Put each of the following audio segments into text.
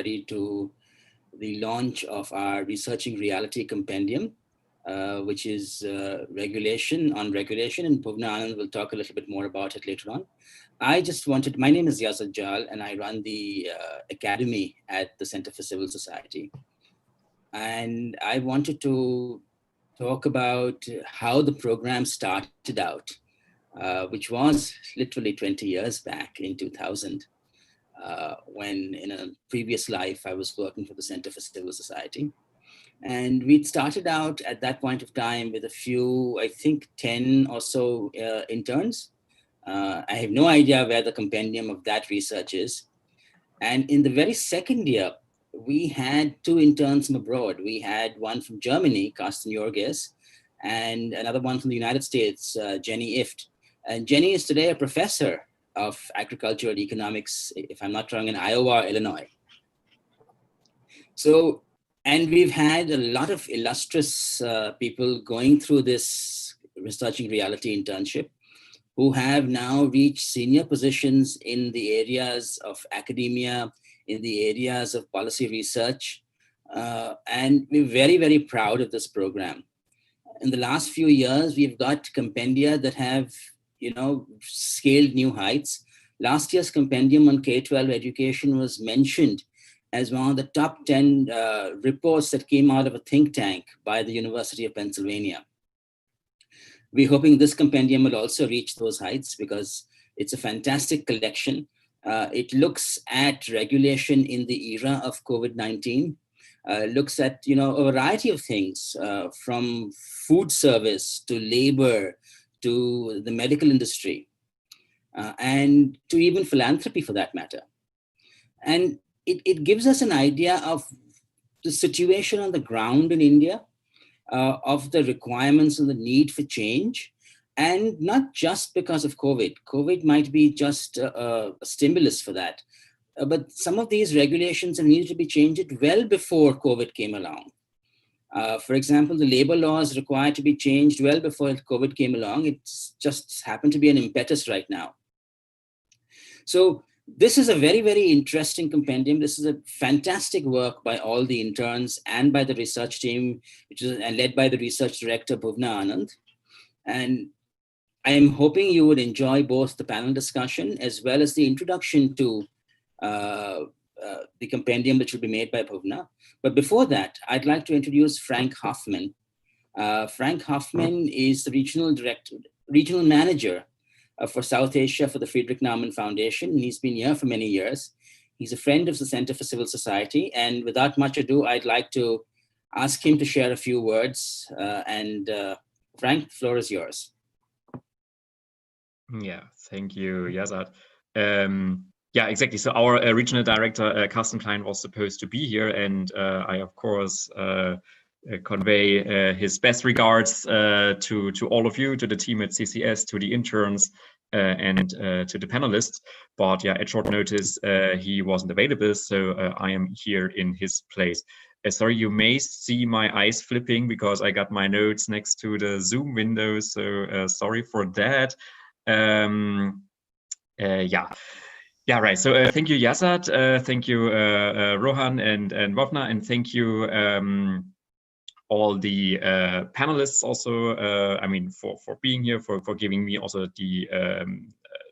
to the launch of our Researching Reality compendium, which is regulation on regulation, and Bhuvana Anand will talk a little bit more about it later on. My name is Yazad Jal, and I run the academy at the Center for Civil Society. And I wanted to talk about how the program started out, which was literally 20 years back in 2000, when in a previous life I was working for the Center for Civil Society. And we'd started out at that point of time with a few, I think 10 or so interns. I have no idea where the compendium of that research is. And in the very second year, we had 2 interns from abroad. We had one from Germany, Carsten Jorges, and another one from the United States, Jenny Ift. And Jenny is today a professor of agricultural economics, if I'm not wrong, in Iowa, Illinois. So, and we've had a lot of illustrious people going through this Researching Reality internship who have now reached senior positions in the areas of academia, in the areas of policy research. And we're very, very proud of this program. In the last few years, we've got compendia that have, scaled new heights. Last year's compendium on K-12 education was mentioned as one of the top 10 reports that came out of a think tank by the University of Pennsylvania. We're hoping this compendium will also reach those heights because it's a fantastic collection. It looks at regulation in the era of COVID-19, looks at a variety of things, from food service to labor to the medical industry, and to even philanthropy for that matter. And it gives us an idea of the situation on the ground in India, of the requirements and the need for change, and not just because of COVID. COVID might be just a stimulus for that. But some of these regulations have needed to be changed well before COVID came along. For example, the labor laws required to be changed well before COVID came along. It's just happened to be an impetus right now. So this is a very, very interesting compendium. This is a fantastic work by all the interns and by the research team, which is led by the research director, Bhuvana Anand. And I am hoping you would enjoy both the panel discussion as well as the introduction to the compendium, which will be made by Bhuvana. But before that, I'd like to introduce Frank Hoffman. Frank Hoffman is the regional manager for South Asia for the Friedrich Naumann Foundation. And he's been here for many years. He's a friend of the Center for Civil Society. And without much ado, I'd like to ask him to share a few words. Frank, the floor is yours. Yeah, thank you, Yazad. Yeah, exactly. So our regional director, Carsten Klein, was supposed to be here. And I, of course, convey his best regards to all of you, to the team at CCS, to the interns, and to the panelists. But yeah, at short notice, he wasn't available, so I am here in his place. Sorry, you may see my eyes flipping because I got my notes next to the Zoom window, so sorry for that. Yeah, right. So thank you, Yazad. Thank you, Rohan and Bhuvana, and thank you all the panelists also, I mean, for being here, for giving me also the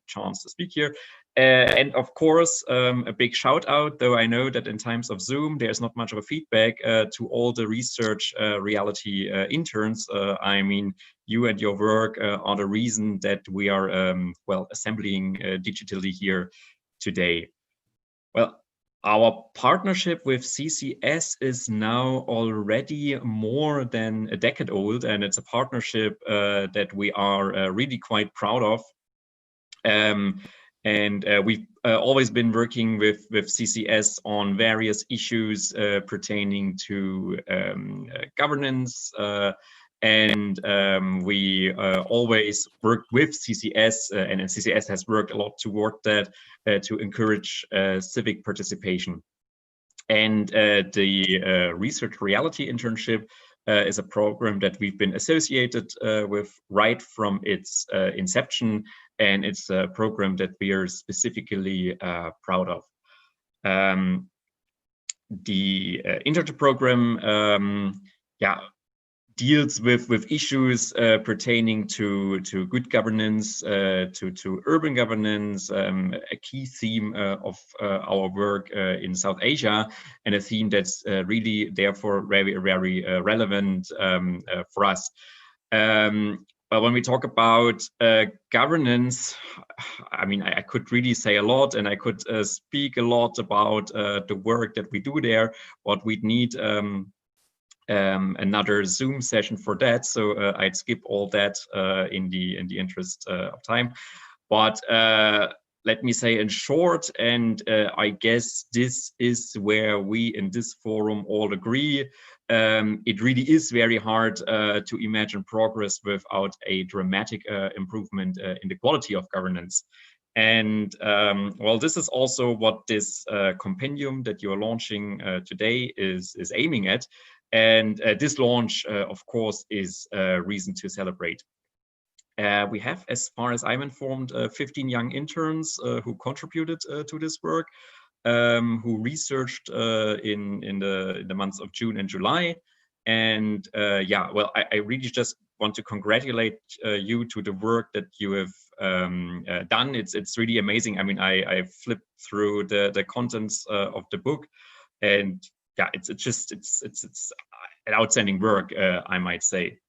chance to speak here. And of course, a big shout out, though I know that in times of Zoom, there's not much of a feedback to all the research reality interns. I mean, you and your work are the reason that we are, well, assembling digitally here today. Well, our partnership with CCS is now already more than a decade old, and it's a partnership that we are really quite proud of. We've always been working with CCS on various issues pertaining to governance, and we always worked with CCS, and CCS has worked a lot toward that to encourage civic participation. And the Research Reality Internship is a program that we've been associated with right from its inception, and it's a program that we are specifically proud of. the internship program, yeah, deals with issues pertaining to good governance, to urban governance, a key theme of our work in South Asia, and a theme that's really therefore very relevant for us. But when we talk about governance, I mean, I could really say a lot, and I could speak a lot about the work that we do there. What we'd need another Zoom session for that, so I'd skip all that in the interest of time. But let me say in short, and I guess this is where we in this forum all agree, it really is very hard to imagine progress without a dramatic improvement in the quality of governance. And well, this is also what this compendium that you're launching today is aiming at. And this launch, of course, is a reason to celebrate. We have, as far as I'm informed, 15 young interns who contributed to this work, who researched in the months of June and July. And yeah, well, I really just want to congratulate you to the work that you have done. It's really amazing. I mean, I flipped through the contents of the book, and yeah, it's an outstanding work, I might say.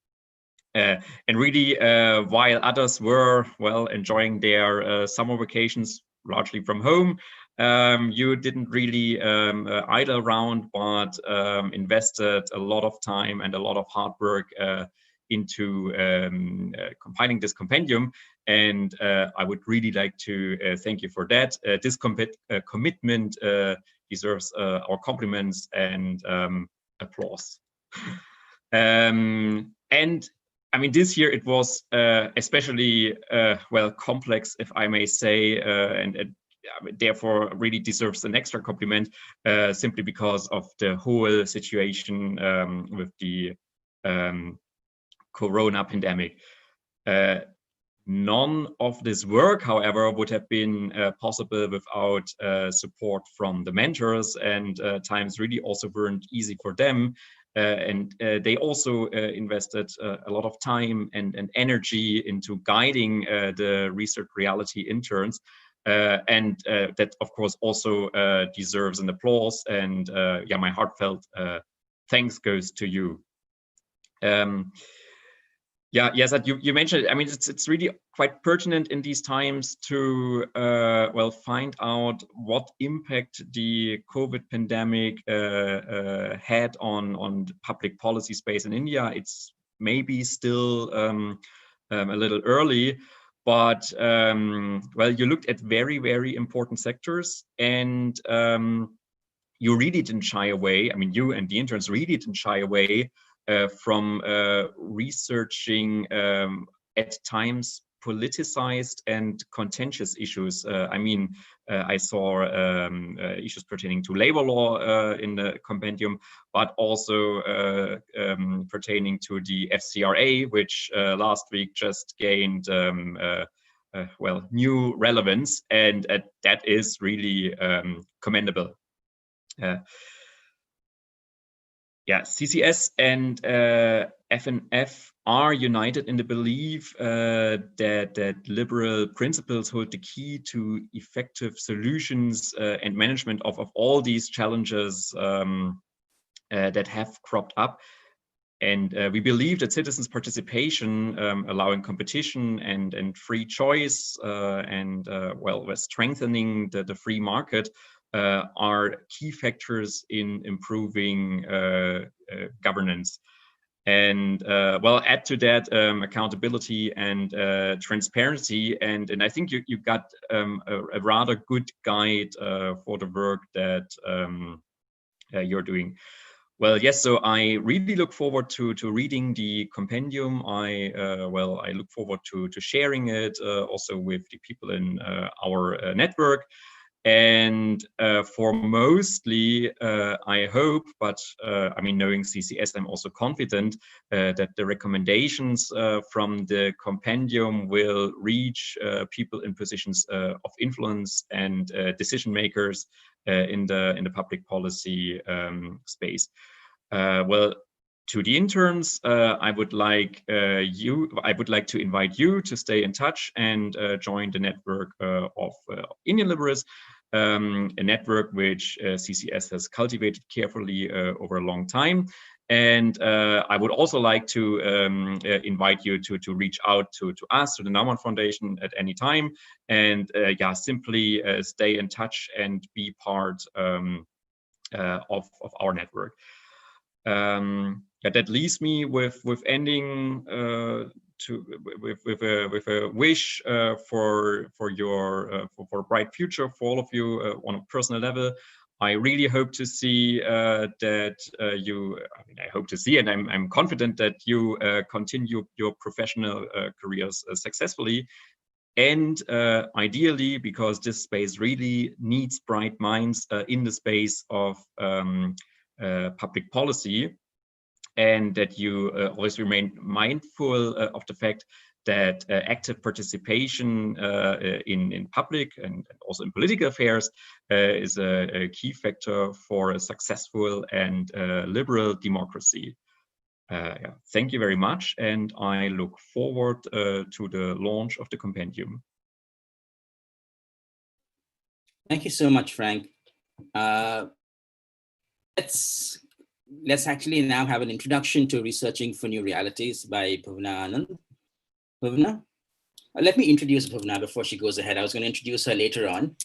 And really, while others were, well, enjoying their summer vacations largely from home, you didn't really idle around, but invested a lot of time and a lot of hard work into compiling this compendium. And I would really like to thank you for that. This commitment deserves our compliments and applause. And I mean, this year it was especially well complex, if I may say, and therefore really deserves an extra compliment, simply because of the whole situation with the Corona pandemic. None of this work, however, would have been possible without support from the mentors, and times really also weren't easy for them. And they also invested a lot of time and energy into guiding the research reality interns. And that, of course, also deserves an applause. And yeah, my heartfelt thanks goes to you. Yeah, yes, you mentioned it. I mean, it's really quite pertinent in these times to well, find out what impact the COVID pandemic had on the public policy space in India. It's maybe still a little early, but well, you looked at very important sectors, and you really didn't shy away. I mean, you and the interns really didn't shy away from researching at times politicized and contentious issues. I mean, I saw issues pertaining to labor law in the compendium, but also pertaining to the FCRA, which last week just gained well, new relevance, and that is really commendable. Yeah, CCS and FNF are united in the belief that liberal principles hold the key to effective solutions and management of all these challenges that have cropped up. And we believe that citizens' participation, allowing competition and free choice, and well, we're strengthening the free market, are key factors in improving governance. And well, add to that accountability and transparency, and I think you got a rather good guide for the work that you're doing. Well, yes, so I really look forward to reading the compendium. Well, I look forward to sharing it also with the people in our network. And for mostly, I hope, but I mean, knowing CCS, I'm also confident that the recommendations from the compendium will reach people in positions of influence and decision makers in the public policy space. Well, to the interns, I would like to invite you to stay in touch and join the network of Indian liberals, a network which CCS has cultivated carefully over a long time. And I would also like to invite you to reach out to us, to the Naumann Foundation at any time, and simply stay in touch and be part of our network. That leaves me with ending with a wish for a bright future for all of you on a personal level. I really hope to see that I hope to see, and I'm confident that you continue your professional careers successfully. And ideally, because this space really needs bright minds in the space of public policy, and that you always remain mindful of the fact that active participation in public and also in political affairs is a key factor for a successful and liberal democracy. Thank you very much, and I look forward to the launch of the compendium. Thank you so much, Frank. Let's actually now have an introduction to Researching for New Realities by Bhuvana Anand. Bhuvana? Let me introduce Bhuvana before she goes ahead. I was going to introduce her later on,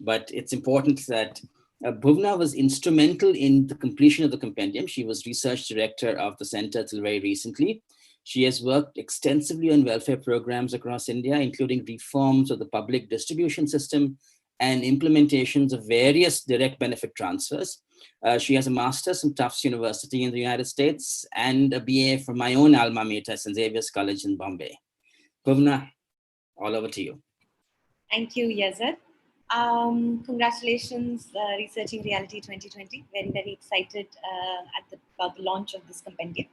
but it's important that Bhuvana was instrumental in the completion of the compendium. She was research director of the center till very recently. She has worked extensively on welfare programs across India, including reforms of the public distribution system and implementations of various direct benefit transfers. She has a master's from Tufts University in the United States and a BA from my own alma mater, St. Xavier's College in Bombay. Bhuvana, all over to you. Thank you, Yazad. Congratulations, Researching Reality 2020. Very, very excited about the launch of this compendium.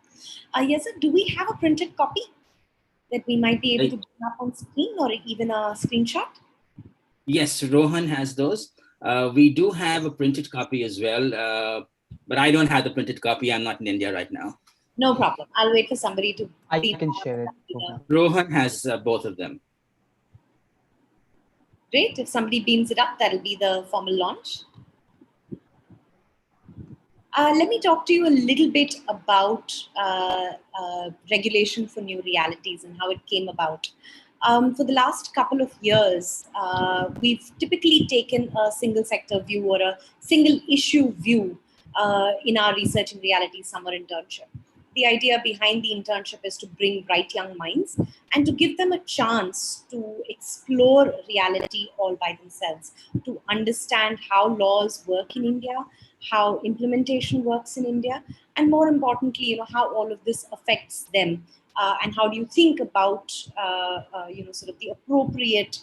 Yazad, do we have a printed copy that we might be able to bring up on screen, or even a screenshot? Yes, Rohan has those. We do have a printed copy as well, but I don't have the printed copy. I'm not in India right now. No problem. I'll wait for somebody to... I can share it. Rohan has both of them. Great. If somebody beams it up, that'll be the formal launch. Let me talk to you a little bit about Regulation for New Realities and how it came about. For the last couple of years, we've typically taken a single sector view or a single issue view in our Researching Realities summer internship. The idea behind the internship is to bring bright young minds and to give them a chance to explore reality all by themselves, to understand how laws work in India, how implementation works in India, and more importantly, how all of this affects them. And how do you think about, sort of the appropriate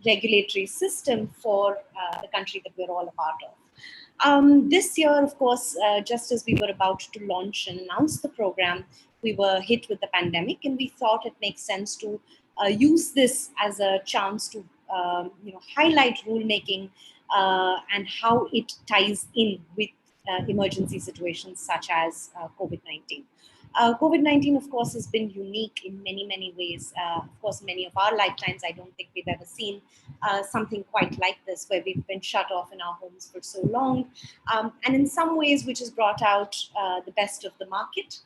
regulatory system for the country that we're all a part of. This year, of course, just as we were about to launch and announce the program, we were hit with the pandemic, and we thought it makes sense to use this as a chance to highlight rulemaking and how it ties in with emergency situations such as COVID-19. COVID-19, of course, has been unique in many, many ways. Of course, in many of our lifetimes, I don't think we've ever seen something quite like this, where we've been shut off in our homes for so long. And in some ways, which has brought out the best of the market,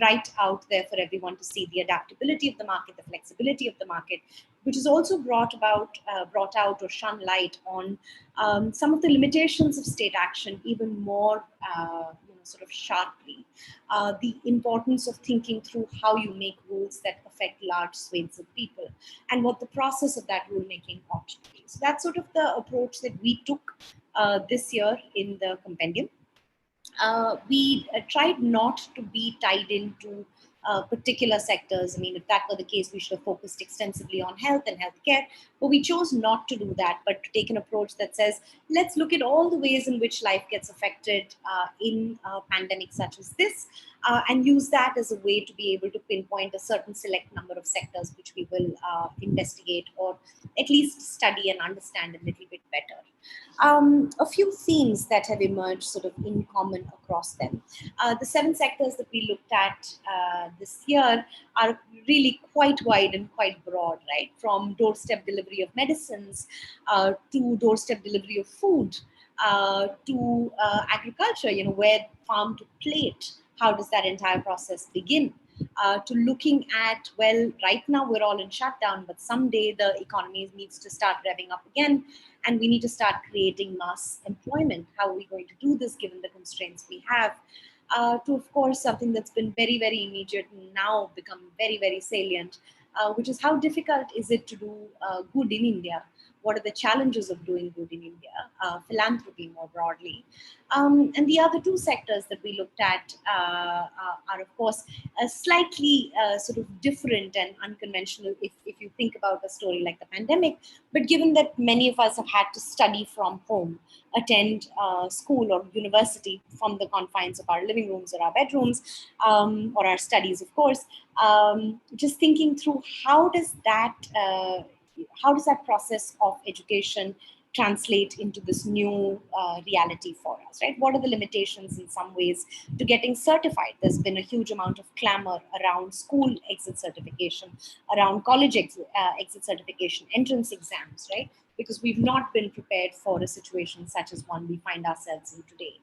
right out there for everyone to see, the adaptability of the market, the flexibility of the market, which has also brought out or shone light on some of the limitations of state action even more sort of sharply. The importance of thinking through how you make rules that affect large swathes of people and what the process of that rulemaking ought to be. So that's sort of the approach that we took this year in the compendium. We tried not to be tied into particular sectors. I mean, if that were the case, we should have focused extensively on health and healthcare, but we chose not to do that, but to take an approach that says, let's look at all the ways in which life gets affected in a pandemic such as this, and use that as a way to be able to pinpoint a certain select number of sectors which we will investigate or at least study and understand a little bit better. A few themes that have emerged sort of in common across them. The 7 sectors that we looked at this year are really quite wide and quite broad, right? From doorstep delivery of medicines to doorstep delivery of food to agriculture, where farm to plate, how does that entire process begin? To looking at, well, right now we're all in shutdown, but someday the economy needs to start revving up again, and we need to start creating mass employment. How are we going to do this given the constraints we have? To, of course, something that's been very, very immediate and now become very, very salient, which is how difficult is it to do good in India? What are the challenges of doing good in India? Philanthropy more broadly. And the other 2 sectors that we looked at are, of course, slightly sort of different and unconventional if you think about a story like the pandemic. But given that many of us have had to study from home, attend school or university from the confines of our living rooms or our bedrooms, or our studies, of course, just thinking through how does that process of education translate into this new reality for us, right? What are the limitations in some ways to getting certified? There's been a huge amount of clamor around school exit certification, around college exit certification, entrance exams, right? Because we've not been prepared for a situation such as one we find ourselves in today.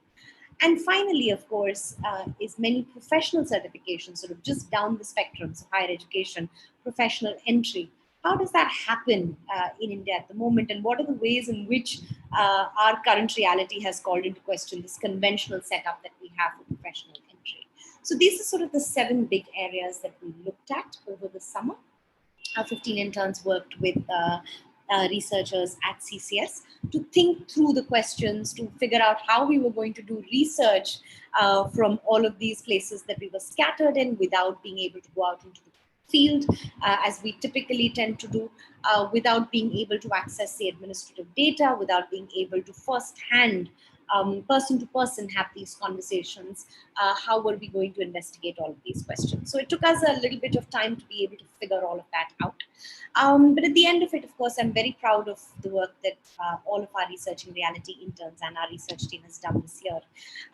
And finally, of course, is many professional certifications, sort of just down the spectrum, so higher education, professional entry. How does that happen in India at the moment? And what are the ways in which our current reality has called into question this conventional setup that we have for professional entry? So these are sort of the 7 big areas that we looked at over the summer. Our 15 interns worked with researchers at CCS to think through the questions, to figure out how we were going to do research from all of these places that we were scattered in without being able to go out into the field, as we typically tend to do, without being able to access the administrative data, without being able to first-hand, person to person have these conversations. How were we going to investigate all of these questions? So it took us a little bit of time to be able to figure all of that out. But at the end of it, of course, I'm very proud of the work that all of our Researching Reality interns and our research team has done this year.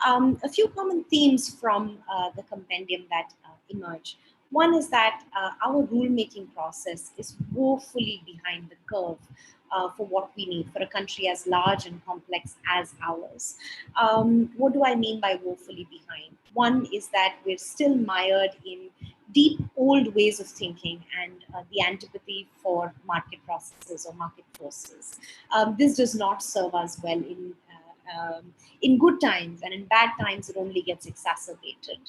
A few common themes from the compendium that emerge. One is that our rulemaking process is woefully behind the curve for what we need for a country as large and complex as ours. What do I mean by woefully behind? One is that we're still mired in deep old ways of thinking and the antipathy for market processes or market forces. This does not serve us well in good times, and in bad times it only gets exacerbated.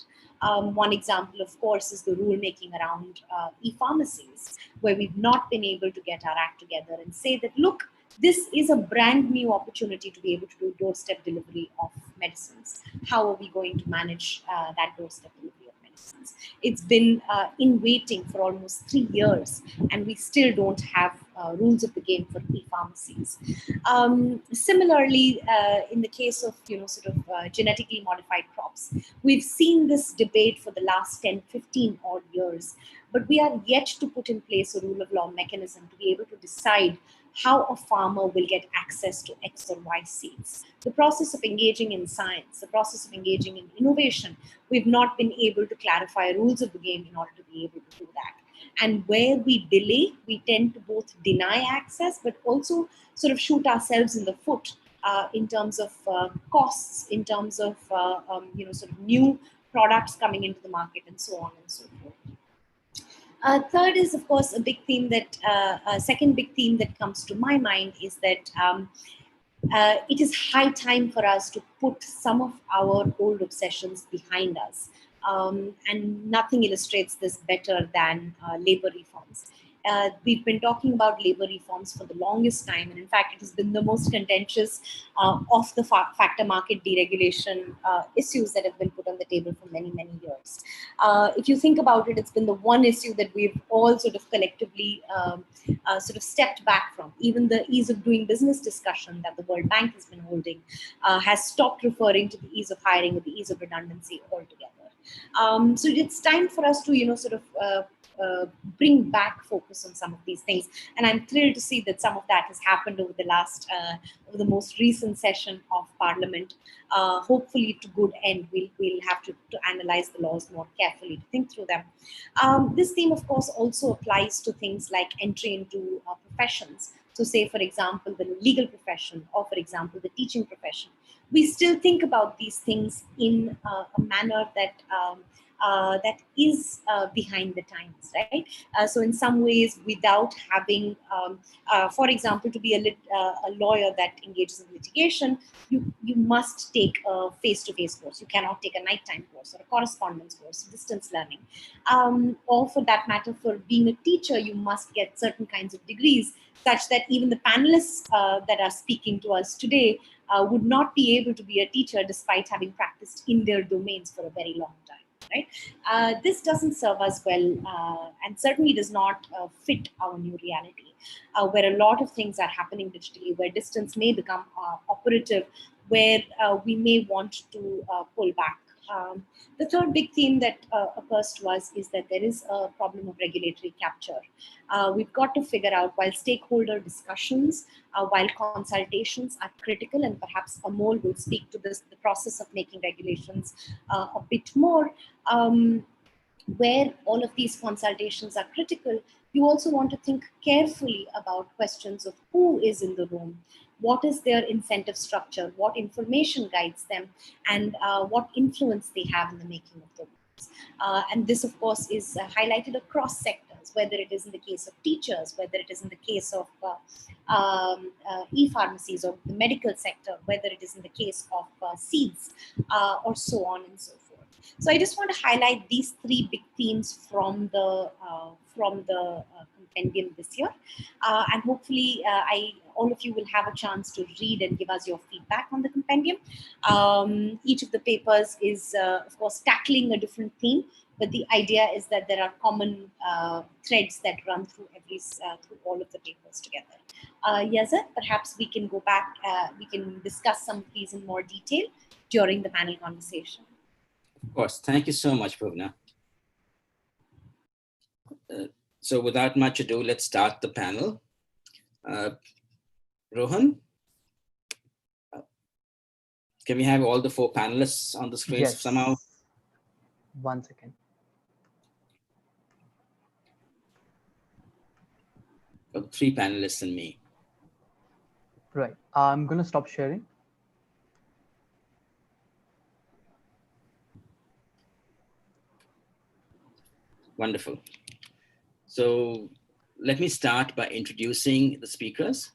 One example, of course, is the rulemaking around e-pharmacies, where we've not been able to get our act together and say that, look, this is a brand new opportunity to be able to do doorstep delivery of medicines. How are we going to manage that doorstep delivery of medicines? It's been in waiting for almost 3 years, and we still don't have rules of the game for e-pharmacies. Similarly, in the case of genetically modified crops, we've seen this debate for the last 10, 15 odd years, but we are yet to put in place a rule of law mechanism to be able to decide how a farmer will get access to X or Y seeds. The process of engaging in science, the process of engaging in innovation, we've not been able to clarify rules of the game in order to be able to do that. And where we delay, we tend to both deny access, but also sort of shoot ourselves in the foot in terms of costs, in terms of sort of new products coming into the market, and so on and so forth. Third is, of course, a big theme that, second big theme that comes to my mind is that it is high time for us to put some of our old obsessions behind us. And nothing illustrates this better than labor reforms. We've been talking about labor reforms for the longest time, and in fact, it has been the most contentious of the factor market deregulation issues that have been put on the table for many, many years. If you think about it, it's been the one issue that we've all sort of collectively sort of stepped back from. Even the ease of doing business discussion that the World Bank has been holding has stopped referring to the ease of hiring or the ease of redundancy altogether. So it's time for us to, sort of bring back focus on some of these things. And I'm thrilled to see that some of that has happened over over the most recent session of Parliament. Hopefully to good end, we'll have to analyze the laws more carefully, to think through them. This theme, of course, also applies to things like entry into professions. So say, for example, the legal profession, or for example, the teaching profession. We still think about these things in a manner that is behind the times, right? So in some ways, without having, for example, to be a lawyer that engages in litigation, you must take a face-to-face course. You cannot take a nighttime course or a correspondence course, distance learning. Or for that matter, for being a teacher, you must get certain kinds of degrees, such that even the panelists that are speaking to us today would not be able to be a teacher despite having practiced in their domains for a very long time. Right? This doesn't serve us well, and certainly does not fit our new reality, where a lot of things are happening digitally, where distance may become operative, where we may want to pull back. The third big theme that occurs to us is that there is a problem of regulatory capture. We've got to figure out, while stakeholder discussions, while consultations are critical, and perhaps Amol will speak to this, the process of making regulations a bit more, where all of these consultations are critical, you also want to think carefully about questions of who is in the room, what is their incentive structure, what information guides them, and what influence they have in the making of the rules. And this, of course, is highlighted across sectors, whether it is in the case of teachers, whether it is in the case of e-pharmacies or the medical sector, whether it is in the case of seeds, or so on and so forth. So I just want to highlight these three big themes from the compendium this year, and hopefully all of you will have a chance to read and give us your feedback on the compendium. Each of the papers is, of course, tackling a different theme, but the idea is that there are common threads that run through through all of the papers together. Yazid, perhaps we can go back, we can discuss some of these in more detail during the panel conversation. Of course. Thank you so much, Bhuvana. So without much ado, let's start the panel. Rohan, can we have all the four panelists on the screen somehow? 1 second. Oh, 3 panelists and me. Right. I'm going to stop sharing. Wonderful. So let me start by introducing the speakers,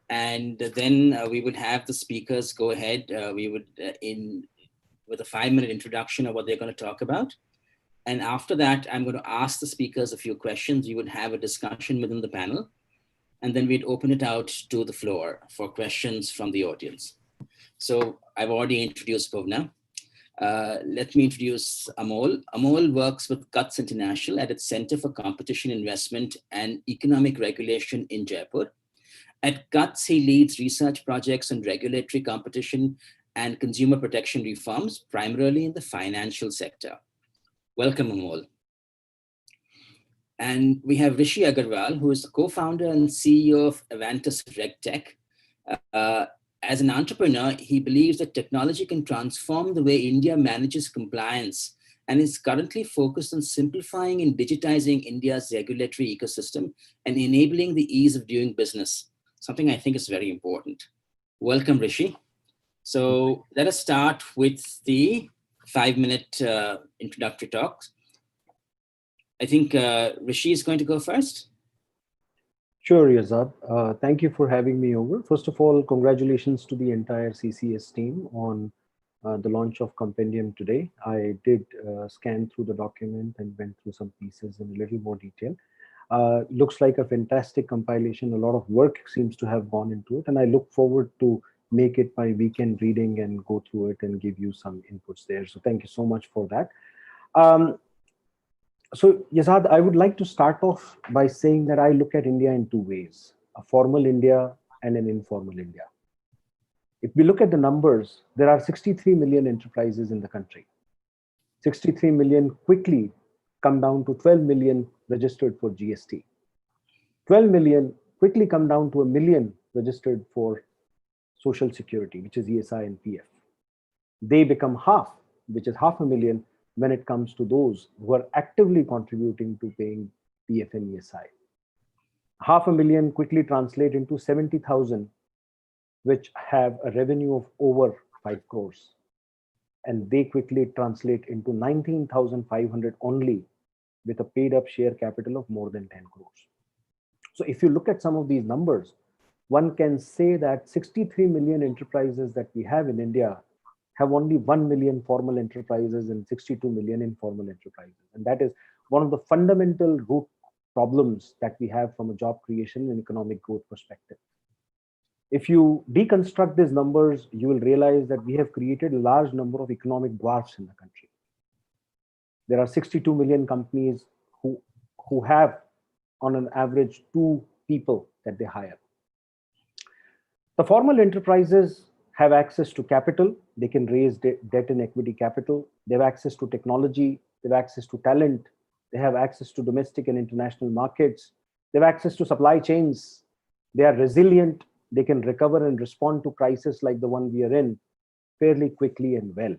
and then we would have the speakers go ahead. We would with a 5-minute introduction of what they're going to talk about. And after that, I'm going to ask the speakers a few questions. You would have a discussion within the panel, and then we'd open it out to the floor for questions from the audience. So I've already introduced Bhuvana. Let me introduce Amol. Amol works with CUTS International at its Center for Competition Investment and Economic Regulation in Jaipur. At CUTS, he leads research projects on regulatory competition and consumer protection reforms, primarily in the financial sector. Welcome, Amol. And we have Rishi Agarwal, who is the co-founder and CEO of Avantis RegTech. As an entrepreneur, he believes that technology can transform the way India manages compliance, and is currently focused on simplifying and digitizing India's regulatory ecosystem and enabling the ease of doing business, something I think is very important. Welcome, Rishi. So let us start with the 5-minute introductory talks. I think Rishi is going to go first. Sure, Yazad. Thank you for having me over. First of all, congratulations to the entire CCS team on the launch of Compendium today. I did scan through the document and went through some pieces in a little more detail. Looks like a fantastic compilation. A lot of work seems to have gone into it, and I look forward to make it my weekend reading and go through it and give you some inputs there. So thank you so much for that. So Yazad, I would like to start off by saying that I look at India in 2 ways, a formal India and an informal India. If we look at the numbers, there are 63 million enterprises in the country. 63 million quickly come down to 12 million registered for GST. 12 million quickly come down to a million registered for Social Security, which is ESI and PF. They become half, which is 500,000 when it comes to those who are actively contributing to paying PF and ESI. 500,000 quickly translate into 70,000, which have a revenue of over 5 crores. And they quickly translate into 19,500 only with a paid up share capital of more than 10 crores. So if you look at some of these numbers, one can say that 63 million enterprises that we have in India have only 1 million formal enterprises and 62 million informal enterprises. And that is one of the fundamental root problems that we have from a job creation and economic growth perspective. If you deconstruct these numbers, you will realize that we have created a large number of economic dwarfs in the country. There are 62 million companies who have, on an average, 2 people that they hire. The formal enterprises have access to capital. They can raise debt and equity capital. They have access to technology. They have access to talent. They have access to domestic and international markets. They have access to supply chains. They are resilient. They can recover and respond to crises like the one we are in fairly quickly and well.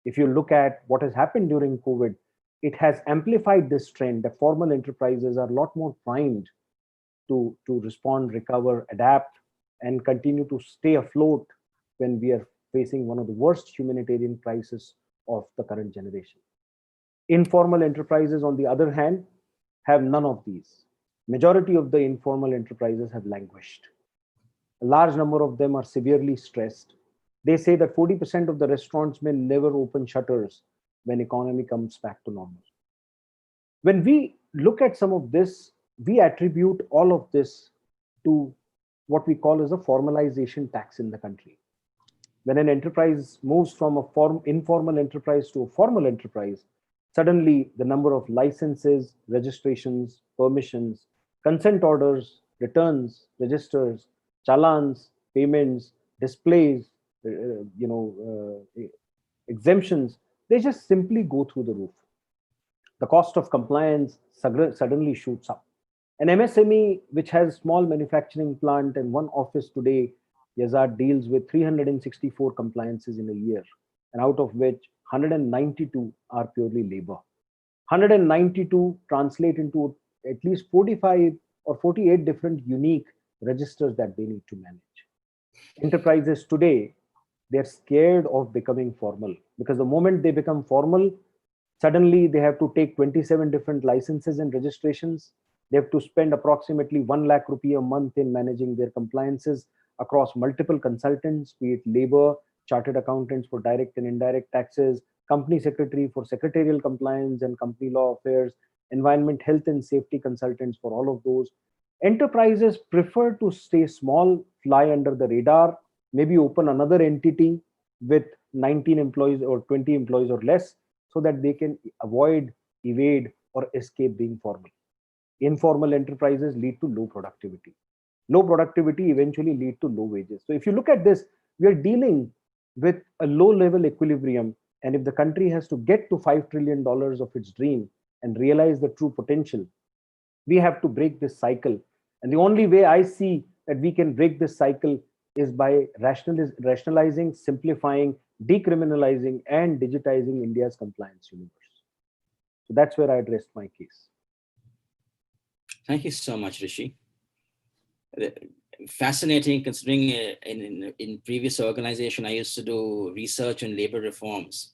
If you look at what has happened during COVID, it has amplified this trend that formal enterprises are a lot more primed to respond, recover, adapt, and continue to stay afloat when we are facing one of the worst humanitarian crises of the current generation. Informal enterprises, on the other hand, have none of these. Majority of the informal enterprises have languished. A large number of them are severely stressed. They say that 40% of the restaurants may never open shutters when economy comes back to normal. When we look at some of this, we attribute all of this to what we call as a formalization tax in the country. When an enterprise moves from a informal enterprise to a formal enterprise, suddenly the number of licenses, registrations, permissions, consent orders, returns, registers, challans, payments, displays, exemptions, they just simply go through the roof. The cost of compliance suddenly shoots up. An MSME, which has small manufacturing plant and one office today, Yazard deals with 364 compliances in a year, and out of which 192 are purely labor. 192 translate into at least 45 or 48 different unique registers that they need to manage. Enterprises today, they're scared of becoming formal because the moment they become formal, suddenly they have to take 27 different licenses and registrations. They have to spend approximately 1 lakh rupee a month in managing their compliances across multiple consultants, be it labor, chartered accountants for direct and indirect taxes, company secretary for secretarial compliance and company law affairs, environment, health and safety consultants for all of those. Enterprises prefer to stay small, fly under the radar, maybe open another entity with 19 employees or 20 employees or less, so that they can avoid, evade, or escape being formal. Informal enterprises lead to low productivity. Low productivity eventually lead to low wages. So if you look at this, we are dealing with a low level equilibrium. And if the country has to get to $5 trillion of its dream and realize the true potential, we have to break this cycle. And the only way I see that we can break this cycle is by rationalizing, simplifying, decriminalizing, and digitizing India's compliance universe. So that's where I addressed my case. Thank you so much, Rishi. Fascinating, considering in previous organization, I used to do research on labor reforms.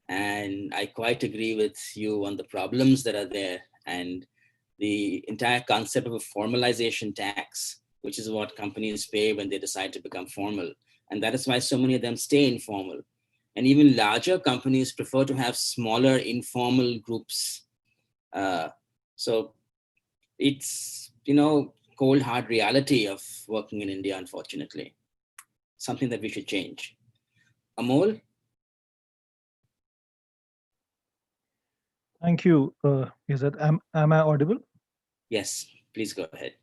And I quite agree with you on the problems that are there and the entire concept of a formalization tax, which is what companies pay when they decide to become formal. And that is why so many of them stay informal. And even larger companies prefer to have smaller informal groups. So it's, cold, hard reality of working in India, unfortunately. Something that we should change. Amol? Thank you, Yazad. Am I audible? Yes, please go ahead.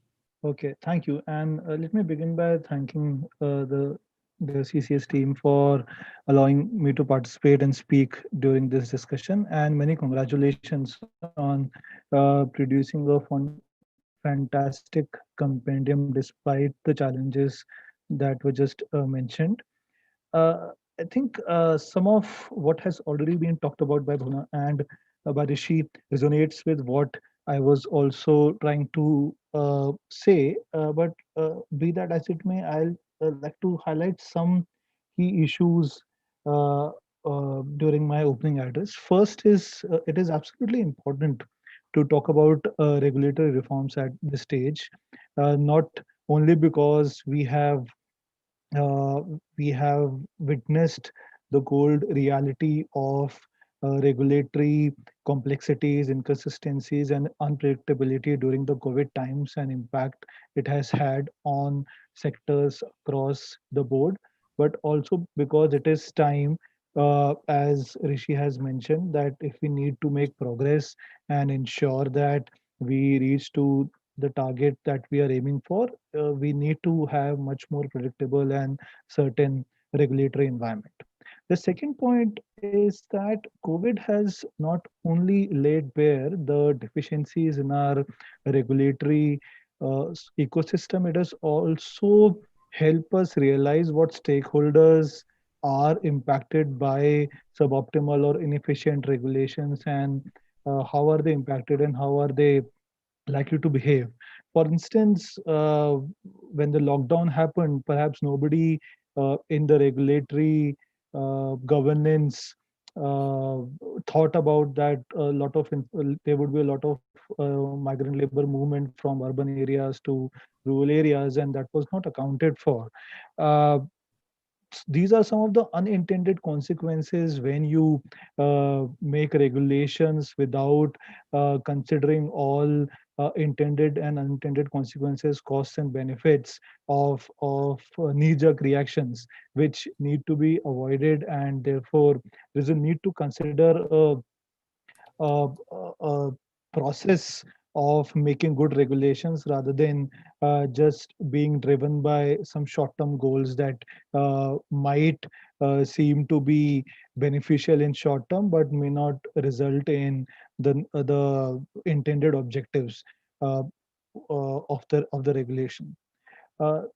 Okay, thank you. And let me begin by thanking the the CCS team for allowing me to participate and speak during this discussion. And many congratulations on producing a fantastic compendium despite the challenges that were just mentioned. Uh, I think some of what has already been talked about by Bhuvana and by Rishi resonates with what I was also trying to say. But be that as it may, I'll like to highlight some key issues uh, during my opening address. First is it is absolutely important to talk about regulatory reforms at this stage, not only because uh, we have witnessed the cold reality of regulatory complexities, inconsistencies, and unpredictability during the COVID times and impact it has had on sectors across the board, but also because it is time, as Rishi has mentioned, that if we need to make progress and ensure that we reach to the target that we are aiming for, we need to have much more predictable and certain regulatory environment. The second point is that COVID has not only laid bare the deficiencies in our regulatory ecosystem, it has also helped us realize what stakeholders are impacted by suboptimal or inefficient regulations, and how are they impacted and how are they likely to behave. For instance, when the lockdown happened, perhaps nobody in the regulatory governance uh, thought about that there would be a lot of migrant labor movement from urban areas to rural areas, and that was not accounted for. Uh, these are some of the unintended consequences when you make regulations without considering all intended and unintended consequences, costs and benefits of knee-jerk reactions, which need to be avoided, and therefore there's a need to consider a process of making good regulations rather than just being driven by some short-term goals that might seem to be beneficial in short term but may not result in the intended objectives uh, of the regulation.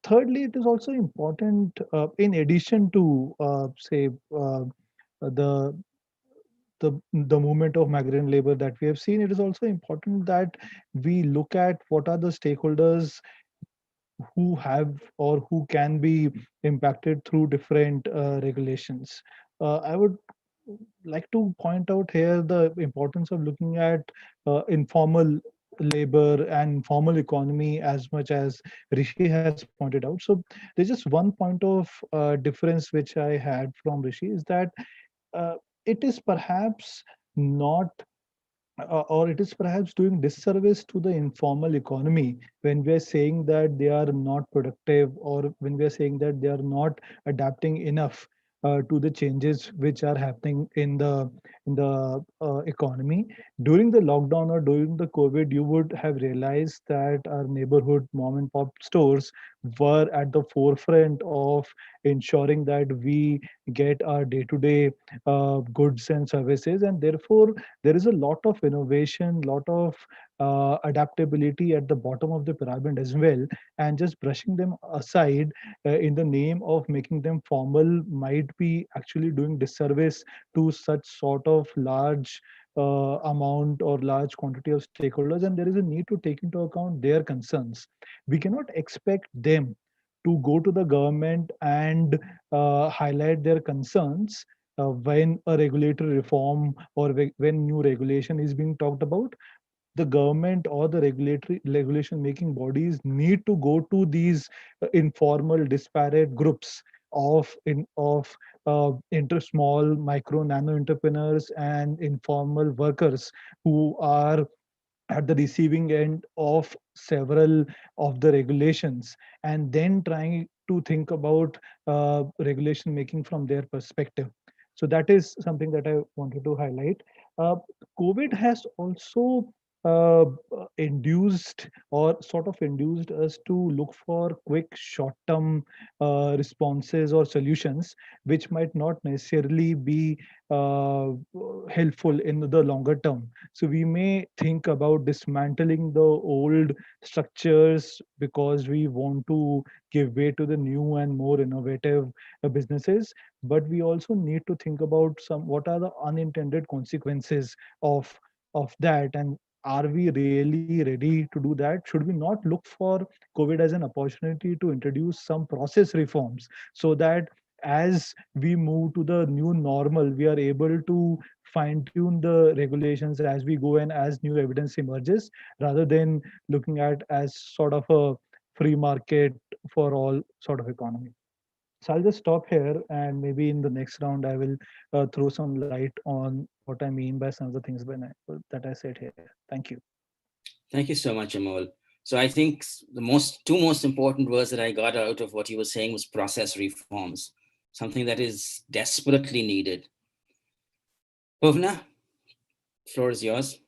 Thirdly, it is also important, in addition to say the the movement of migrant labor that we have seen, it is also important that we look at what are the stakeholders who have or who can be impacted through different regulations. I would like to point out here the importance of looking at informal labor and formal economy as much as Rishi has pointed out. So there's just one point of difference which I had from Rishi is that uh, it is perhaps not or it is perhaps doing disservice to the informal economy when we are saying that they are not productive, or when we are saying that they are not adapting enough to the changes which are happening in the economy. During the lockdown or during the COVID, you would have realized that our neighborhood mom and pop stores were at the forefront of ensuring that we get our day-to-day goods and services, and therefore there is a lot of innovation, lot of adaptability at the bottom of the pyramid as well, and just brushing them aside in the name of making them formal might be actually doing disservice to such sort of large amount or large quantity of stakeholders, and there is a need to take into account their concerns. We cannot expect them to go to the government and highlight their concerns when a regulatory reform or when new regulation is being talked about. The government or the regulatory regulation making bodies need to go to these informal disparate groups of small micro nano entrepreneurs and informal workers who are at the receiving end of several of the regulations, and then trying to think about regulation making from their perspective. So that is something that I wanted to highlight. uh, COVID has also induced or sort of induced us to look for quick short-term responses or solutions, which might not necessarily be helpful in the longer term. So we may think about dismantling the old structures because we want to give way to the new and more innovative businesses, but we also need to think about what are the unintended consequences of that, and are we really ready to do that? Should we not look for COVID as an opportunity to introduce some process reforms so that as we move to the new normal, we are able to fine tune the regulations as we go and as new evidence emerges, rather than looking at as sort of a free market for all sort of economy. So I'll just stop here, and maybe in the next round, I will throw some light on what I mean by some of the things that I said here. Thank you. Thank you so much, Amol. So I think the two most important words that I got out of what you were saying was process reforms, something that is desperately needed. Bhuvana, floor is yours.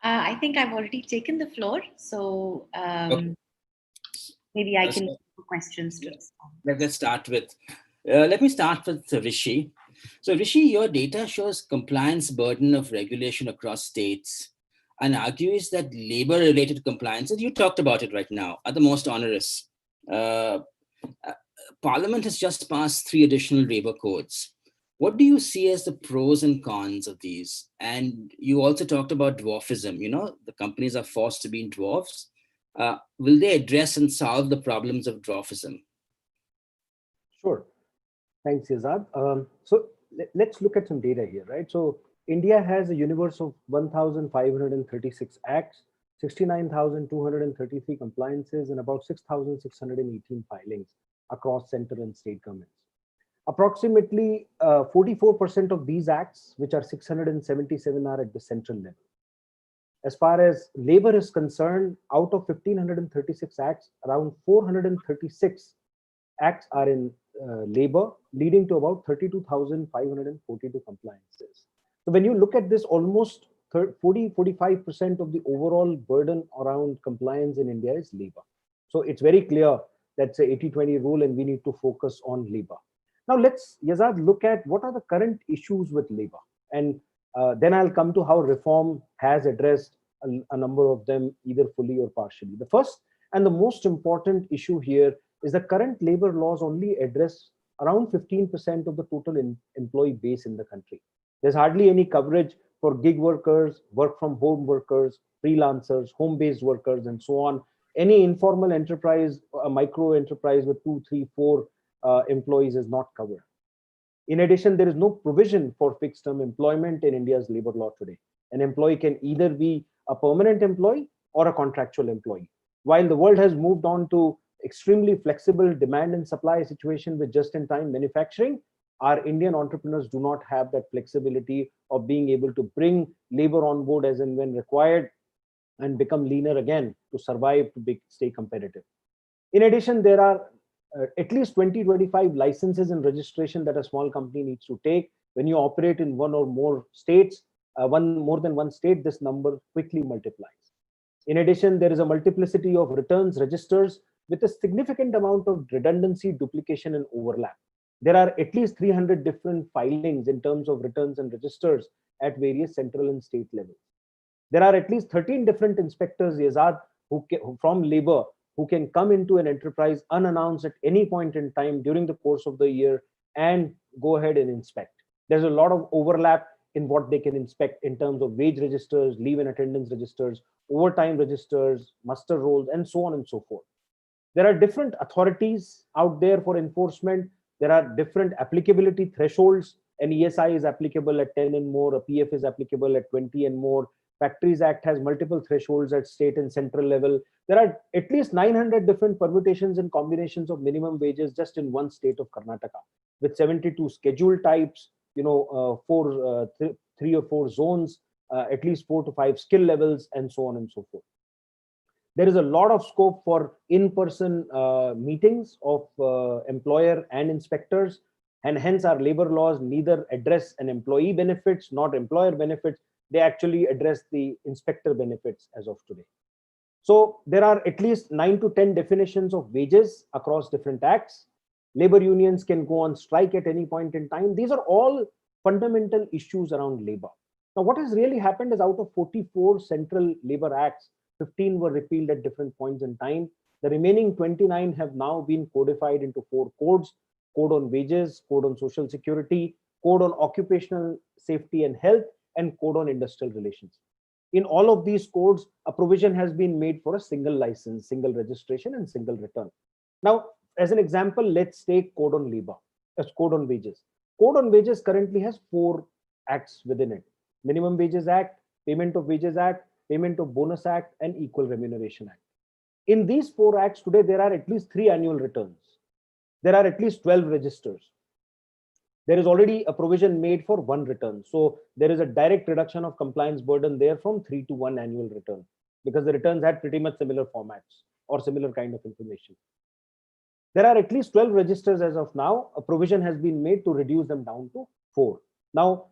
I think I've already taken the floor, so Okay. maybe I can ask questions to respond. Let's start with, let me start with Rishi. So Rishi, your data shows compliance burden of regulation across states and argues that labor-related compliances, you talked about it right now, are the most onerous. Parliament has just passed 3 additional labor codes. What do you see as the pros and cons of these? And you also talked about dwarfism. The companies are forced to be in dwarfs. Will they address and solve the problems of dwarfism? Sure. Thanks, Yazad. So let's look at some data here, right? So India has a universe of 1,536 acts, 69,233 compliances, and about 6,618 filings across center and state governments. Approximately 44% of these acts, which are 677, are at the central level. As far as labor is concerned, out of 1,536 acts, around 436 acts are in labor, leading to about 32,542 compliances. So when you look at this, almost 45% of the overall burden around compliance in India is labor. So it's very clear that's a 80-20 rule, and we need to focus on labor. Now let's, Yazad, look at what are the current issues with labor. And then I'll come to how reform has addressed a number of them, either fully or partially. The first and the most important issue here is the current labor laws only address around 15% of the total employee base in the country. There's hardly any coverage for gig workers, work from home workers, freelancers, home-based workers, and so on. Any informal enterprise, a micro enterprise with 2, 3, 4 employees is not covered. In addition, there is no provision for fixed term employment in India's labor law today. An employee can either be a permanent employee or a contractual employee. While the world has moved on to extremely flexible demand and supply situation with just-in-time manufacturing, our Indian entrepreneurs do not have that flexibility of being able to bring labor on board as and when required and become leaner again to survive, to stay competitive. In addition, there are at least 20-25 licenses and registration that a small company needs to take. When you operate in one or more states, more than one state, this number quickly multiplies. In addition, there is a multiplicity of returns registers with a significant amount of redundancy, duplication, and overlap. There are at least 300 different filings in terms of returns and registers at various central and state levels. There are at least 13 different inspectors, Yazad, from labor, who can come into an enterprise unannounced at any point in time during the course of the year and go ahead and inspect. There's a lot of overlap in what they can inspect in terms of wage registers, leave and attendance registers, overtime registers, muster rolls, and so on and so forth. There are different authorities out there for enforcement. There are different applicability thresholds. An ESI is applicable at 10 and more, a PF is applicable at 20 and more. Factories Act has multiple thresholds at state and central level. There are at least 900 different permutations and combinations of minimum wages just in one state of Karnataka, with 72 schedule types, 3 or 4 zones, at least 4 to 5 skill levels, and so on and so forth. There is a lot of scope for in-person meetings of employer and inspectors, and hence our labor laws neither address an employee benefits nor employer benefits. they actually address the inspector benefits as of today. So there are at least 9 to 10 definitions of wages across different acts. Labor unions can go on strike at any point in time. These are all fundamental issues around labor. Now, what has really happened is out of 44 central labor acts, 15 were repealed at different points in time. The remaining 29 have now been codified into 4 codes: code on wages, code on social security, code on occupational safety and health, and code on industrial relations. In all of these codes, a provision has been made for a single license, single registration, and single return. Now, as an example, let's take code on labor, as code on wages. Code on wages currently has 4 acts within it: Minimum Wages Act, Payment of Wages Act, Payment of Bonus Act, and Equal Remuneration Act. In these 4 acts today, there are at least 3 annual returns. There are at least 12 registers. There is already a provision made for 1 return. So there is a direct reduction of compliance burden there from 3 to 1 annual return, because the returns had pretty much similar formats or similar kind of information. There are at least 12 registers as of now. A provision has been made to reduce them down to 4. Now,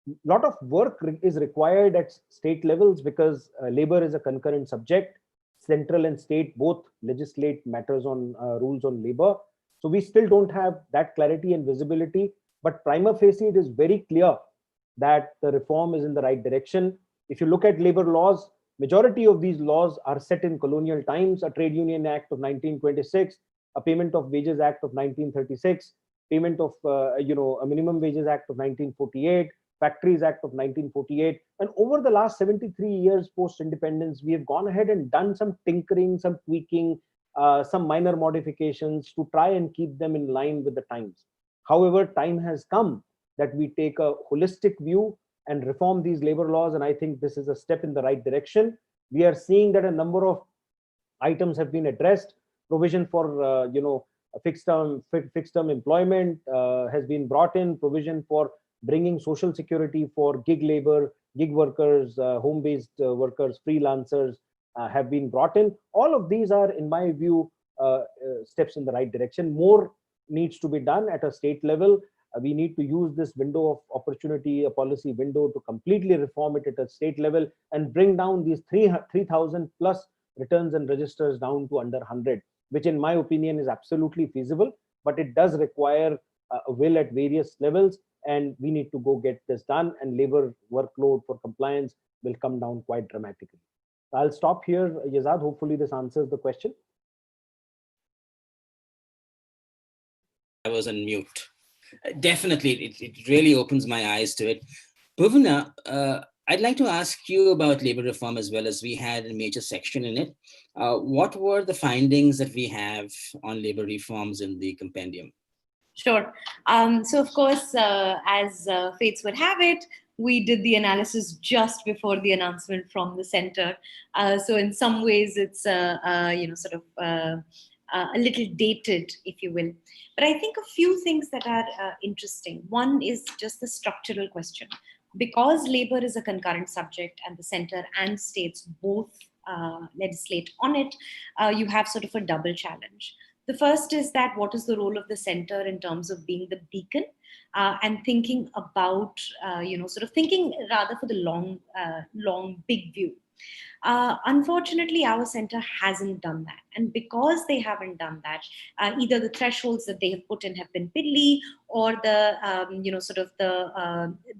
a lot of work is required at state levels, because labor is a concurrent subject. Central and state both legislate matters on rules on labor. So we still don't have that clarity and visibility, but prima facie it is very clear that the reform is in the right direction. If you look at labor laws, majority of these laws are set in colonial times: a Trade Union Act of 1926, a Payment of Wages Act of 1936, Payment of a Minimum Wages Act of 1948, Factories Act of 1948. And over the last 73 years post-independence, we have gone ahead and done some tinkering, some tweaking, some minor modifications to try and keep them in line with the times. However, time has come that we take a holistic view and reform these labor laws, and I think this is a step in the right direction. We are seeing that a number of items have been addressed. Provision for fixed term employment has been brought in. Provision for bringing social security for gig labor, gig workers, home-based workers, freelancers have been brought in. All of these are, in my view, steps in the right direction. More needs to be done at a state level. We need to use this window of opportunity, a policy window, to completely reform it at a state level and bring down these 3,000 plus returns and registers down to under 100, which in my opinion is absolutely feasible, but it does require a will at various levels, and we need to go get this done, and labor workload for compliance will come down quite dramatically. I'll stop here, Yazad. Hopefully this answers the question. I was on mute. Definitely, it really opens my eyes to it. Bhuvana, I'd like to ask you about labor reform as well, as we had a major section in it. What were the findings that we have on labor reforms in the compendium? Sure. So of course, as fates would have it, we did the analysis just before the announcement from the center. So in some ways, it's a little dated, if you will. But I think a few things that are interesting. One is just the structural question. Because labor is a concurrent subject and the center and states both legislate on it, you have sort of a double challenge. The first is that what is the role of the center in terms of being the beacon and thinking about, thinking rather for the long, big view. Unfortunately, our center hasn't done that. And because they haven't done that, either the thresholds that they have put in have been piddly, or the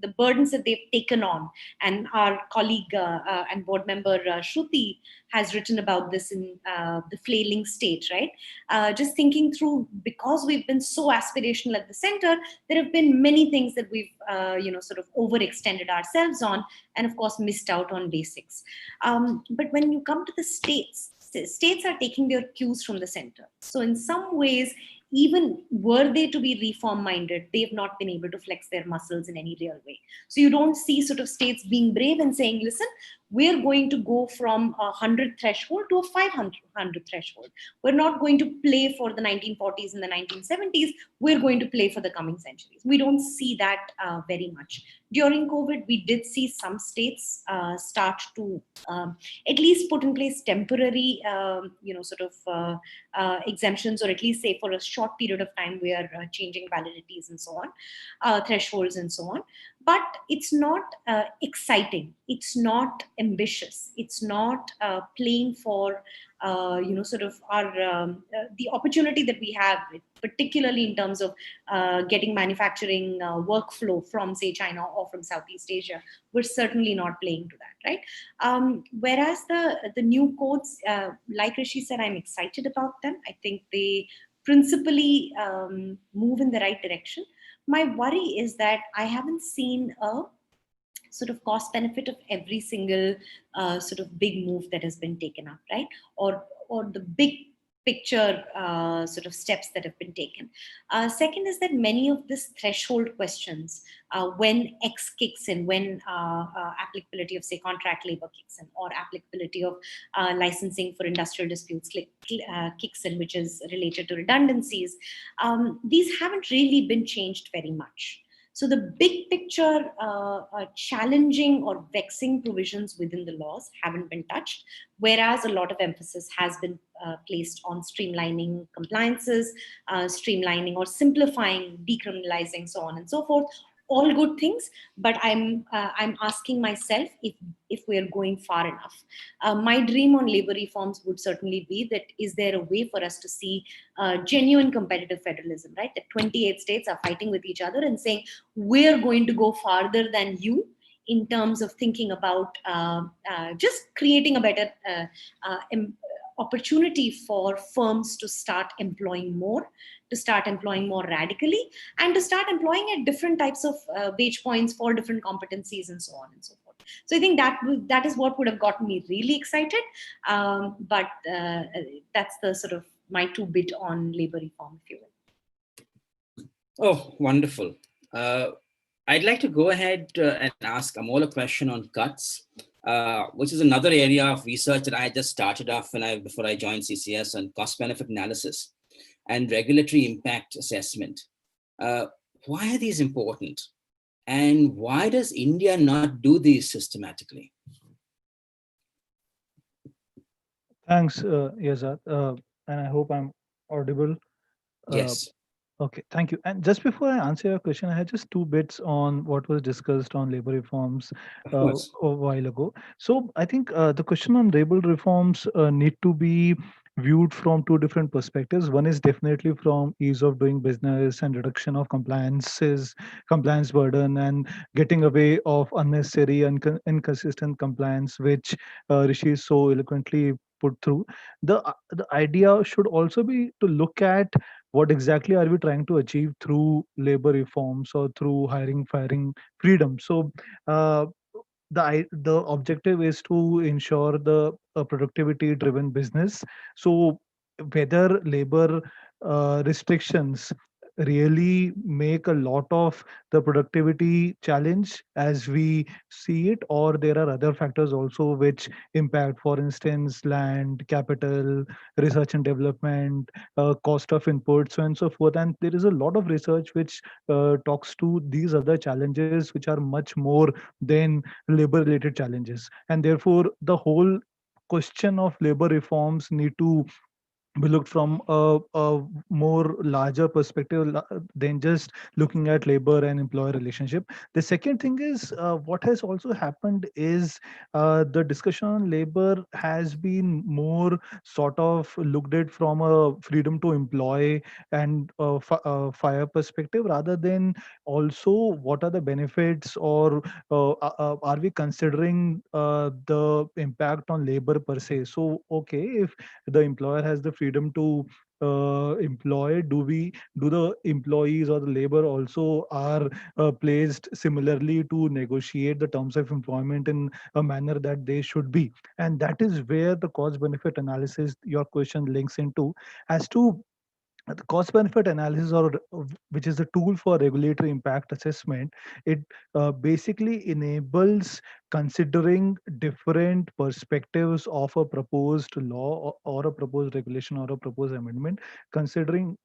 the burdens that they've taken on. And our colleague and board member Shruti has written about this in the flailing state, right? Just thinking through, because we've been so aspirational at the center, there have been many things that we've overextended ourselves on, and of course missed out on basics. But when you come to the states are taking their cues from the center. So in some ways, even were they to be reform minded, they have not been able to flex their muscles in any real way. So you don't see sort of states being brave and saying, listen, we're going to go from a 100 threshold to a 500 threshold. We're not going to play for the 1940s and the 1970s. We're going to play for the coming centuries. We don't see that very much. During COVID, we did see some states start to at least put in place temporary, exemptions, or at least say for a short period of time we are changing validities and so on, thresholds and so on. but it's not exciting. It's not ambitious. It's not playing for sort of our the opportunity that we have, particularly in terms of getting manufacturing workflow from, say, China or from Southeast Asia. We're certainly not playing to that, right? Whereas the new codes, like Rishi said, I'm excited about them. I think they principally move in the right direction. My worry is that I haven't seen a sort of cost benefit of every single sort of big move that has been taken up, right? Or the big picture sort of steps that have been taken. Second is that many of these threshold questions, when X kicks in, when applicability of, say, contract labor kicks in, or applicability of licensing for industrial disputes kicks in, which is related to redundancies, these haven't really been changed very much. So the big picture challenging or vexing provisions within the laws haven't been touched, whereas a lot of emphasis has been placed on streamlining compliances, streamlining or simplifying, decriminalizing, so on and so forth. All good things, but I'm asking myself if we are going far enough. My dream on labor reforms would certainly be that, is there a way for us to see genuine competitive federalism, right? That 28 states are fighting with each other and saying, we're going to go farther than you in terms of thinking about just creating a better opportunity for firms to start employing more, to start employing more radically, and to start employing at different types of wage points for different competencies and so on and so forth. So I think that is what would have gotten me really excited. But that's the sort of my 2 bit on labor reform, if you will. Oh, wonderful. I'd like to go ahead and ask Amol a question on cuts, which is another area of research that I just started off before I joined CCS, on cost-benefit analysis and regulatory impact assessment. Why are these important? And why does India not do these systematically? Thanks, Yazad. And I hope I'm audible. Yes. Okay, thank you. And just before I answer your question, I had just 2 bits on what was discussed on labor reforms Of course. a while ago. So I think the question on labor reforms need to be viewed from 2 different perspectives. One is definitely from ease of doing business and reduction of compliance burden, and getting away of unnecessary and inconsistent compliance, which Rishi so eloquently put through. The idea should also be to look at what exactly are we trying to achieve through labor reforms or through hiring firing freedom. So the objective is to ensure the productivity driven business. So whether labor restrictions really make a lot of the productivity challenge as we see it, or there are other factors also which impact, for instance, land, capital, research and development, cost of input, so on and so forth. And there is a lot of research which talks to these other challenges which are much more than labor related challenges. And therefore the whole question of labor reforms need to be looked from a more larger perspective than just looking at labor and employer relationship. The second thing is what has also happened is the discussion on labor has been more sort of looked at from a freedom to employ and fire perspective, rather than also what are the benefits, or are we considering the impact on labor per se. So okay, if the employer has the freedom to employ, do the employees or the labor also are placed similarly to negotiate the terms of employment in a manner that they should be. And that is where the cost benefit analysis your question links into, as to the cost benefit analysis, or which is a tool for regulatory impact assessment. It basically enables considering different perspectives of a proposed law, or a proposed regulation, or a proposed amendment, considering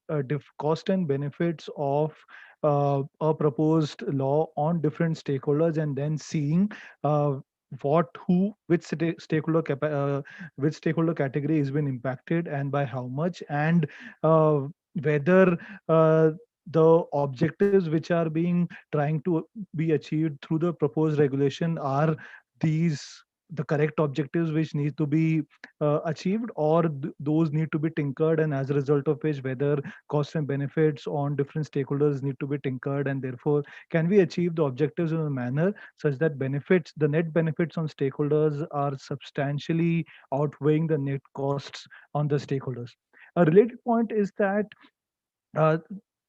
cost and benefits of a proposed law on different stakeholders, and then seeing which stakeholder category has been impacted and by how much, and whether the objectives which are being trying to be achieved through the proposed regulation are these the correct objectives which need to be achieved, or those need to be tinkered, and as a result of which whether costs and benefits on different stakeholders need to be tinkered, and therefore can we achieve the objectives in a manner such that the net benefits on stakeholders are substantially outweighing the net costs on the stakeholders. A related point is that uh,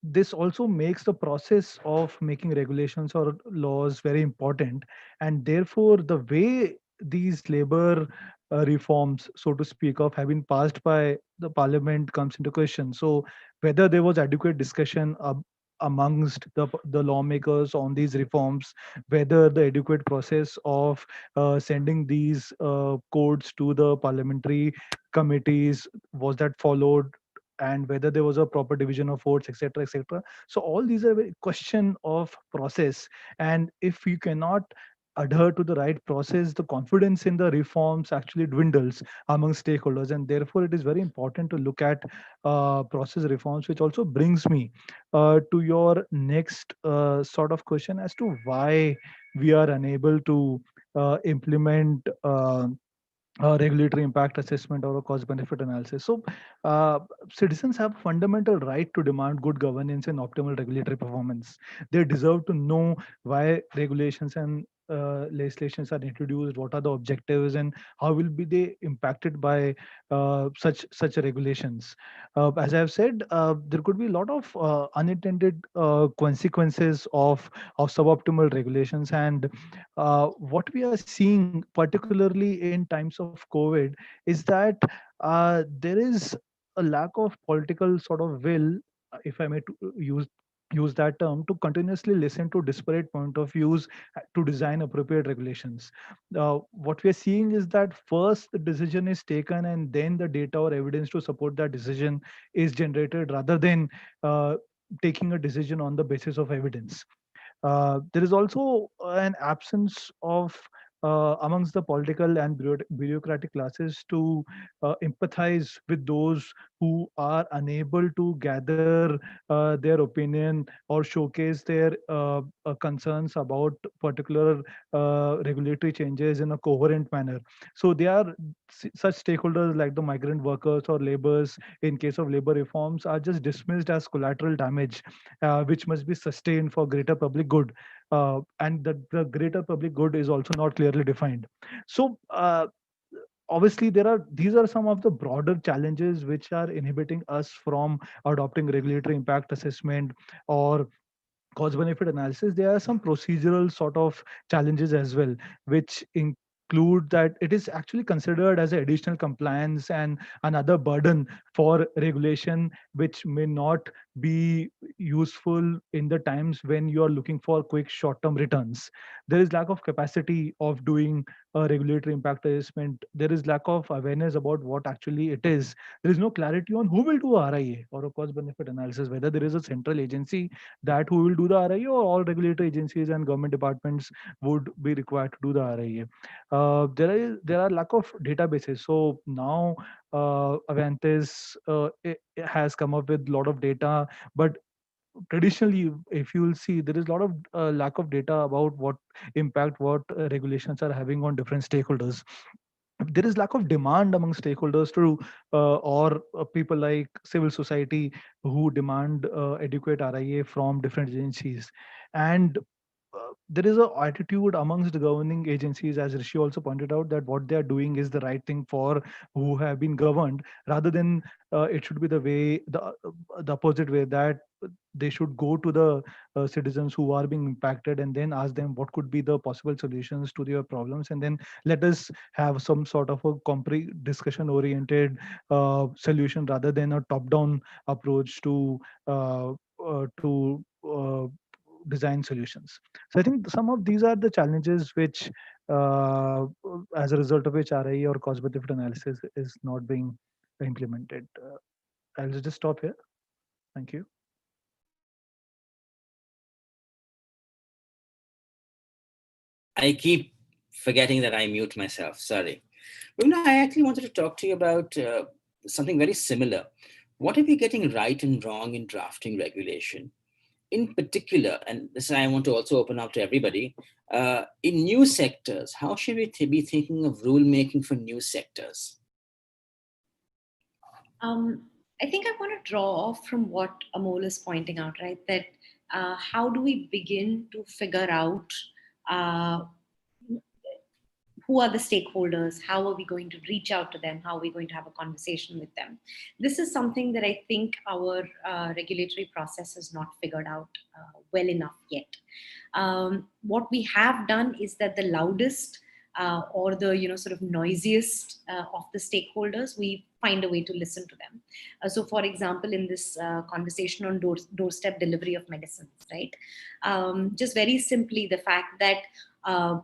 this also makes the process of making regulations or laws very important, and therefore the way these labor reforms, so to speak, of have been passed by the parliament comes into question. So whether there was adequate discussion amongst the lawmakers on these reforms, whether the adequate process of sending these codes to the parliamentary committees was that followed, and whether there was a proper division of votes, etc., etc. So all these are a question of process, and if you cannot adhere to the right process, the confidence in the reforms actually dwindles among stakeholders, and therefore it is very important to look at process reforms, which also brings me to your next sort of question as to why we are unable to implement regulatory impact assessment or a cost benefit analysis. So, uh, citizens have fundamental right to demand good governance and optimal regulatory performance. They deserve to know why regulations and legislations are introduced, what are the objectives, and how will be they impacted by such regulations. As I have said, there could be a lot of unintended consequences of suboptimal regulations, and what we are seeing, particularly in times of COVID, is that there is a lack of political sort of will, if I may use that term, to continuously listen to disparate point of views to design appropriate regulations. What we are seeing is that first the decision is taken and then the data or evidence to support that decision is generated, rather than taking a decision on the basis of evidence. There is also an absence of amongst the political and bureaucratic classes to empathize with those who are unable to gather their opinion or showcase their concerns about particular regulatory changes in a coherent manner. So they are such stakeholders like the migrant workers or laborers in case of labor reforms are just dismissed as collateral damage, which must be sustained for greater public good. And the greater public good is also not clearly defined. So, obviously, these are some of the broader challenges which are inhibiting us from adopting regulatory impact assessment or cost benefit analysis. There are some procedural sort of challenges as well, which include that it is actually considered as an additional compliance and another burden for regulation, which may not be useful in the times when you are looking for quick short term returns. There is lack of capacity of doing a regulatory impact assessment. There is lack of awareness about what actually it is. There is no clarity on who will do RIA or a cost benefit analysis, whether there is a central agency that who will do the RIA, or all regulatory agencies and government departments would be required to do the RIA. There are lack of databases. So now Avantis it has come up with a lot of data, but traditionally, if you will see, there is a lot of lack of data about what impact what regulations are having on different stakeholders. There is lack of demand among stakeholders to or people like civil society who demand adequate RIA from different agencies, and there is a attitude amongst the governing agencies, as Rishi also pointed out, that what they are doing is the right thing for who have been governed, rather than it should be the opposite way, that they should go to the citizens who are being impacted and then ask them what could be the possible solutions to their problems, and then let us have some sort of a discussion oriented solution, rather than a top down approach to design solutions. So I think some of these are the challenges which as a result of which RIE or cost benefit analysis is not being implemented. I'll just stop here. Thank you. I keep forgetting that I mute myself. Sorry. Bhuvana, I actually wanted to talk to you about something very similar. What are we getting right and wrong in drafting regulation? in particular, and this I want to also open up to everybody, in new sectors, how should we be thinking of rulemaking for new sectors? I think I want to draw off from what Amol is pointing out, right? That how do we begin to figure out who are the stakeholders? How are we going to reach out to them? How are we going to have a conversation with them? This is something that I think our regulatory process has not figured out well enough yet. What we have done is that the loudest or the sort of noisiest of the stakeholders, we find a way to listen to them. So, for example, in this conversation on doorstep delivery of medicines, right? Just very simply, the fact that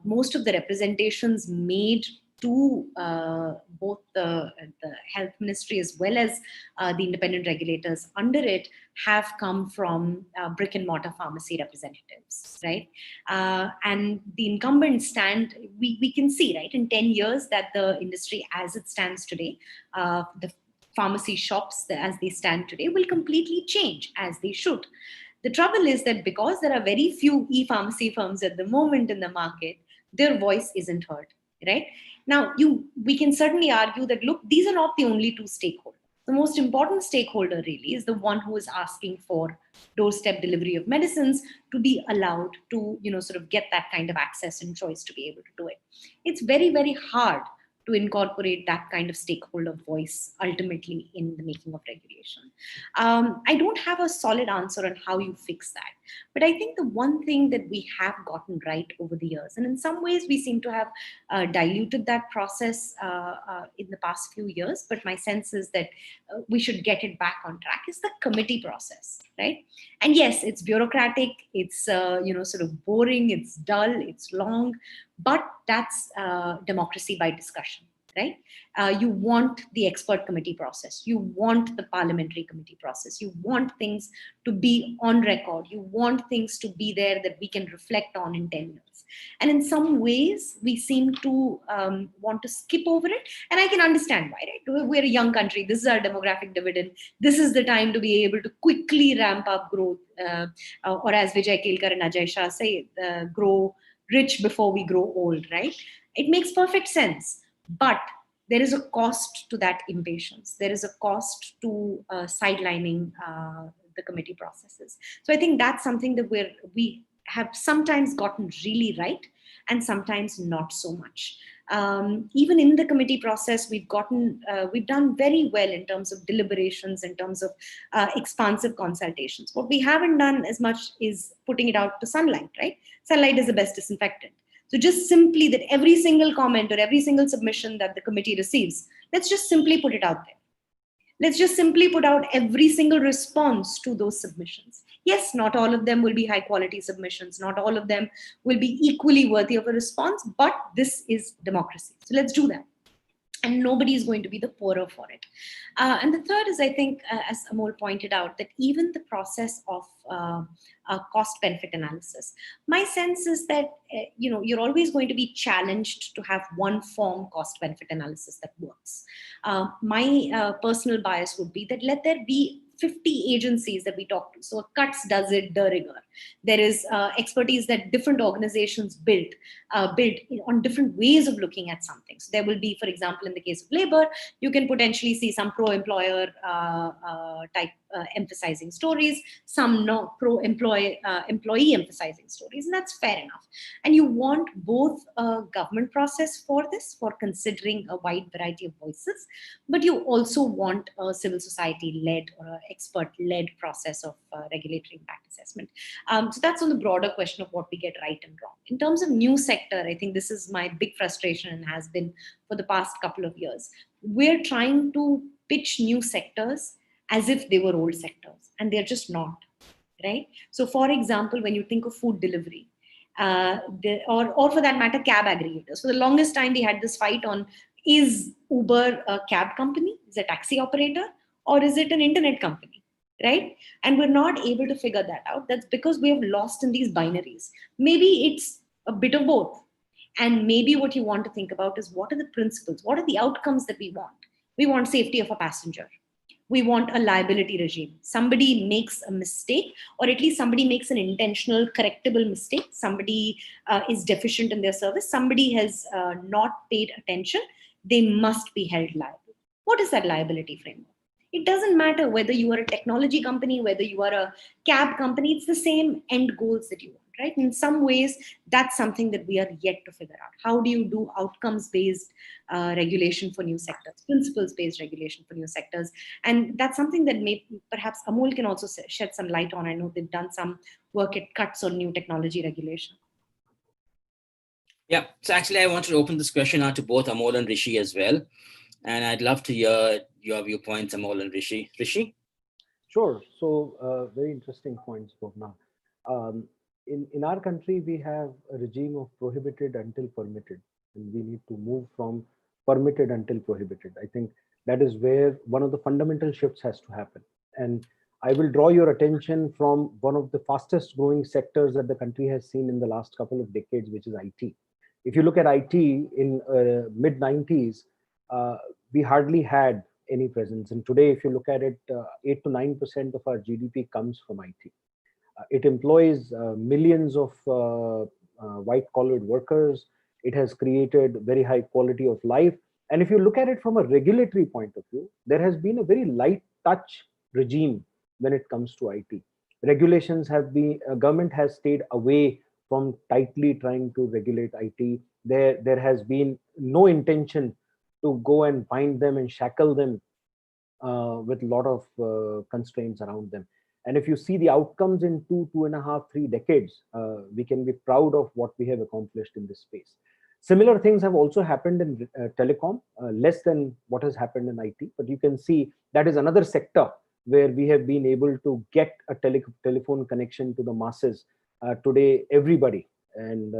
most of the representations made to both the health ministry as well as the independent regulators under it have come from brick and mortar pharmacy representatives, right? And the incumbents stand, we can see, right, in 10 years that the industry as it stands today, the pharmacy shops as they stand today will completely change, as they should. The trouble is that because there are very few e-pharmacy firms at the moment in the market, their voice isn't heard, right? Now, we can certainly argue that, look, these are not the only two stakeholders. The most important stakeholder really is the one who is asking for doorstep delivery of medicines to be allowed to, sort of get that kind of access and choice to be able to do it. It's very, very hard to incorporate that kind of stakeholder voice ultimately in the making of regulation. I don't have a solid answer on how you fix that, but I think the one thing that we have gotten right over the years, and in some ways we seem to have diluted that process in the past few years, but my sense is that we should get it back on track, is the committee process, right? And yes, it's bureaucratic, it's sort of boring, it's dull, it's long, but that's democracy by discussion, right? You want the expert committee process, you want the parliamentary committee process, you want things to be on record, you want things to be there that we can reflect on in 10 years. And in some ways, we seem to want to skip over it. And I can understand why, right? We're a young country. This is our demographic dividend. This is the time to be able to quickly ramp up growth. Or as Vijay Kelkar and Ajay Shah say, grow rich before we grow old, right? It makes perfect sense. But there is a cost to that impatience. There is a cost to sidelining the committee processes. So I think that's something that we have sometimes gotten really right and sometimes not so much. Even in the committee process, we've done very well in terms of deliberations, in terms of expansive consultations. What we haven't done as much is putting it out to sunlight, right? Sunlight is the best disinfectant. So just simply that every single comment or every single submission that the committee receives, let's just simply put it out there. Let's just simply put out every single response to those submissions. Yes, not all of them will be high quality submissions. Not all of them will be equally worthy of a response, but this is democracy. So let's do that. And nobody is going to be the poorer for it. And the third is, I think, as Amol pointed out, that even the process of cost-benefit analysis, my sense is that you're always going to be challenged to have one form cost-benefit analysis that works. My personal bias would be that let there be 50 agencies that we talk to. So CUTS does it de rigueur. There is expertise that different organizations build on different ways of looking at something. So there will be, for example, in the case of labor, you can potentially see some pro-employer type emphasizing stories, some pro-employee emphasizing stories, and that's fair enough. And you want both a government process for this, for considering a wide variety of voices, but you also want a civil society-led or an expert-led process of regulatory impact assessment. So that's on the broader question of what we get right and wrong. In terms of new sector, I think this is my big frustration and has been for the past couple of years. We're trying to pitch new sectors as if they were old sectors, and they're just not, right? So for example, when you think of food delivery, or for that matter, cab aggregators. For the longest time, we had this fight on, is Uber a cab company? Is it a taxi operator? Or is it an internet company, right? And we're not able to figure that out. That's because we have lost in these binaries. Maybe it's a bit of both. And maybe what you want to think about is, what are the principles? What are the outcomes that we want? We want safety of a passenger. We want a liability regime. Somebody makes a mistake, or at least somebody makes an intentional correctable mistake. Somebody is deficient in their service. Somebody has not paid attention. They must be held liable. What is that liability framework? It doesn't matter whether you are a technology company, whether you are a cab company, it's the same end goals that you want, right? In some ways, that's something that we are yet to figure out. How do you do outcomes-based regulation for new sectors, principles-based regulation for new sectors? And that's something that perhaps Amol can also shed some light on. I know they've done some work at Cuts on new technology regulation. Yeah, so actually I wanted to open this question out to both Amol and Rishi as well. And I'd love to hear your viewpoints, Amol and Rishi. Rishi? Sure. So very interesting points, Bhuvana. In our country, we have a regime of prohibited until permitted, and we need to move from permitted until prohibited. I think that is where one of the fundamental shifts has to happen. And I will draw your attention from one of the fastest growing sectors that the country has seen in the last couple of decades, which is IT. If you look at IT in mid 90s, we hardly had any presence. And today, if you look at it, 8 to 9% of our GDP comes from IT. It employs millions of white-collared workers. It has created very high quality of life. And if you look at it from a regulatory point of view, there has been a very light touch regime when it comes to IT. Regulations have been, government has stayed away from tightly trying to regulate IT. There has been no intention to go and bind them and shackle them with a lot of constraints around them. And if you see the outcomes in 2.5, 3 decades, we can be proud of what we have accomplished in this space. Similar things have also happened in telecom, less than what has happened in IT. But you can see that is another sector where we have been able to get a telephone connection to the masses. Today, everybody, and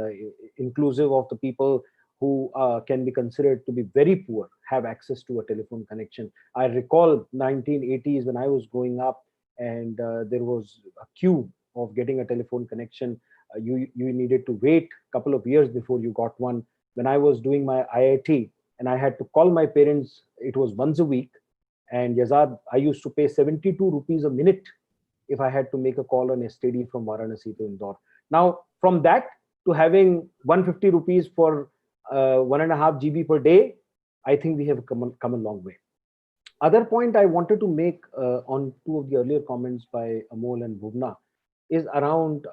inclusive of the people who can be considered to be very poor, have access to a telephone connection. I recall 1980s when I was growing up, and there was a queue of getting a telephone connection. You needed to wait a couple of years before you got one. When I was doing my IIT and I had to call my parents, it was once a week. And Yazad, I used to pay 72 rupees a minute if I had to make a call on STD from Varanasi to Indore. Now, from that to having 150 rupees for 1.5 GB per day, I think we have come a long way. Other point I wanted to make on two of the earlier comments by Amol and Bhuvana is around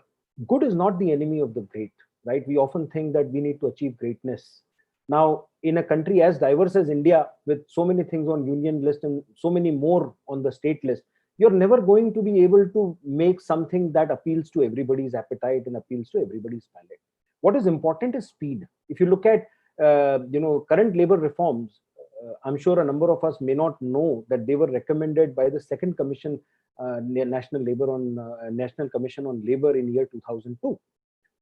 good is not the enemy of the great, right? We often think that we need to achieve greatness. Now, in a country as diverse as India, with so many things on union list and so many more on the state list, you're never going to be able to make something that appeals to everybody's appetite and appeals to everybody's palate. What is important is speed. If you look at current labor reforms, I'm sure a number of us may not know that they were recommended by the second commission, National Commission on Labor in year 2002.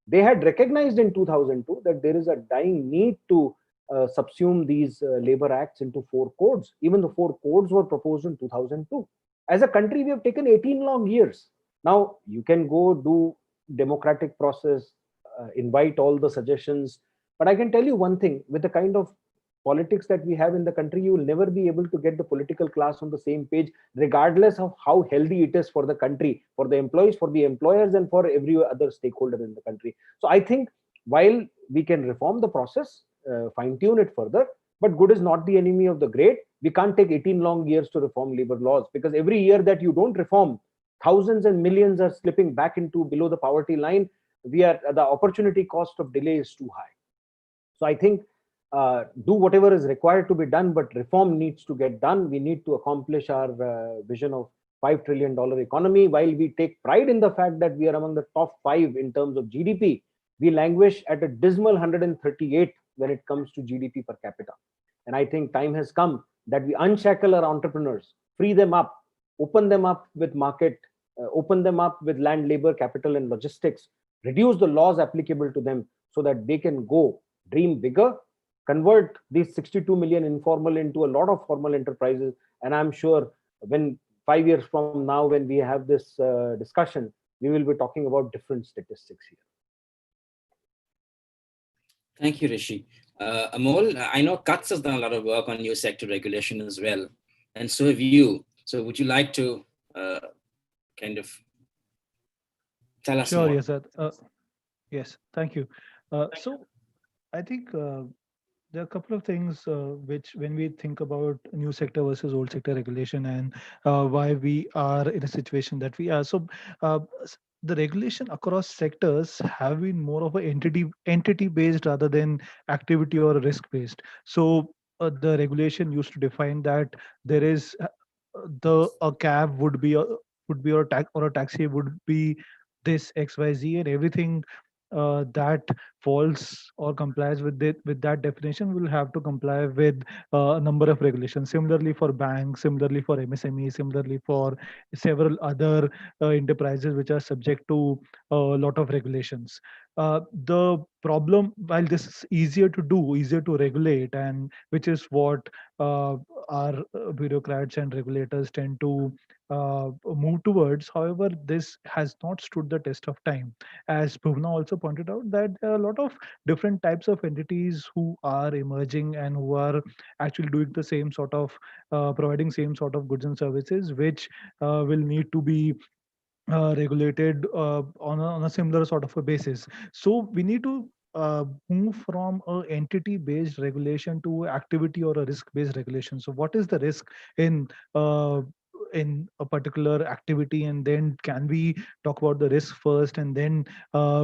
They had recognized in 2002 that there is a dying need to subsume these labor acts into 4 codes. Even the 4 codes were proposed in 2002. As a country, we have taken 18 long years. Now, you can go do democratic process, invite all the suggestions. But I can tell you one thing, with the kind of politics that we have in the country, you will never be able to get the political class on the same page, regardless of how healthy it is for the country, for the employees, for the employers, and for every other stakeholder in the country. So I think while we can reform the process, fine-tune it further, but good is not the enemy of the great. We can't take 18 long years to reform labor laws, because every year that you don't reform, thousands and millions are slipping back into below the poverty line. The opportunity cost of delay is too high. So I think do whatever is required to be done, but reform needs to get done. We need to accomplish our vision of $5 trillion economy. While we take pride in the fact that we are among the top 5 in terms of GDP, we languish at a dismal 138 when it comes to GDP per capita. And I think time has come that we unshackle our entrepreneurs, free them up, open them up with market, open them up with land, labor, capital, and logistics, reduce the laws applicable to them so that they can go dream bigger, convert these 62 million informal into a lot of formal enterprises. And I'm sure when 5 years from now, when we have this discussion, we will be talking about different statistics here. Thank you, Rishi. Amol, I know Cuts has done a lot of work on new sector regulation as well, and so have you. So would you like to kind of tell us Sure, more? yes, sir. Yes, thank you. So I think there are a couple of things which, when we think about new sector versus old sector regulation, and why we are in a situation that we are. So the regulation across sectors have been more of a entity based rather than activity or risk based. So the regulation used to define that there is the a cab would be, or a or a taxi would be this XYZ, and everything that falls or complies with it, with that definition, will have to comply with a number of regulations. Similarly for banks, similarly for MSME, similarly for several other enterprises which are subject to a lot of regulations. The problem, while this is easier to do, easier to regulate, and which is what our bureaucrats and regulators tend to move towards. However, this has not stood the test of time. As Bhuvana also pointed out, that there are a lot of different types of entities who are emerging and who are actually doing the same sort of providing same sort of goods and services, which will need to be regulated on a similar sort of a basis. So we need to move from a entity based regulation to activity or a risk based regulation. So what is the risk in uh, in a particular activity, and then can we talk about the risk first, and then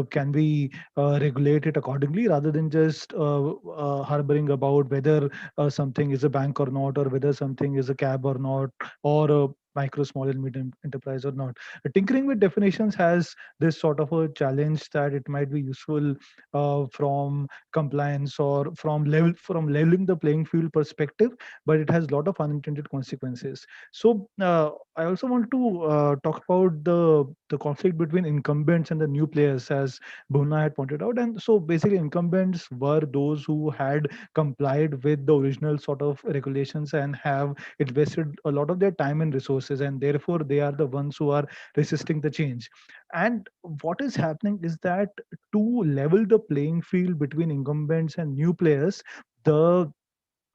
can we regulate it accordingly, rather than just harboring about whether something is a bank or not, or whether something is a cab or not, or a micro, small and medium enterprise or not. Tinkering with definitions has this sort of a challenge that it might be useful from compliance or from leveling the playing field perspective, but it has a lot of unintended consequences. So I also want to talk about the conflict between incumbents and the new players, as Bhuvana had pointed out. And so basically, incumbents were those who had complied with the original sort of regulations and have invested a lot of their time and resources, and therefore they are the ones who are resisting the change. And what is happening is that, to level the playing field between incumbents and new players, the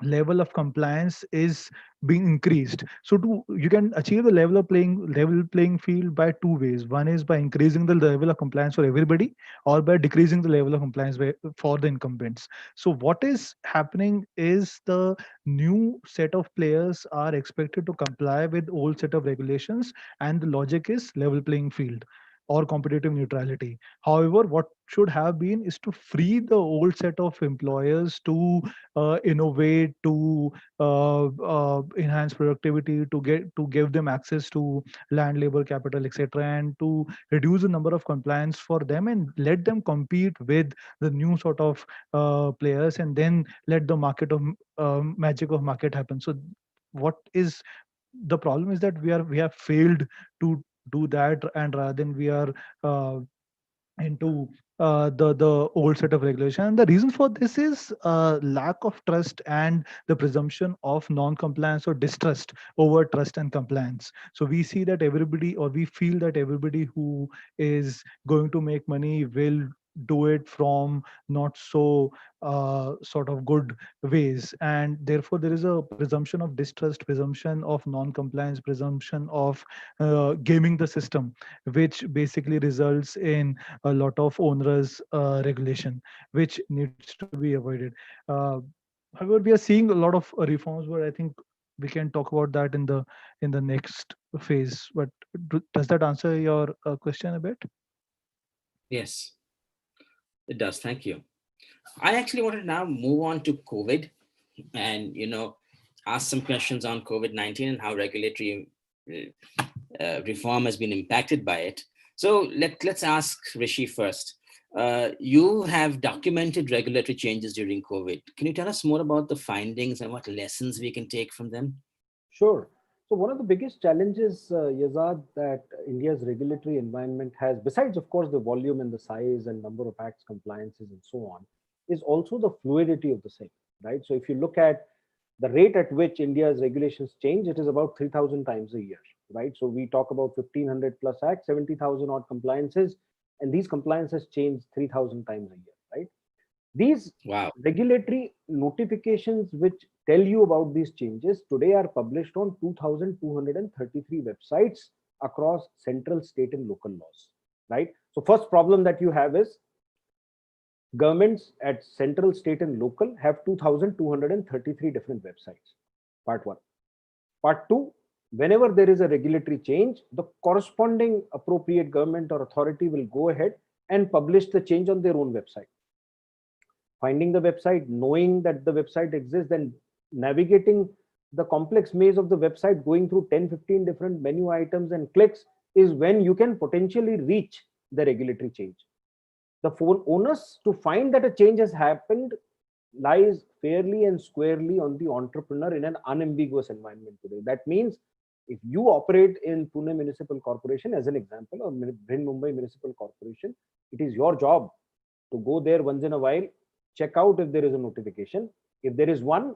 level of compliance is being increased. So to you can achieve the level playing field by two ways. One is by increasing the level of compliance for everybody, or by decreasing the level of compliance for the incumbents. So what is happening is, the new set of players are expected to comply with old set of regulations, and the logic is level playing field or competitive neutrality. However, what should have been is to free the old set of employers to innovate, to enhance productivity, to give them access to land, labor, capital, etc., and to reduce the number of compliance for them, and let them compete with the new sort of players, and then let the market of magic of market happen. So what is the problem is that we have failed to do that, and rather than we are uh, into the old set of regulation. And the reason for this is lack of trust and the presumption of non-compliance or distrust over trust and compliance. So we see that everybody, or we feel that everybody who is going to make money will do it from not so sort of good ways, and therefore there is a presumption of distrust, presumption of non-compliance, presumption of gaming the system, which basically results in a lot of onerous regulation, which needs to be avoided. Uh, However, we are seeing a lot of reforms, but I think we can talk about that in the next phase. But does that answer your question a bit? Yes, it does. Thank you. I actually want to now move on to COVID and, ask some questions on COVID-19 and how regulatory reform has been impacted by it. So let's ask Rishi first. You have documented regulatory changes during COVID. Can you tell us more about the findings and what lessons we can take from them? Sure. So one of the biggest challenges, Yazad, that India's regulatory environment has, besides of course the volume and the size and number of acts, compliances, and so on, is also the fluidity of the same. Right. So if you look at the rate at which India's regulations change, it is about 3,000 times a year. Right. So we talk about 1,500 plus acts, 70,000 odd compliances, and these compliances change 3,000 times a year. Right. These Wow. regulatory notifications which tell you about these changes today are published on 2,233 websites across central, state, and local laws, right? So first problem that you have is governments at central, state, and local have 2,233 different websites. Part one. Part two, whenever there is a regulatory change, the corresponding appropriate government or authority will go ahead and publish the change on their own website. Finding the website, knowing that the website exists, then navigating the complex maze of the website, going through 10, 15 different menu items and clicks is when you can potentially reach the regulatory change. The onus to find that a change has happened lies fairly and squarely on the entrepreneur in an unambiguous environment today. That means if you operate in Pune Municipal Corporation as an example, or Mumbai Municipal Corporation, it is your job to go there once in a while, check out if there is a notification. If there is one,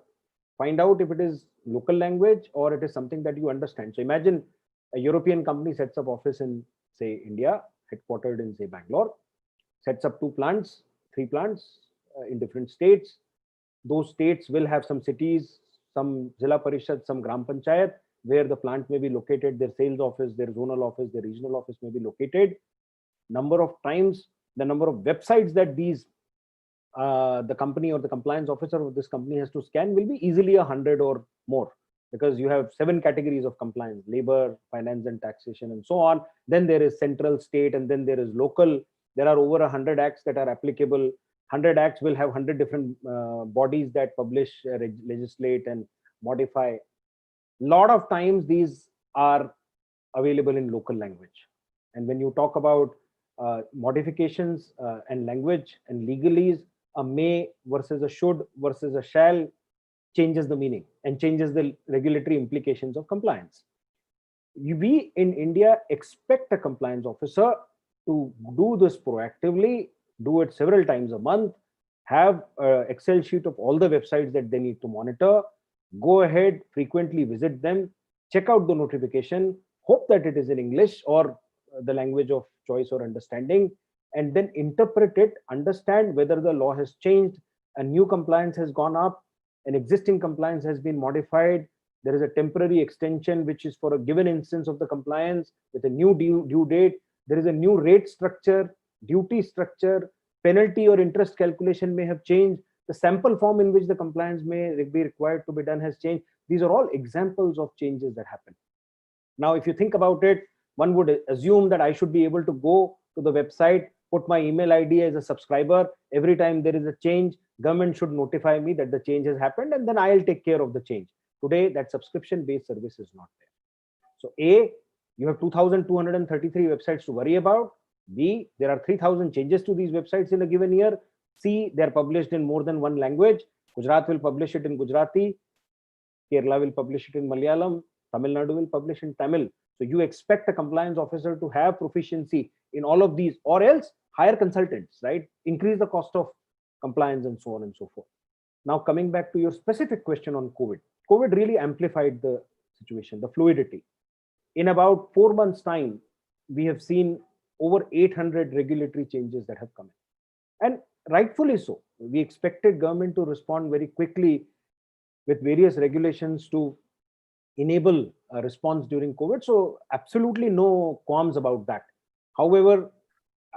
find out if it is local language or it is something that you understand. So imagine a European company sets up office in, say, India, headquartered in, say, Bangalore, sets up 2 plants, 3 plants in different states. Those states will have some cities, some Zilla Parishad, some Gram Panchayat, where the plant may be located, their sales office, their zonal office, their regional office may be located. Number of times, the number of websites that these the company or the compliance officer of this company has to scan will be easily 100 or more, because you have 7 categories of compliance: labor, finance and taxation, and so on. Then there is central, state, and then there is local. There are over 100 acts that are applicable. 100 acts will have 100 different bodies that publish, legislate, and modify. A lot of times these are available in local language. And when you talk about modifications and language and legalese, a may versus a should versus a shall changes the meaning and changes the regulatory implications of compliance. We in India expect a compliance officer to do this proactively, do it several times a month, have an Excel sheet of all the websites that they need to monitor, go ahead, frequently visit them, check out the notification, hope that it is in English or the language of choice or understanding, and then interpret it, understand whether the law has changed, a new compliance has gone up, an existing compliance has been modified, there is a temporary extension which is for a given instance of the compliance with a new due date, there is a new rate structure, duty structure, penalty or interest calculation may have changed, the sample form in which the compliance may be required to be done has changed. These are all examples of changes that happen. Now, if you think about it, one would assume that I should be able to go to the website, put my email ID as a subscriber. Every time there is a change, government should notify me that the change has happened, and then I'll take care of the change. Today, that subscription-based service is not there. So A, you have 2,233 websites to worry about. B, there are 3,000 changes to these websites in a given year. C, they're published in more than one language. Gujarat will publish it in Gujarati. Kerala will publish it in Malayalam. Tamil Nadu will publish in Tamil. So you expect a compliance officer to have proficiency in all of these, or else hire consultants, right? Increase the cost of compliance and so on and so forth. Now, coming back to your specific question on COVID. COVID really amplified the situation, the fluidity. In about 4 months' time, we have seen over 800 regulatory changes that have come in. And rightfully so. We expected government to respond very quickly with various regulations to enable a response during COVID. So absolutely no qualms about that. However,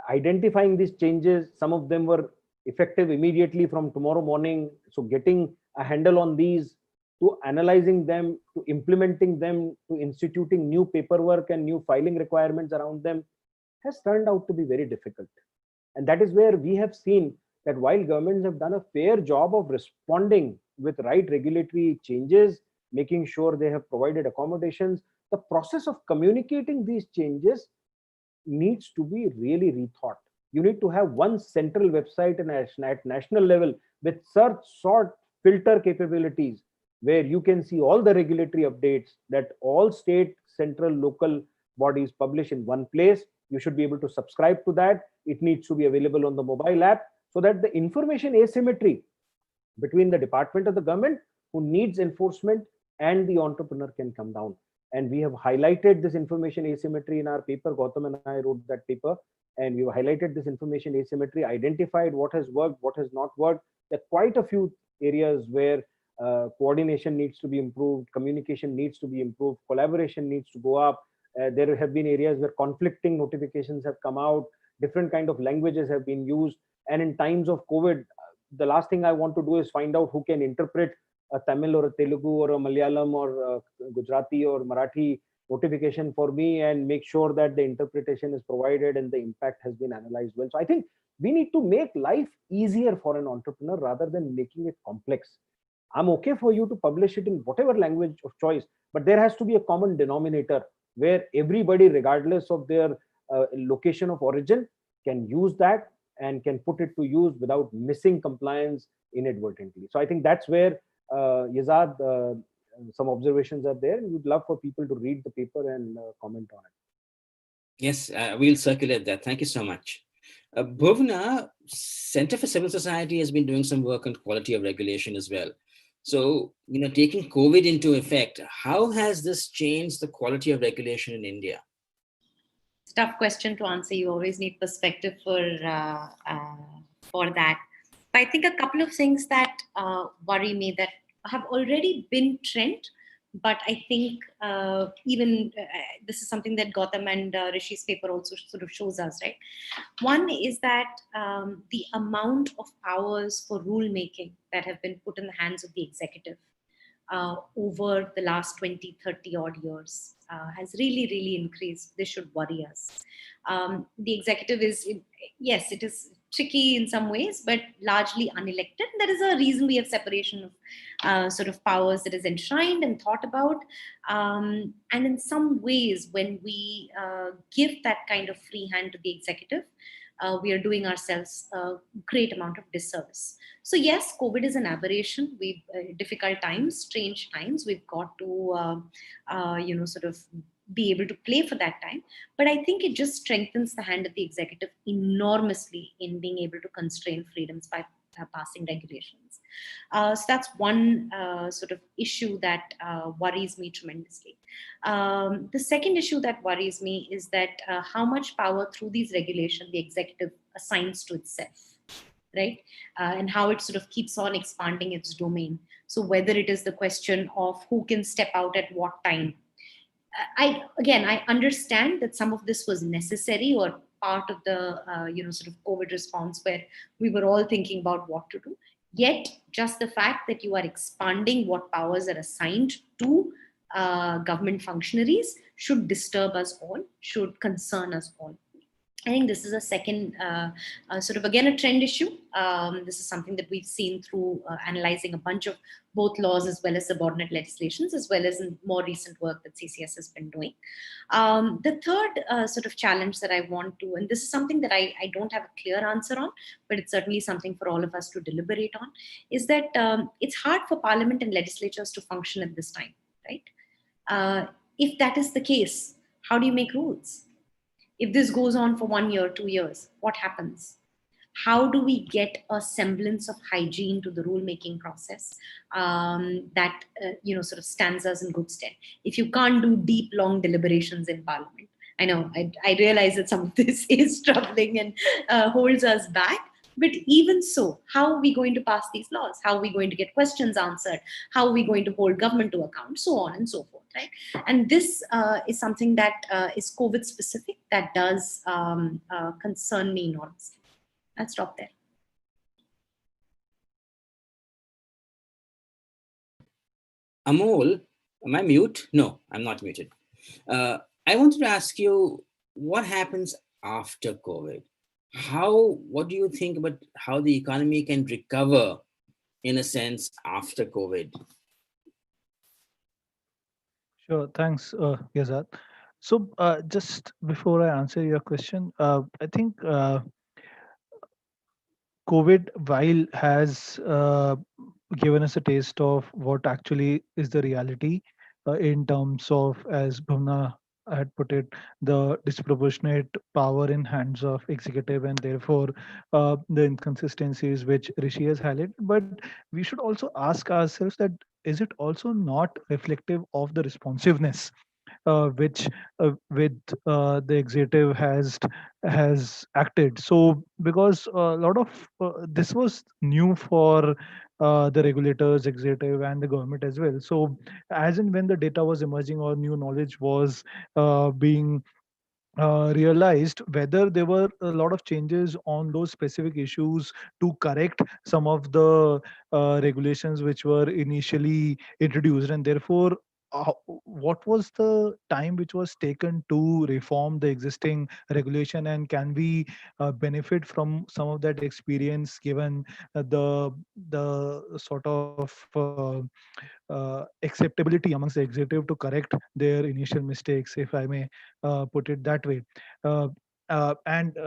identifying these changes, some of them were effective immediately from tomorrow morning. So getting a handle on these, to analyzing them, to implementing them, to instituting new paperwork and new filing requirements around them has turned out to be very difficult. And that is where we have seen that while governments have done a fair job of responding with right regulatory changes, making sure they have provided accommodations, the process of communicating these changes needs to be really rethought. You need to have one central website at national level with search, sort, filter capabilities, where you can see all the regulatory updates that all state, central, local bodies publish in one place. You should be able to subscribe to that. It needs to be available on the mobile app, so that the information asymmetry between the department of the government who needs enforcement and the entrepreneur can come down. And we have highlighted this information asymmetry in our paper. Gautam and I wrote that paper, and we've highlighted this information asymmetry, identified what has worked, what has not worked. There are quite a few areas where coordination needs to be improved, communication needs to be improved, collaboration needs to go up. There have been areas where conflicting notifications have come out, different kind of languages have been used. And in times of COVID, the last thing I want to do is find out who can interpret a Tamil or a Telugu or a Malayalam or Gujarati or Marathi notification for me and make sure that the interpretation is provided and the impact has been analyzed well. So I think we need to make life easier for an entrepreneur rather than making it complex. I'm okay for you to publish it in whatever language of choice, but there has to be a common denominator where everybody, regardless of their location of origin, can use that and can put it to use without missing compliance inadvertently. So I think that's where Yazad, some observations are there. We would love for people to read the paper and comment on it. Yes, we'll circulate that. Thank you so much. Bhuvana, Center for Civil Society has been doing some work on quality of regulation as well. So, taking COVID into effect, how has this changed the quality of regulation in India? It's a tough question to answer. You always need perspective for that. But I think a couple of things that worry me that have already been trend, but I think even this is something that Gautam and Rishi's paper also sort of shows us, right? One is that the amount of powers for rule making that have been put in the hands of the executive over the last 20, 30 odd years has really, really increased. This should worry us. The executive is, yes, it is tricky in some ways, but largely unelected. There is a reason we have separation of sort of powers that is enshrined and thought about. And in some ways, when we give that kind of free hand to the executive, we are doing ourselves a great amount of disservice. So yes, COVID is an aberration. We've difficult times, strange times. We've got to, sort of be able to play for that time. But I think it just strengthens the hand of the executive enormously in being able to constrain freedoms by passing regulations. So that's one sort of issue that worries me tremendously. The second issue that worries me is that how much power through these regulations the executive assigns to itself, right? And how it sort of keeps on expanding its domain. So whether it is the question of who can step out at what time. I understand that some of this was necessary or part of the sort of COVID response where we were all thinking about what to do. Yet, just the fact that you are expanding what powers are assigned to government functionaries should disturb us all, should concern us all. I think this is a second, sort of again, a trend issue. This is something that we've seen through analyzing a bunch of both laws as well as subordinate legislations, as well as in more recent work that CCS has been doing. The third sort of challenge that I want to, and this is something that I don't have a clear answer on, but it's certainly something for all of us to deliberate on, is that it's hard for parliament and legislatures to function at this time, right? If that is the case, how do you make rules? If this goes on for 1 year, 2 years, what happens? How do we get a semblance of hygiene to the rulemaking process that sort of stands us in good stead? If you can't do deep, long deliberations in Parliament, I know I realize that some of this is troubling and holds us back. But even so, how are we going to pass these laws? How are we going to get questions answered? How are we going to hold government to account? So on and so forth, right? And this is something that is COVID specific that does concern me enormously. I'll stop there. Amol, am I mute? No, I'm not muted. I wanted to ask you, what happens after COVID? What do you think about how the economy can recover, in a sense, after COVID? Sure, thanks, Yazad. So just before I answer your question, I think COVID, while has given us a taste of what actually is the reality in terms of, as Bhuvana had put it, the disproportionate power in hands of executive and therefore the inconsistencies which Rishi has highlighted. But we should also ask ourselves that is it also not reflective of the responsiveness which with the executive has acted. So because a lot of this was new for the regulators, executive, and the government as well. So as and when the data was emerging or new knowledge was being realized, whether there were a lot of changes on those specific issues to correct some of the regulations which were initially introduced, and therefore what was the time which was taken to reform the existing regulation, and can we benefit from some of that experience given the sort of acceptability amongst the executive to correct their initial mistakes, if I may put it that way. Uh, and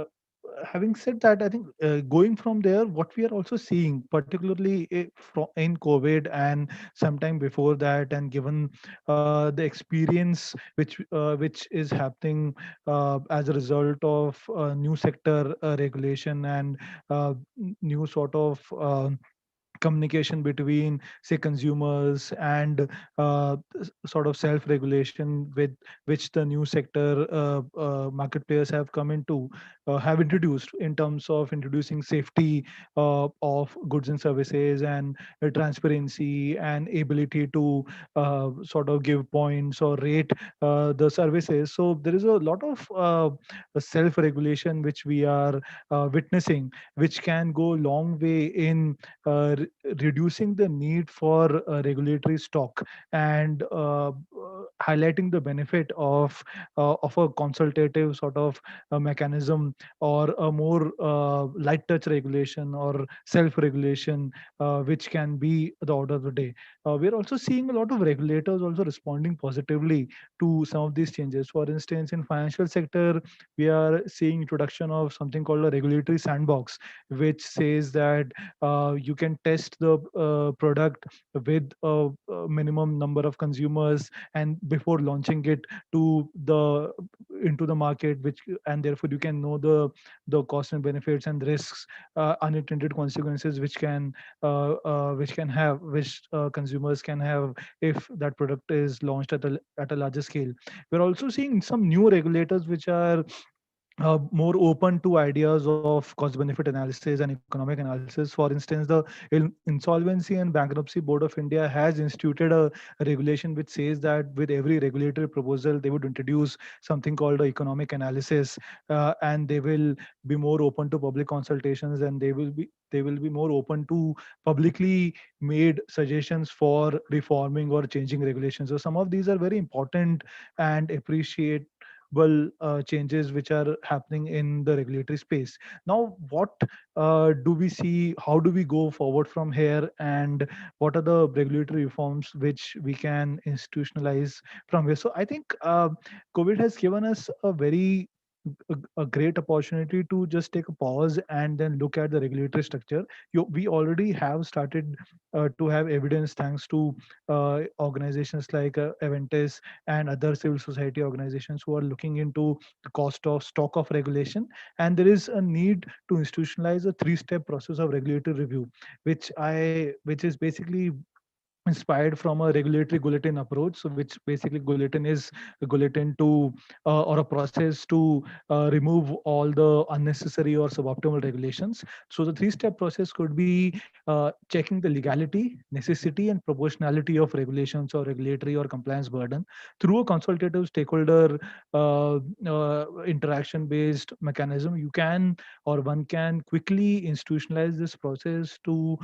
having said that, I think going from there, what we are also seeing, particularly in COVID and sometime before that, and given the experience which is happening as a result of new sector regulation and new sort of communication between, say, consumers and sort of self regulation with which the new sector market players have come into, have introduced in terms of introducing safety of goods and services, and transparency and ability to sort of give points or rate the services. So there is a lot of self regulation which we are witnessing, which can go a long way in reducing the need for regulatory stock, and highlighting the benefit of a consultative sort of mechanism, or a more light touch regulation or self regulation, which can be the order of the day. We're also seeing a lot of regulators also responding positively to some of these changes. For instance, in financial sector, we are seeing introduction of something called a regulatory sandbox, which says that you can test the product with a minimum number of consumers, and before launching it to the into the market, which, and therefore you can know the cost and benefits and risks, unintended consequences which consumers can have if that product is launched at a larger scale. We're also seeing some new regulators which are more open to ideas of cost benefit analysis and economic analysis. For instance, the Insolvency and Bankruptcy Board of India has instituted a regulation which says that with every regulatory proposal, they would introduce something called a economic analysis, and they will be more open to public consultations, and they will be more open to publicly made suggestions for reforming or changing regulations. So some of these are very important and appreciate changes which are happening in the regulatory space. Now, what do we see? How do we go forward from here? And what are the regulatory reforms which we can institutionalize from here? So I think COVID has given us a great opportunity to just take a pause and then look at the regulatory structure. We already have started to have evidence thanks to organizations like Aventis and other civil society organizations who are looking into the cost of stock of regulation. And there is a need to institutionalize a three-step process of regulatory review, which is basically inspired from a regulatory bulletin approach. So which basically bulletin is a bulletin to or a process to remove all the unnecessary or suboptimal regulations. So the three-step process could be checking the legality, necessity, and proportionality of regulations or regulatory or compliance burden through a consultative stakeholder interaction based mechanism. You can, or one can, quickly institutionalize this process to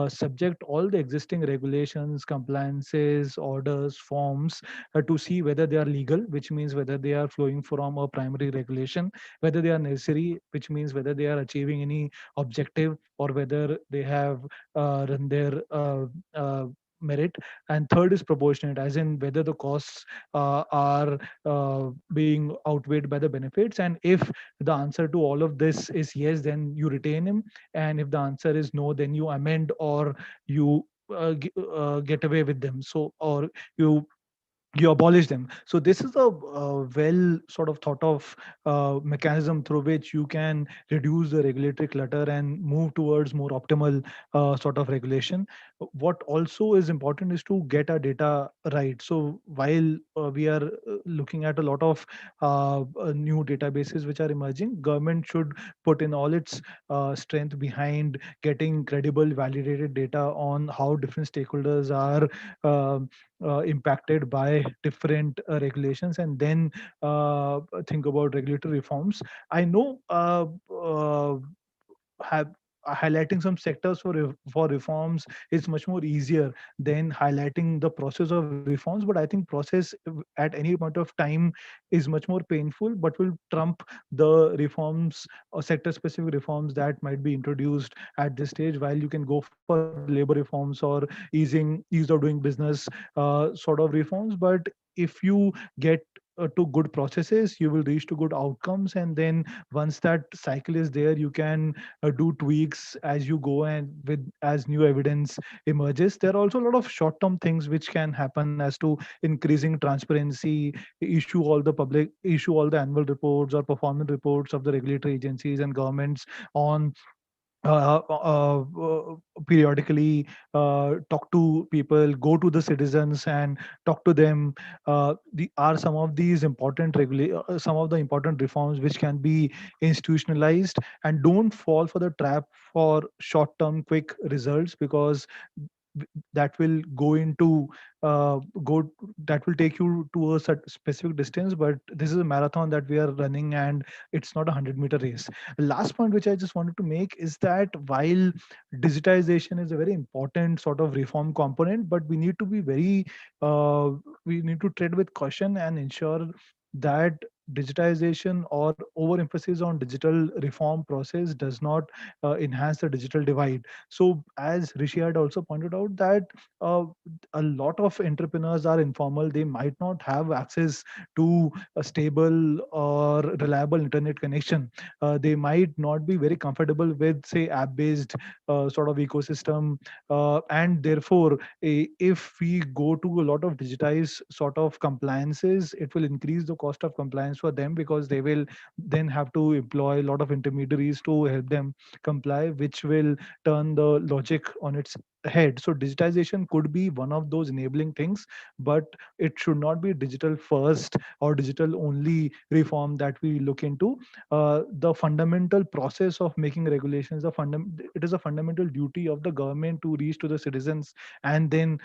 subject all the existing regulations, compliances, orders, forms to see whether they are legal, which means whether they are flowing from a primary regulation, whether they are necessary, which means whether they are achieving any objective, or whether they have run their merit. And third is proportionate, as in whether the costs are being outweighed by the benefits. And if the answer to all of this is yes, then you retain him, and if the answer is no, then you amend, or you get away with them. So, or you you abolish them. So this is a well sort of thought of mechanism through which you can reduce the regulatory clutter and move towards more optimal sort of regulation. What also is important is to get our data right. So while we are looking at a lot of new databases which are emerging, government should put in all its strength behind getting credible validated data on how different stakeholders are impacted by different regulations, and then think about regulatory reforms. I know have highlighting some sectors for reforms is much more easier than highlighting the process of reforms, but I think process at any point of time is much more painful, but will trump the reforms or sector specific reforms that might be introduced at this stage. While you can go for labor reforms or ease of doing business sort of reforms, but if you get to good processes, you will reach to good outcomes, and then once that cycle is there, you can do tweaks as you go, and with as new evidence emerges. There are also a lot of short term things which can happen, as to increasing transparency, issue all the annual reports or performance reports of the regulatory agencies and governments on periodically, talk to people, go to the citizens and talk to them. Are some of these some of the important reforms which can be institutionalized, and don't fall for the trap for short term quick results, because that will go into go that will take you to a specific distance, but this is a marathon that we are running, and it's not a 100-meter race. Last point which I just wanted to make is that while digitization is a very important sort of reform component, but we need to be very we need to tread with caution and ensure that digitization or overemphasis on digital reform process does not enhance the digital divide. So as Rishi had also pointed out, that uh, a lot of entrepreneurs are informal. They might not have access to a stable or reliable internet connection. They might not be very comfortable with, say, app-based sort of ecosystem, and therefore, if we go to a lot of digitized sort of compliances, it will increase the cost of compliance for them, because they will then have to employ a lot of intermediaries to help them comply, which will turn the logic on its head. So digitization could be one of those enabling things, but it should not be digital first or digital only reform that we look into. The fundamental process of making regulations, it is a fundamental duty of the government to reach to the citizens, and then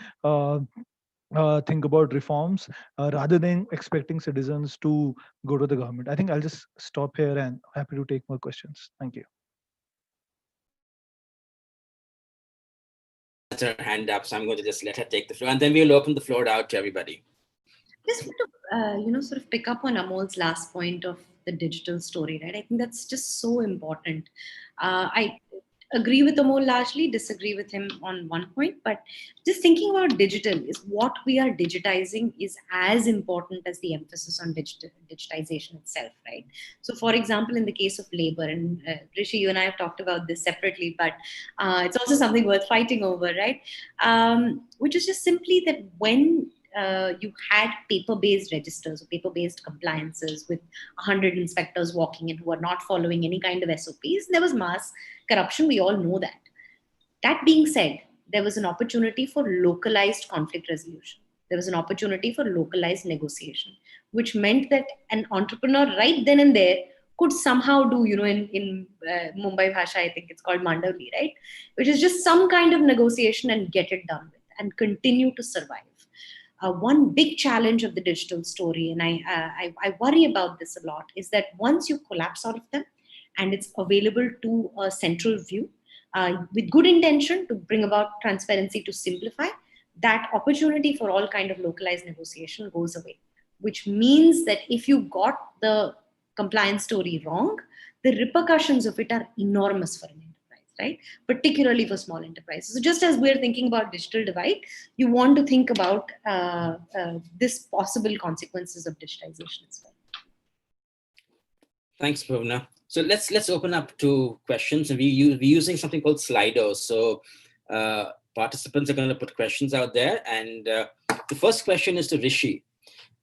think about reforms, rather than expecting citizens to go to the government. I think I'll just stop here, and happy to take more questions. Thank you. Her hand up, so I'm going to just let her take the floor, and then we'll open the floor out to everybody. Just want to, sort of pick up on Amol's last point of the digital story, right? I think that's just so important. I agree with Amol largely, disagree with him on one point, but just thinking about digital is what we are digitizing is as important as the emphasis on digitization itself, right? So for example, in the case of labor, and Rishi, you and I have talked about this separately, but it's also something worth fighting over, right? Which is just simply that when you had paper-based registers or paper-based compliances with 100 inspectors walking in who are not following any kind of SOPs, there was mass corruption. We all know that. That being said, there was an opportunity for localized conflict resolution. There was an opportunity for localized negotiation, which meant that an entrepreneur right then and there could somehow do, in Mumbai Bhasha, I think it's called Mandavli, right? Which is just some kind of negotiation and get it done with and continue to survive. One big challenge of the digital story, and I worry about this a lot, is that once you collapse all of them and it's available to a central view, with good intention to bring about transparency, to simplify, that opportunity for all kind of localized negotiation goes away, which means that if you got the compliance story wrong, the repercussions of it are enormous for an enterprise, right? Particularly for small enterprises. So just as we're thinking about digital divide, you want to think about this possible consequences of digitization as well. Thanks, Bhuvana. So let's open up to questions, and we're using something called Slido. So participants are going to put questions out there, and the first question is to Rishi.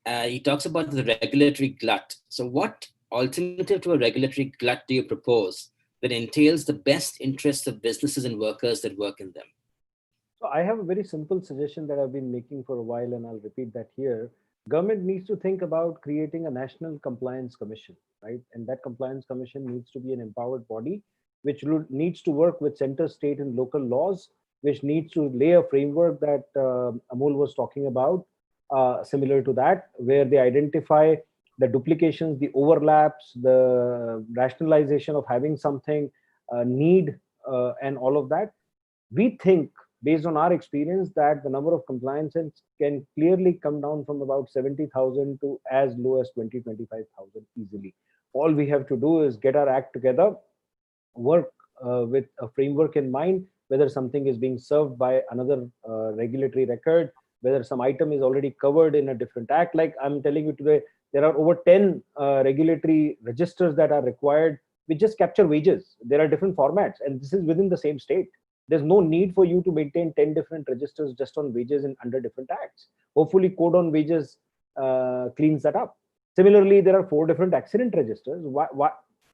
he talks about the regulatory glut. So what alternative to a regulatory glut do you propose that entails the best interests of businesses and workers that work in them? So I have a very simple suggestion that I've been making for a while, and I'll repeat that here. Government needs to think about creating a national compliance commission, right? And that compliance commission needs to be an empowered body, which needs to work with center, state, and local laws, which needs to lay a framework that Amol was talking about, similar to that, where they identify the duplications, the overlaps, the rationalization of having something, need, and all of that. We think, based on our experience, that the number of compliances can clearly come down from about 70,000 to as low as 20-25,000 easily. All we have to do is get our act together, work with a framework in mind, whether something is being served by another regulatory record, whether some item is already covered in a different act. Like I'm telling you today, there are over 10 regulatory registers that are required, which just capture wages. There are different formats, and this is within the same state. There's no need for you to maintain 10 different registers just on wages and under different acts. Hopefully, code on wages cleans that up. Similarly, there are 4 different accident registers.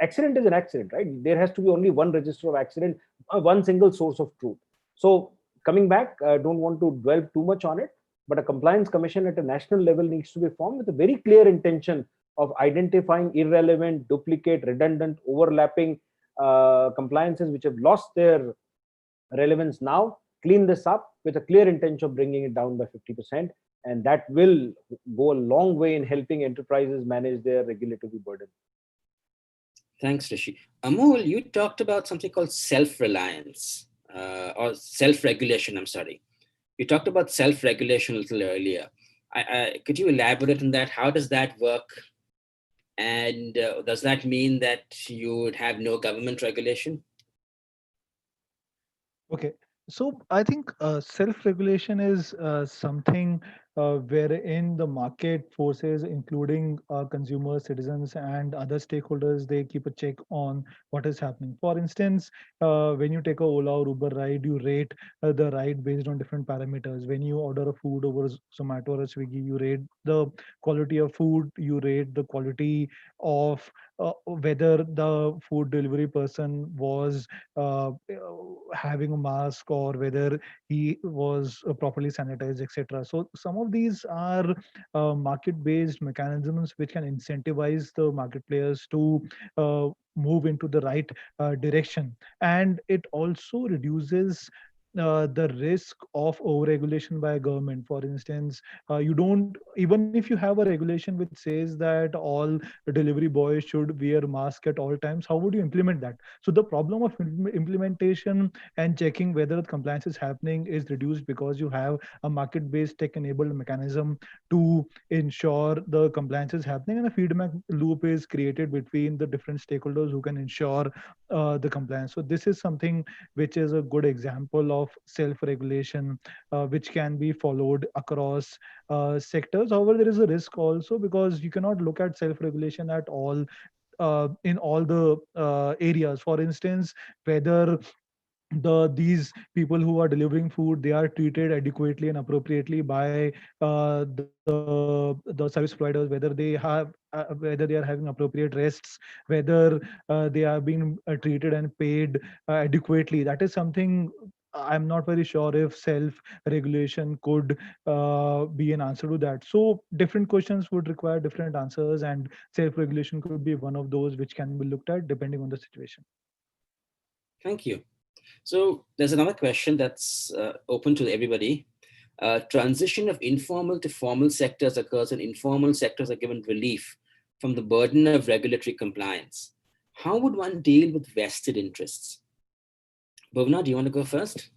Accident is an accident, right? There has to be only one register of accident, one single source of truth. So coming back, I don't want to dwell too much on it, but a compliance commission at a national level needs to be formed with a very clear intention of identifying irrelevant, duplicate, redundant, overlapping compliances which have lost their relevance now, clean this up with a clear intention of bringing it down by 50%. And that will go a long way in helping enterprises manage their regulatory burden. Thanks, Rishi. Amol, you talked about something called self-reliance or self-regulation, I'm sorry. You talked about self-regulation a little earlier. Could you elaborate on that? How does that work? And does that mean that you would have no government regulation? Okay, so I think self-regulation is something wherein the market forces, including consumers, citizens, and other stakeholders, they keep a check on what is happening. For instance, when you take a Ola or Uber ride, you rate the ride based on different parameters. When you order a food over Zomato or Swiggy, you rate the quality of food, you rate the quality of whether the food delivery person was having a mask or whether he was properly sanitized, etc. So some of these are market-based mechanisms which can incentivize the market players to move into the right direction, and it also reduces the risk of overregulation by a government. For instance, you don't, even if you have a regulation which says that all delivery boys should wear mask at all times, how would you implement that? So the problem of implementation and checking whether compliance is happening is reduced because you have a market-based tech-enabled mechanism to ensure the compliance is happening, and a feedback loop is created between the different stakeholders who can ensure the compliance. So this is something which is a good example of self-regulation, which can be followed across sectors. However, there is a risk also because you cannot look at self-regulation at all in all the areas. For instance, whether these people who are delivering food, they are treated adequately and appropriately by the service providers, whether they have whether they are having appropriate rests, whether they are being treated and paid adequately. That is something I'm not very sure if self-regulation could be an answer to that. So different questions would require different answers, and self-regulation could be one of those which can be looked at depending on the situation. Thank you. So there's another question that's open to everybody. Transition of informal to formal sectors occurs and informal sectors are given relief from the burden of regulatory compliance. How would one deal with vested interests? Bhuvana, do you want to go first?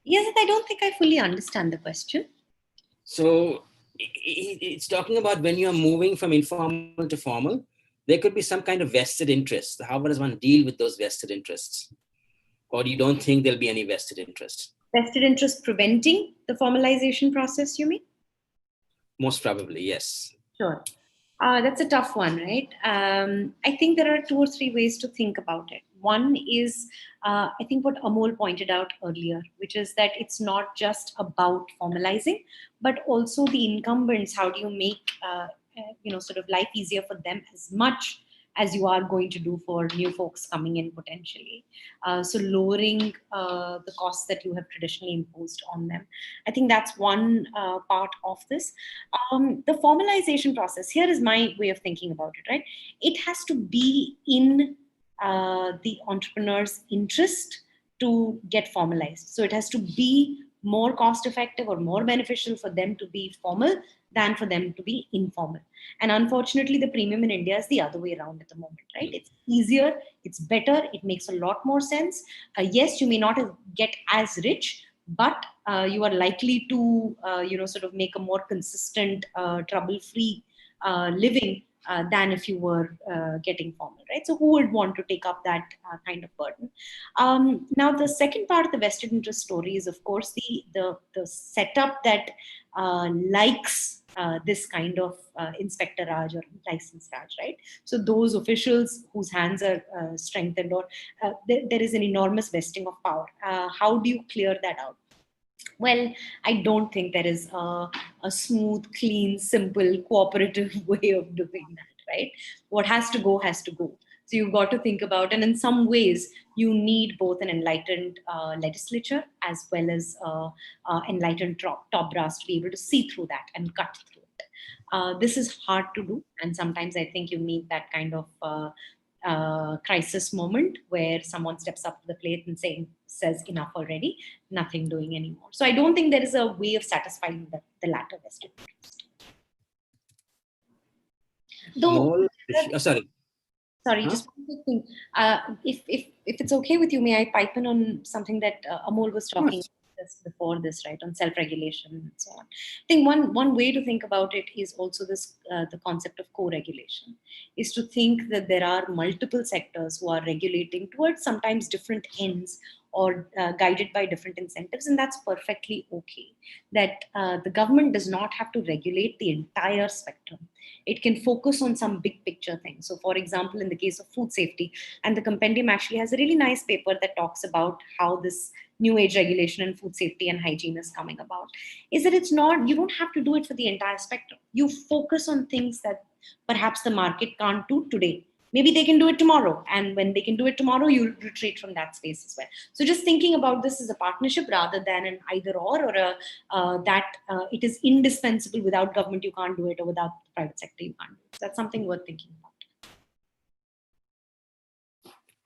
Yes, I don't think I fully understand the question. So it's talking about when you're moving from informal to formal, there could be some kind of vested interest. How does one deal with those vested interests? Or you don't think there'll be any vested interest? Vested interest preventing the formalization process, you mean? Most probably, yes. Sure. That's a tough one, right? I think there are 2 or 3 ways to think about it. One is, I think what Amol pointed out earlier, which is that it's not just about formalizing, but also the incumbents. How do you make, sort of life easier for them as much as you are going to do for new folks coming in potentially. So lowering the costs that you have traditionally imposed on them. I think that's one part of this. The formalization process, here is my way of thinking about it, right? It has to be in the entrepreneur's interest to get formalized. So it has to be more cost effective or more beneficial for them to be formal than for them to be informal. And unfortunately, the premium in India is the other way around at the moment, right? It's easier, it's better, it makes a lot more sense. Yes, you may not get as rich, but you are likely to, sort of make a more consistent, trouble-free living than if you were getting formal, right? So who would want to take up that kind of burden? Now, the second part of the vested interest story is, of course, the setup that likes this kind of Inspector Raj or License Raj, right? So those officials whose hands are strengthened, or there is an enormous vesting of power. How do you clear that out? Well, I don't think there is a smooth, clean, simple, cooperative way of doing that, right? What has to go, has to go. So you've got to think about, and in some ways, you need both an enlightened legislature as well as enlightened top brass to be able to see through that and cut through it. This is hard to do, and sometimes I think you need that kind of crisis moment where someone steps up to the plate and says enough already, nothing doing anymore. So I don't think there is a way of satisfying the latter vested interest. Though, sorry, just one quick thing. If it's okay with you, may I pipe in on something that Amol was talking before this, right, on self-regulation and so on. I think one way to think about it is also this the concept of co-regulation, is to think that there are multiple sectors who are regulating towards sometimes different ends or guided by different incentives, and that's perfectly okay. That the government does not have to regulate the entire spectrum. It can focus on some big picture things. So for example, in the case of food safety, and the compendium actually has a really nice paper that talks about how this new age regulation in food safety and hygiene is coming about, is that it's not, you don't have to do it for the entire spectrum. You focus on things that perhaps the market can't do today. Maybe they can do it tomorrow. And when they can do it tomorrow, you retreat from that space as well. So just thinking about this as a partnership rather than an either or that it is indispensable. Without government, you can't do it, or without the private sector, you can't do it. That's something worth thinking about.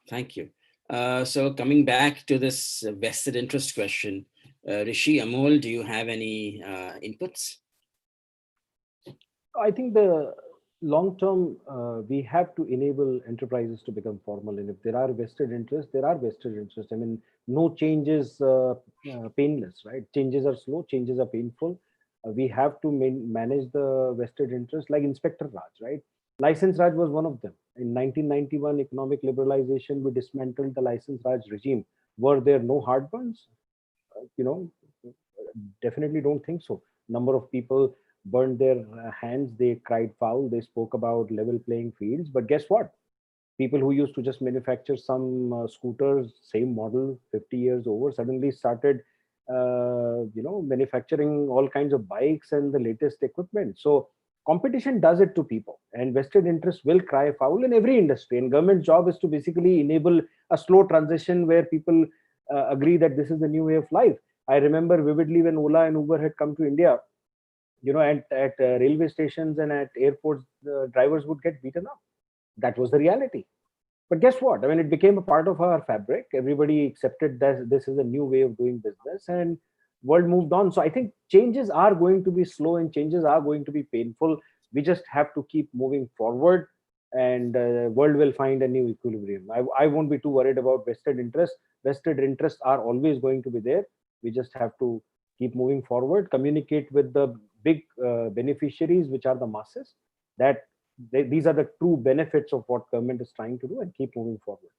Thank you. So coming back to this vested interest question, Rishi, Amol, do you have any inputs? I think the long term, we have to enable enterprises to become formal. And if there are vested interests, there are vested interests. I mean, no change is painless, right? Changes are slow, changes are painful. We have to manage the vested interest, like Inspector Raj, right? License Raj was one of them. In 1991, economic liberalization, we dismantled the License Raj regime. Were there no heartburns? Definitely don't think so. Number of people burned their hands, they cried foul, they spoke about level playing fields. But guess what? People who used to just manufacture some scooters, same model, 50 years over, suddenly started, manufacturing all kinds of bikes and the latest equipment. So competition does it to people, and vested interest will cry foul in every industry. And government's job is to basically enable a slow transition where people agree that this is the new way of life. I remember vividly when Ola and Uber had come to India, at railway stations and at airports, the drivers would get beaten up. That was the reality. But guess what? I mean, it became a part of our fabric. Everybody accepted that this is a new way of doing business, and world moved on. So I think changes are going to be slow and changes are going to be painful. We just have to keep moving forward, and world will find a new equilibrium. I won't be too worried about vested interests. Vested interests are always going to be there. We just have to keep moving forward, communicate with the big beneficiaries, which are the masses, that these are the true benefits of what government is trying to do, and keep moving forward.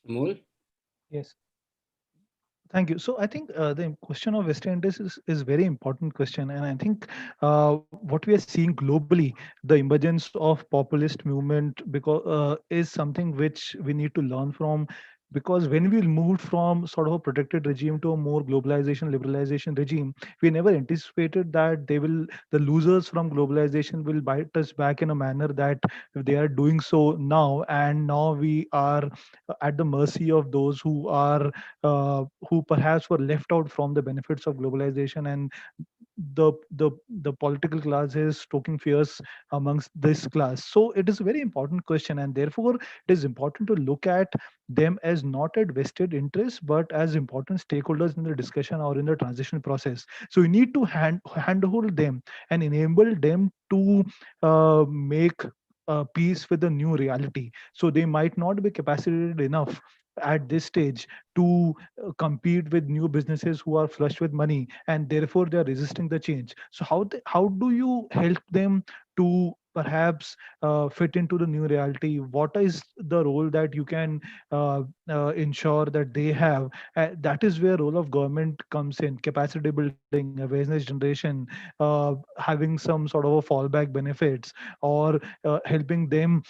Amol? Yes. Thank you. So I think the question of vested interest is very important question, and I think what we are seeing globally, the emergence of populist movement, because is something which we need to learn from. Because when we moved from sort of a protected regime to a more globalization, liberalization regime, we never anticipated that the losers from globalization will bite us back in a manner that they are doing so now, and now we are at the mercy of those who perhaps were left out from the benefits of globalization, and the political class is stoking fears amongst this class. So it is a very important question, and therefore it is important to look at them as not at vested interests but as important stakeholders in the discussion or in the transition process. So we need to handhold them and enable them to make peace with the new reality. So they might not be capacitated enough at this stage to compete with new businesses who are flush with money, and therefore they are resisting the change. So how do you help them to perhaps fit into the new reality? What is the role that you can ensure that they have? That is where role of government comes in: capacity building, awareness generation, having some sort of a fallback benefits, or helping them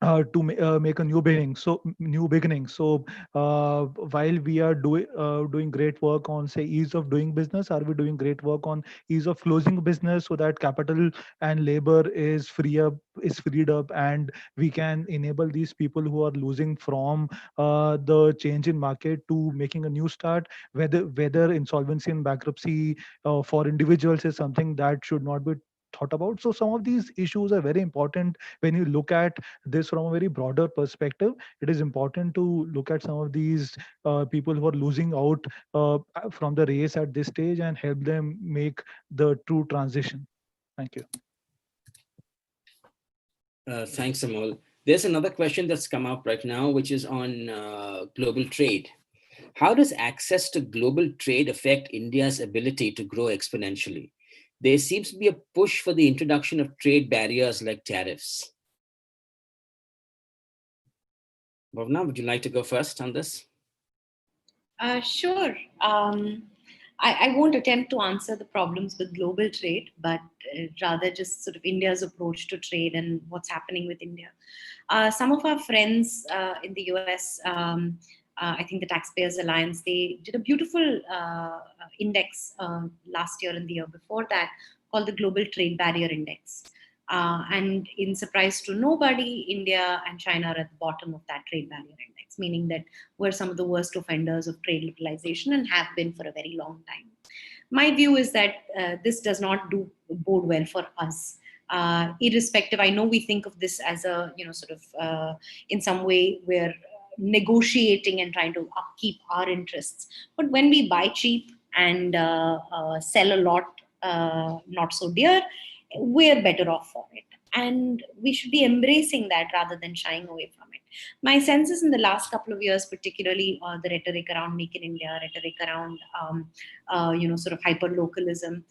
make a new beginning. So while we are doing great work on, say, ease of doing business, are we doing great work on ease of closing business so that capital and labor is freed up, and we can enable these people who are losing from the change in market to making a new start? Whether insolvency and bankruptcy for individuals is something that should not be thought about. So some of these issues are very important when you look at this from a very broader perspective. It is important to look at some of these people who are losing out from the race at this stage and help them make the true transition. Thank you. Thanks, Amol. There's another question that's come up right now, which is on global trade. How does access to global trade affect India's ability to grow exponentially? There seems to be a push for the introduction of trade barriers like tariffs. Bhuvana, would you like to go first on this? Sure. I won't attempt to answer the problems with global trade, but rather just sort of India's approach to trade and what's happening with India. Some of our friends in the US, I think the Taxpayers Alliance, they did a beautiful index last year and the year before that called the Global Trade Barrier Index. And in surprise to nobody, India and China are at the bottom of that trade barrier index, meaning that we're some of the worst offenders of trade liberalization and have been for a very long time. My view is that this does not bode well for us. Irrespective, I know we think of this as a, in some way we're negotiating and trying to upkeep our interests. But when we buy cheap and sell a lot not so dear, we're better off for it. And we should be embracing that rather than shying away from it. My sense is in the last couple of years, particularly the rhetoric around Make in India, rhetoric around, sort of hyper-localism,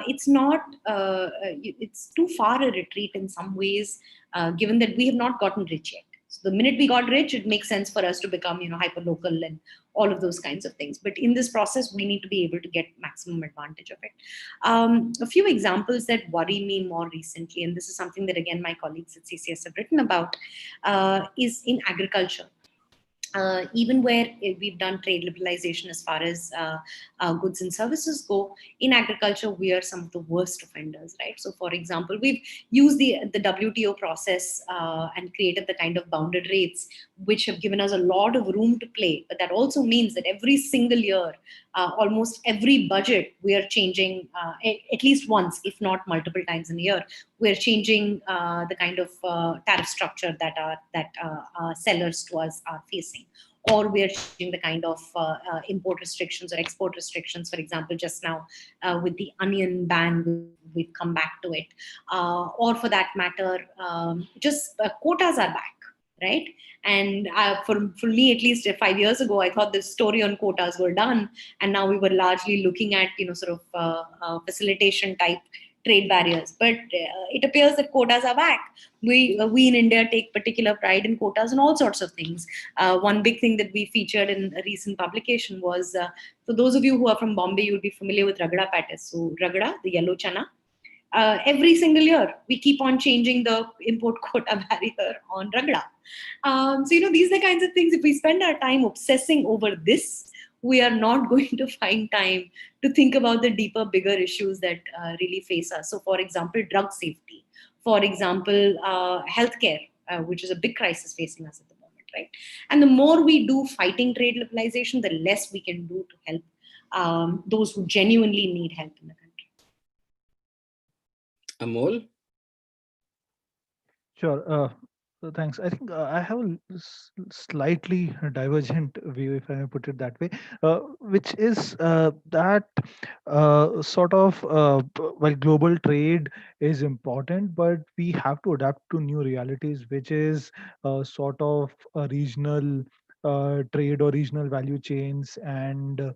it's not, it's too far a retreat in some ways, given that we have not gotten rich yet. So the minute we got rich, it makes sense for us to become, hyper-local and all of those kinds of things. But in this process, we need to be able to get maximum advantage of it. A few examples that worry me more recently, and this is something that, again, my colleagues at CCS have written about, is in agriculture. Even where we've done trade liberalization as far as goods and services go, in agriculture, we are some of the worst offenders, right? So, for example, we've used the WTO process and created the kind of bounded rates, which have given us a lot of room to play. But that also means that every single year, almost every budget, we are changing at least once, if not multiple times in a year. We're changing the kind of tariff structure that sellers to us are facing, or we're changing the kind of import restrictions or export restrictions. For example, just now with the onion ban, we've come back to it, or for that matter, just quotas are back. Right. And for me, at least 5 years ago, I thought the story on quotas were done. And now we were largely looking at, sort of facilitation type trade barriers. But it appears that quotas are back. We in India take particular pride in quotas and all sorts of things. One big thing that we featured in a recent publication was, for those of you who are from Bombay, you'll be familiar with ragda patties. So ragda, the yellow chana. Every single year, we keep on changing the import quota barrier on ragda. So, these are the kinds of things, if we spend our time obsessing over this, we are not going to find time to think about the deeper, bigger issues that really face us. So, for example, drug safety. For example, healthcare, which is a big crisis facing us at the moment, right? And the more we do fighting trade liberalization, the less we can do to help those who genuinely need help in the country. Amol? Sure. Thanks. I think I have a slightly divergent view, if I may put it that way, which is that sort of while global trade is important, but we have to adapt to new realities, which is sort of a regional trade or regional value chains, and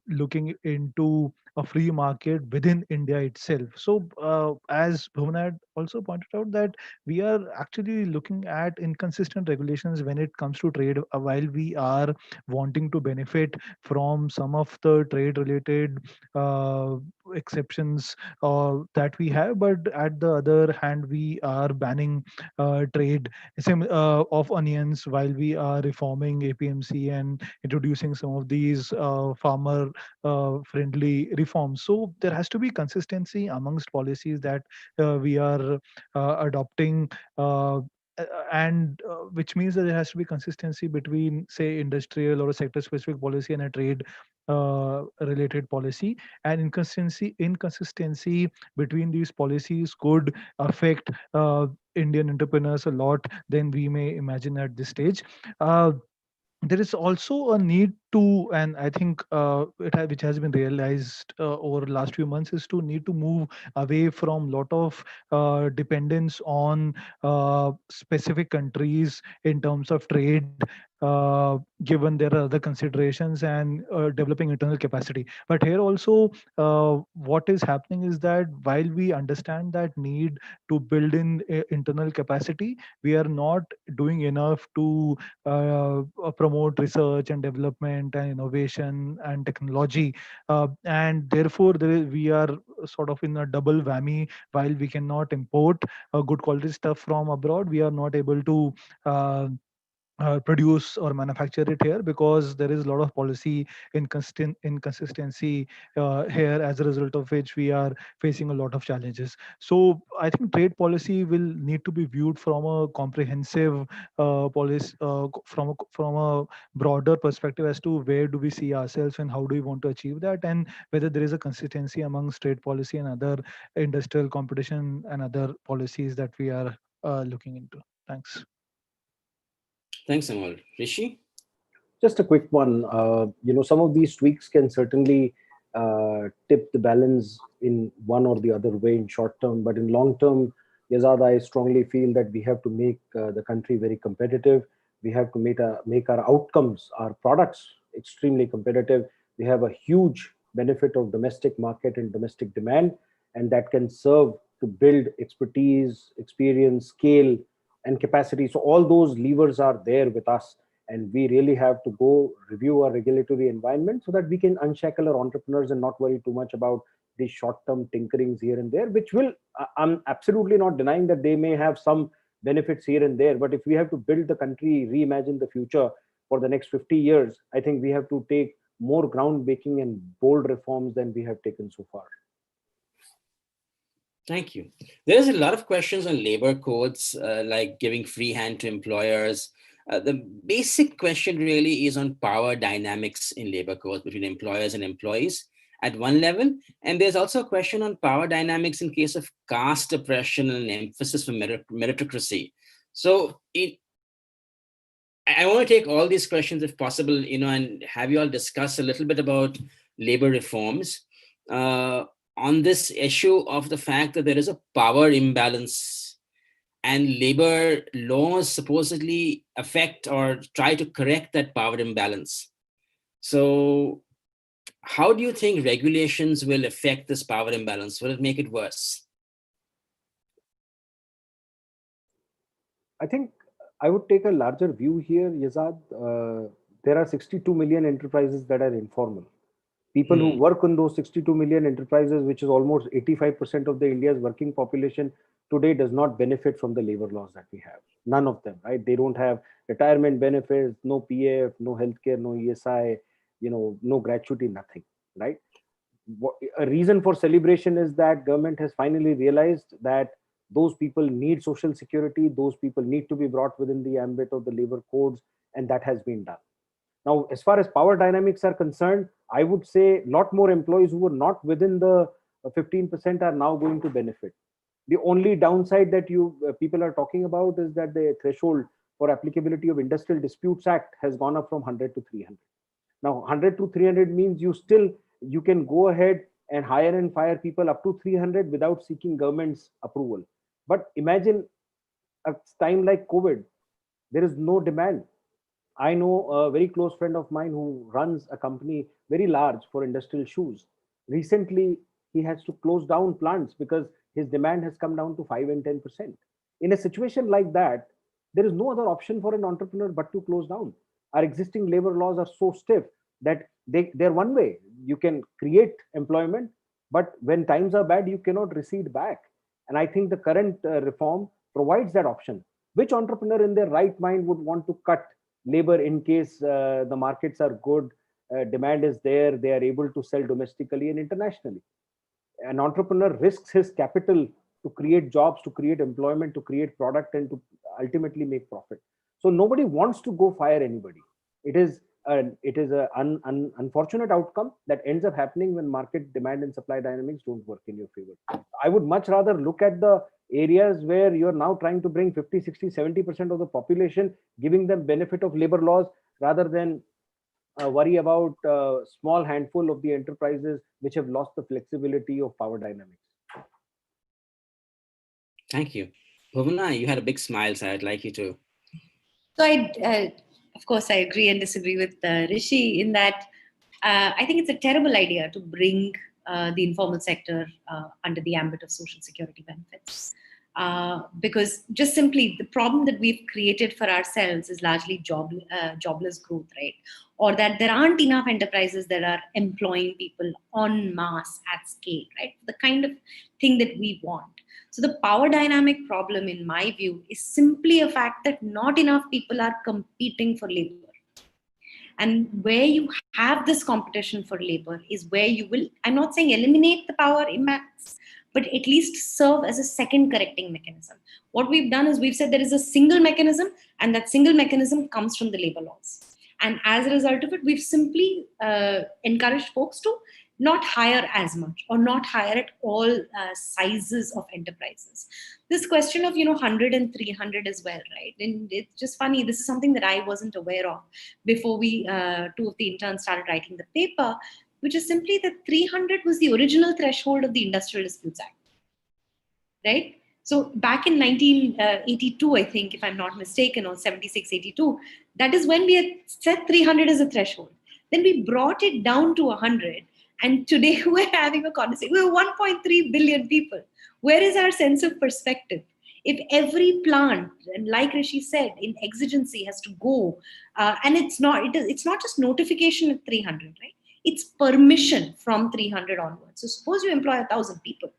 looking into a free market within India itself. So, as Bhuvana had also pointed out, that we are actually looking at inconsistent regulations when it comes to trade, while we are wanting to benefit from some of the trade related uh, exceptions that we have, but at the other hand we are banning trade of onions, while we are reforming APMC and introducing some of these farmer friendly reforms. So there has to be consistency amongst policies that we are adopting, and which means that there has to be consistency between, say, industrial or a sector specific policy and a trade related policy. And inconsistency between these policies could affect Indian entrepreneurs a lot than we may imagine at this stage. There is also a need to, and I think which has been realized over the last few months, is to need to move away from lot of dependence on specific countries in terms of trade, given there are other considerations, and developing internal capacity. But here also, what is happening is that while we understand that need to build in internal capacity, we are not doing enough to promote research and development and innovation and technology, and therefore we are sort of in a double whammy. While we cannot import good quality stuff from abroad, we are not able to produce or manufacture it here, because there is a lot of policy inconsistency here, as a result of which we are facing a lot of challenges. So I think trade policy will need to be viewed from a comprehensive policy, from a broader perspective, as to where do we see ourselves and how do we want to achieve that, and whether there is a consistency amongst trade policy and other industrial competition and other policies that we are looking into. Thanks. Thanks, Amol. Rishi? Just a quick one. Some of these tweaks can certainly tip the balance in one or the other way in short term, but in long term, Yazad, I strongly feel that we have to make the country very competitive. We have to make our outcomes, our products, extremely competitive. We have a huge benefit of domestic market and domestic demand, and that can serve to build expertise, experience, scale, and capacity. So all those levers are there with us, and we really have to go review our regulatory environment so that we can unshackle our entrepreneurs and not worry too much about these short-term tinkerings here and there, which will, I'm absolutely not denying that they may have some benefits here and there, but if we have to build the country, reimagine the future for the next 50 years, I think we have to take more groundbreaking and bold reforms than we have taken so far. Thank you. There's a lot of questions on labor codes, like giving free hand to employers. The basic question really is on power dynamics in labor codes between employers and employees at one level. And there's also a question on power dynamics in case of caste oppression and emphasis for meritocracy. So I want to take all these questions if possible, and have you all discuss a little bit about labor reforms. On this issue of the fact that there is a power imbalance and labor laws supposedly affect or try to correct that power imbalance. So how do you think regulations will affect this power imbalance? Will it make it worse? I think I would take a larger view here, Yazad. There are 62 million enterprises that are informal. People who work on those 62 million enterprises, which is almost 85% of the India's working population today, does not benefit from the labor laws that we have. None of them, right? They don't have retirement benefits, no PF, no healthcare, no ESI, no gratuity, nothing, right? A reason for celebration is that government has finally realized that those people need social security, those people need to be brought within the ambit of the labor codes, and that has been done. Now, as far as power dynamics are concerned, I would say a lot more employees who were not within the 15% are now going to benefit. The only downside that people are talking about is that the threshold for applicability of Industrial Disputes Act has gone up from 100 to 300. Now, 100 to 300 means you can go ahead and hire and fire people up to 300 without seeking government's approval. But imagine a time like COVID, there is no demand. I know a very close friend of mine who runs a company very large for industrial shoes. Recently, he has to close down plants because his demand has come down to 5 and 10%. In a situation like that, there is no other option for an entrepreneur but to close down. Our existing labor laws are so stiff that they're one way. You can create employment, but when times are bad, you cannot recede back. And I think the current reform provides that option. Which entrepreneur in their right mind would want to cut labor in case the markets are good, demand is there, they are able to sell domestically and internationally? An entrepreneur risks his capital to create jobs, to create employment, to create product, and to ultimately make profit. So nobody wants to go fire anybody. It is an unfortunate outcome that ends up happening when market demand and supply dynamics don't work in your favor. I would much rather look at the areas where you're now trying to bring 50, 60, 70% of the population, giving them benefit of labor laws, rather than worry about a small handful of the enterprises which have lost the flexibility of power dynamics. Thank you. Bhuvana, you had a big smile, so I'd like you to. So of course, I agree and disagree with Rishi in that I think it's a terrible idea to bring the informal sector under the ambit of social security benefits. Because just simply the problem that we've created for ourselves is largely jobless growth, right? Or that there aren't enough enterprises that are employing people en masse at scale, right? The kind of thing that we want. So the power dynamic problem, in my view, is simply a fact that not enough people are competing for labor. And where you have this competition for labor is where you will, I'm not saying eliminate the power imbalance, but at least serve as a second correcting mechanism. What we've done is we've said there is a single mechanism, and that single mechanism comes from the labor laws. And as a result of it, we've simply encouraged folks to not hire as much or not hire at all sizes of enterprises. This question of 100 and 300 as well, right? And it's just funny. This is something that I wasn't aware of before we two of the interns started writing the paper, which is simply that 300 was the original threshold of the Industrial Disputes Act, right? So back in 1982, I think, if I'm not mistaken, or 76, 82, that is when we had set 300 as a threshold. Then we brought it down to 100. And today we're having a conversation. We're 1.3 billion people. Where is our sense of perspective? If every plant, and like Rishi said, in exigency has to go, and it's not just notification at 300, right? It's permission from 300 onwards. So suppose you employ 1,000 people.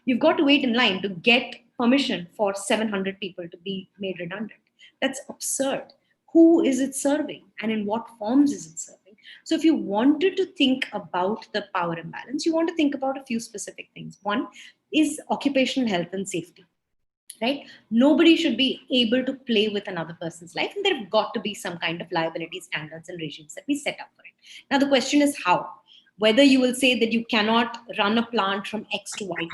You've got to wait in line to get permission for 700 people to be made redundant. That's absurd. Who is it serving? And in what forms is it serving? So if you wanted to think about the power imbalance, you want to think about a few specific things. One is occupational health and safety, right? Nobody should be able to play with another person's life, and there have got to be some kind of liability standards and regimes that we set up for it. Now, the question is how. Whether you will say that you cannot run a plant from X to Y,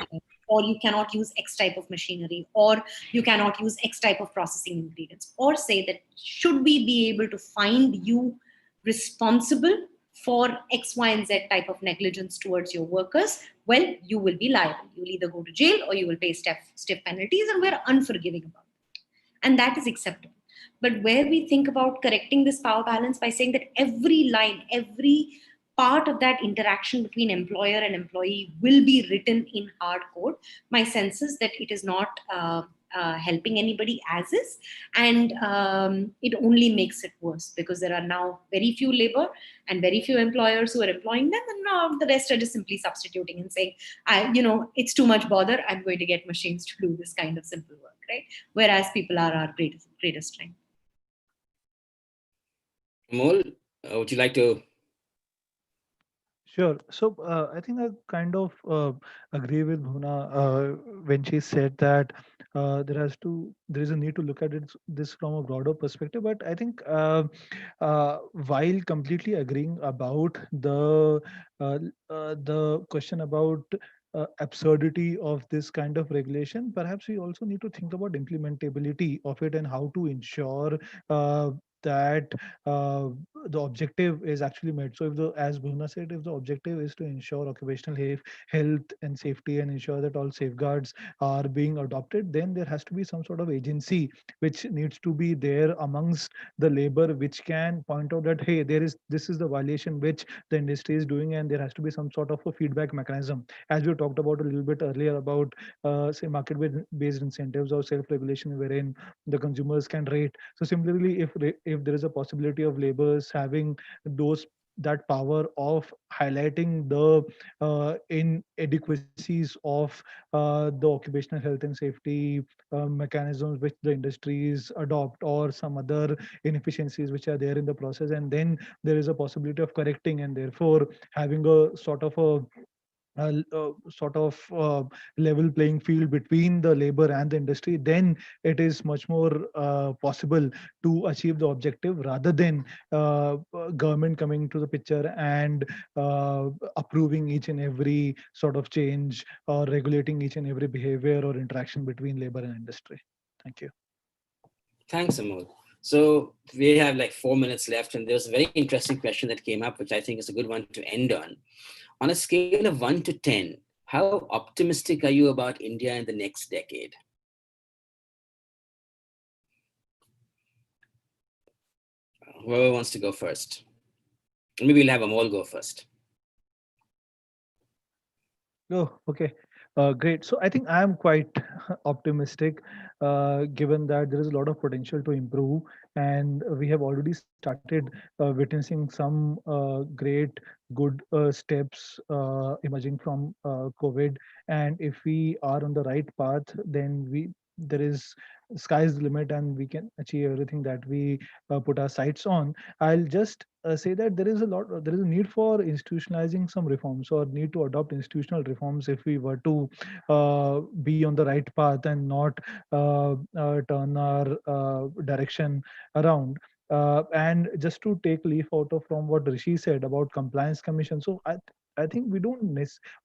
or you cannot use X type of machinery, or you cannot use X type of processing ingredients, or say that should we be able to find you responsible for X, Y, and Z type of negligence towards your workers, well, you will be liable. You'll either go to jail or you will pay stiff penalties, and we're unforgiving about it. And that is acceptable. But where we think about correcting this power balance by saying that every line, every part of that interaction between employer and employee will be written in hard code. My sense is that it is not helping anybody as is, and it only makes it worse, because there are now very few labor and very few employers who are employing them, and now the rest are just simply substituting and saying, it's too much bother, I'm going to get machines to do this kind of simple work, right? Whereas people are our greatest strength. Amol, would you like to? Sure. So I think I kind of agree with Bhuvana when she said that there is a need to look at this from a broader perspective. But I think while completely agreeing about the question about absurdity of this kind of regulation, perhaps we also need to think about implementability of it and how to ensure that uh, the objective is actually met. So if as Bhuvana said, if the objective is to ensure occupational health and safety and ensure that all safeguards are being adopted, then there has to be some sort of agency which needs to be there amongst the labor, which can point out that, hey, this is the violation which the industry is doing, and there has to be some sort of a feedback mechanism. As we talked about a little bit earlier about say market-based incentives or self-regulation, wherein the consumers can rate. So similarly, if there is a possibility of laborers having that power of highlighting the inadequacies of the occupational health and safety mechanisms which the industries adopt, or some other inefficiencies which are there in the process, and then there is a possibility of correcting, and therefore having a sort of level playing field between the labor and the industry, then it is much more possible to achieve the objective, rather than government coming to the picture and approving each and every sort of change or regulating each and every behavior or interaction between labor and industry. Thank you. Thanks, Amol. So we have like 4 minutes left, and there's a very interesting question that came up, which I think is a good one to end on. On a scale of 1 to 10, how optimistic are you about India in the next decade? Whoever wants to go first. Maybe we'll have Amol go first. Oh, okay. Great. So I think I am quite optimistic, given that there is a lot of potential to improve, and we have already started witnessing some great, good steps emerging from COVID. And if we are on the right path, then there is sky's the limit, and we can achieve everything that we put our sights on. I'll just say that there is a need for institutionalizing some reforms, or need to adopt institutional reforms, if we were to be on the right path and not turn our direction around. And just to take leaf out of from what Rishi said about compliance commission, so I think we don't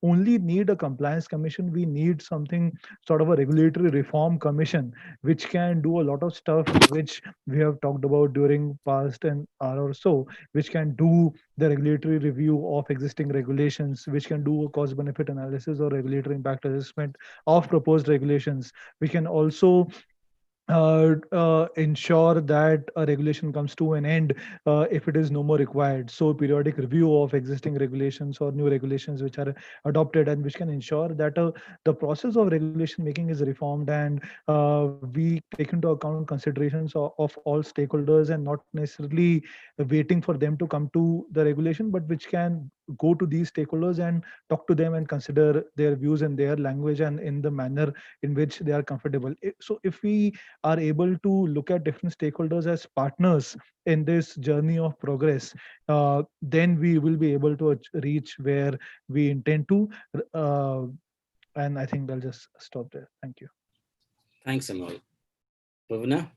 only need a compliance commission. We need something sort of a regulatory reform commission, which can do a lot of stuff which we have talked about during past an hour or so, which can do the regulatory review of existing regulations, which can do a cost benefit analysis or regulatory impact assessment of proposed regulations. We can also ensure that a regulation comes to an end if it is no more required. So periodic review of existing regulations or new regulations which are adopted, and which can ensure that the process of regulation making is reformed, and we take into account considerations of all stakeholders, and not necessarily waiting for them to come to the regulation, but which can go to these stakeholders and talk to them and consider their views in their language and in the manner in which they are comfortable. So if we are able to look at different stakeholders as partners in this journey of progress, then we will be able to reach where we intend to. And I think I'll just stop there. Thank you. Thanks, Amol. Bhuvana,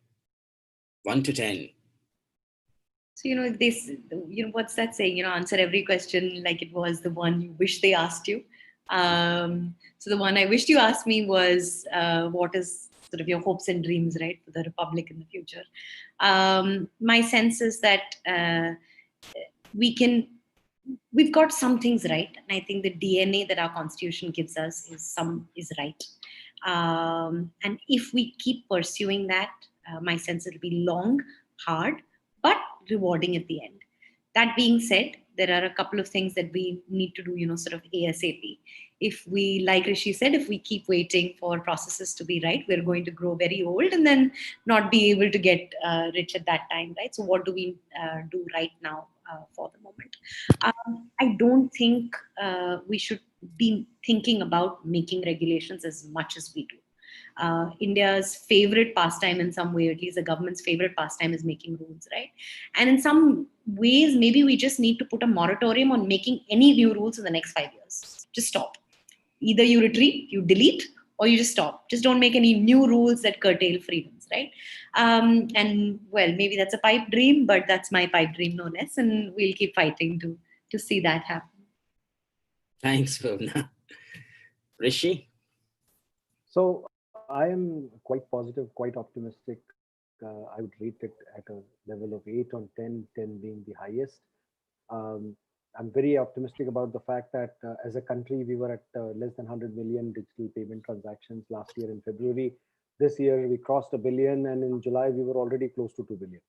1 to 10. So, what's that saying? Answer every question like it was the one you wish they asked you. So the one I wished you asked me was, what is sort of your hopes and dreams, right, for the Republic in the future? My sense is that we've got some things right, and I think the DNA that our Constitution gives us is right. And if we keep pursuing that, my sense it'll be long, hard, but rewarding at the end. That being said, there are a couple of things that we need to do, sort of ASAP. If we, like Rishi said, if we keep waiting for processes to be right, we're going to grow very old and then not be able to get rich at that time, right? So what do we do right now for the moment? I don't think we should be thinking about making regulations as much as we do. India's favorite pastime in some way, at least the government's favorite pastime, is making rules, right? And in some ways, maybe we just need to put a moratorium on making any new rules in the next 5 years. Just stop. Either you retreat, you delete, or you just stop. Just don't make any new rules that curtail freedoms, right? And well, maybe that's a pipe dream, but that's my pipe dream no less, and we'll keep fighting to see that happen. Thanks, Bhuvana. Rishi? So I am quite positive, quite optimistic. I would rate it at a level of 8 on 10, 10 being the highest. I'm very optimistic about the fact that as a country, we were at less than 100 million digital payment transactions last year in February. This year, we crossed 1 billion, and in July, we were already close to 2 billion.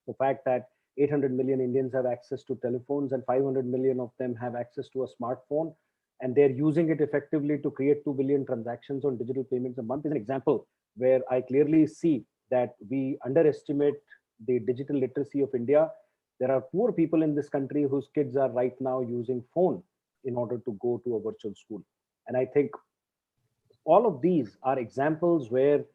The fact that 800 million Indians have access to telephones and 500 million of them have access to a smartphone, and they're using it effectively to create 2 billion transactions on digital payments a month is an example where I clearly see that we underestimate the digital literacy of India. There are poor people in this country whose kids are right now using phone in order to go to a virtual school. And I think all of these are examples where